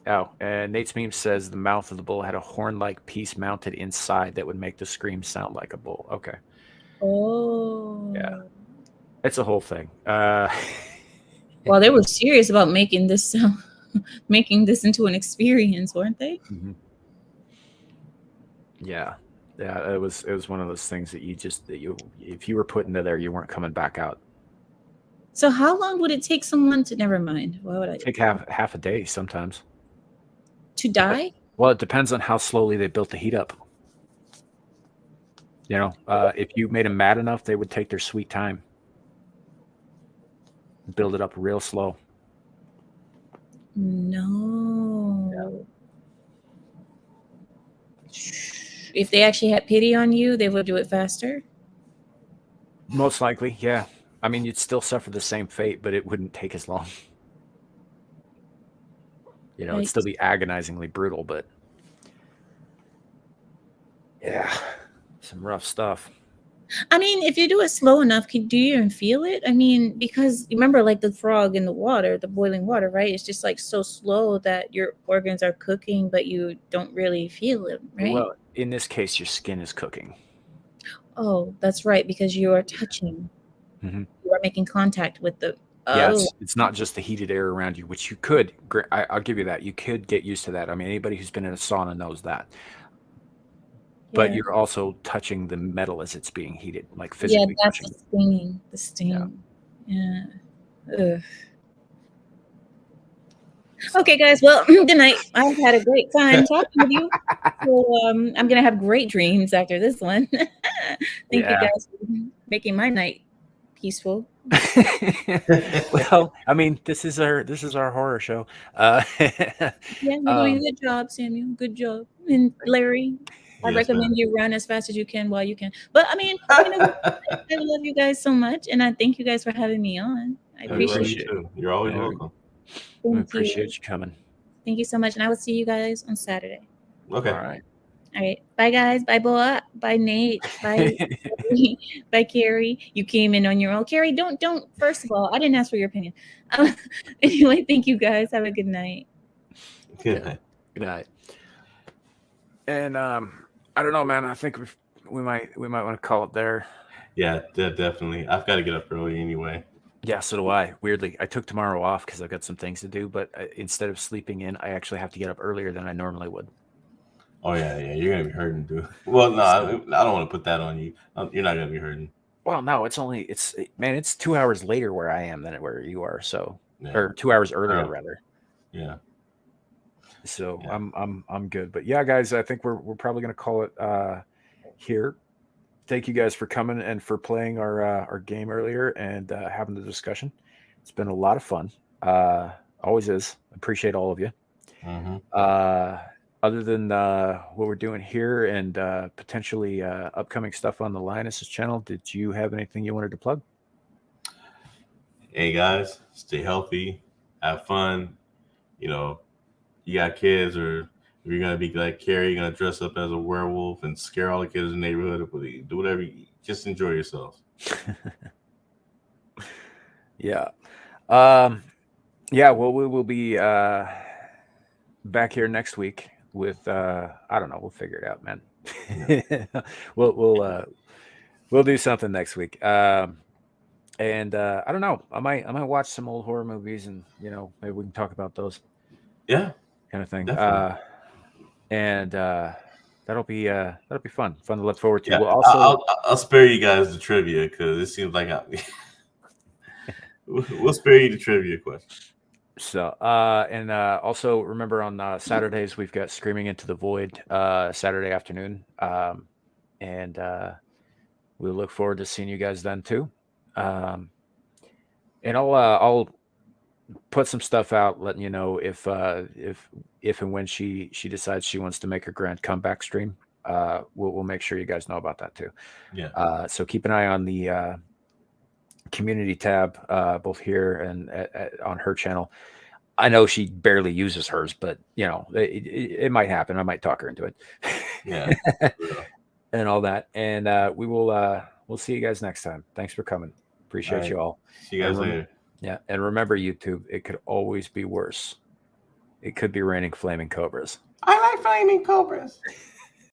Oh, and Nate's meme says the mouth of the bull had a horn-like piece mounted inside that would make the scream sound like a bull. Okay, Oh. yeah, it's a whole thing. Well, they were serious about making this sound, making this into an experience, weren't they? Mhm. Yeah, it was one of those things that if you were put into there, you weren't coming back out. So how long would it take someone to? Never mind. Why would I Take half a day sometimes. to die? Well, it depends on how slowly they built the heat up. You know, if you made them mad enough, they would take their sweet time, build it up real slow. No. If they actually had pity on you, they would do it faster. Most likely, yeah. I mean, you'd still suffer the same fate, but it wouldn't take as long. You know, it'd still be agonizingly brutal, but yeah, some rough stuff. I mean, if you do it slow enough, do you even feel it? I mean, because remember, like the frog in the water, the boiling water, right? It's just like so slow that your organs are cooking, but you don't really feel it, right? Well, in this case, your skin is cooking. Oh, that's right, because you are touching. Mm-hmm. You are making contact with the. Yes, it's not just the heated air around you, which you could. I'll give you that. You could get used to that. I mean, anybody who's been in a sauna knows that. But you're also touching the metal as it's being heated, like physically. Yeah, that's the stinging. The sting. Yeah. Ugh. Okay, guys. Well, good night. I've had a great time talking with you. So I'm gonna have great dreams after this one. Thank you guys for making my night peaceful. Well, I mean, this is our horror show. Yeah, you're doing a good job, Samuel. Good job. And Larry, I recommend you run as fast as you can while you can. But I mean, you know, I love you guys so much, and I thank you guys for having me on. I appreciate it. You're always welcome. We appreciate you coming. Thank you so much, and I will see you guys on Saturday. Okay. All right. All right. Bye, guys. Bye, Boa. Bye, Nate. Bye, bye, Carrie. You came in on your own. Carrie, don't. First of all, I didn't ask for your opinion. Anyway, thank you, guys. Have a good night. Good night. Good night. And I don't know, man. I think we might want to call it there. Yeah, definitely. I've got to get up early anyway. Yeah, so do I. Weirdly, I took tomorrow off because I've got some things to do. But instead of sleeping in, I actually have to get up earlier than I normally would. Oh yeah, you're gonna be hurting, dude. Well, no, I don't want to put that on you. You're not gonna be hurting. Well, no, it's 2 hours later where I am than where you are. So, or 2 hours earlier rather. Yeah. So I'm good. But yeah, guys, I think we're probably gonna call it here. Thank you guys for coming and for playing our game earlier and having the discussion. It's been a lot of fun. Always is. Appreciate all of you. Mm-hmm. Other than what we're doing here and potentially upcoming stuff on the Linus's channel, did you have anything you wanted to plug? Hey guys, stay healthy, have fun. You know, you got kids, or if you're gonna be like Carrie, you're gonna dress up as a werewolf and scare all the kids in the neighborhood. Do whatever. Just enjoy yourself. Yeah. Yeah. Well, we will be back here next week with I don't know. We'll figure it out, man. Yeah. We'll do something next week. And I don't know. I might watch some old horror movies, and maybe we can talk about those. Yeah, kind of thing. Definitely. And that'll be fun to look forward to. Yeah, we'll also I'll spare you guys the trivia because it seems like we'll spare you the trivia question. So and also remember on Saturdays we've got Screaming Into the Void Saturday afternoon, and we look forward to seeing you guys then too. And I'll put some stuff out, letting you know if and when she decides she wants to make her grand comeback stream. We'll make sure you guys know about that too. Yeah. So keep an eye on the community tab, both here and on her channel. I know she barely uses hers, but it might happen. I might talk her into it. Yeah. And all that. And we'll see you guys next time. Thanks for coming. Appreciate you all. See you guys later. Yeah. And remember, YouTube, it could always be worse. It could be raining flaming cobras. I like flaming cobras.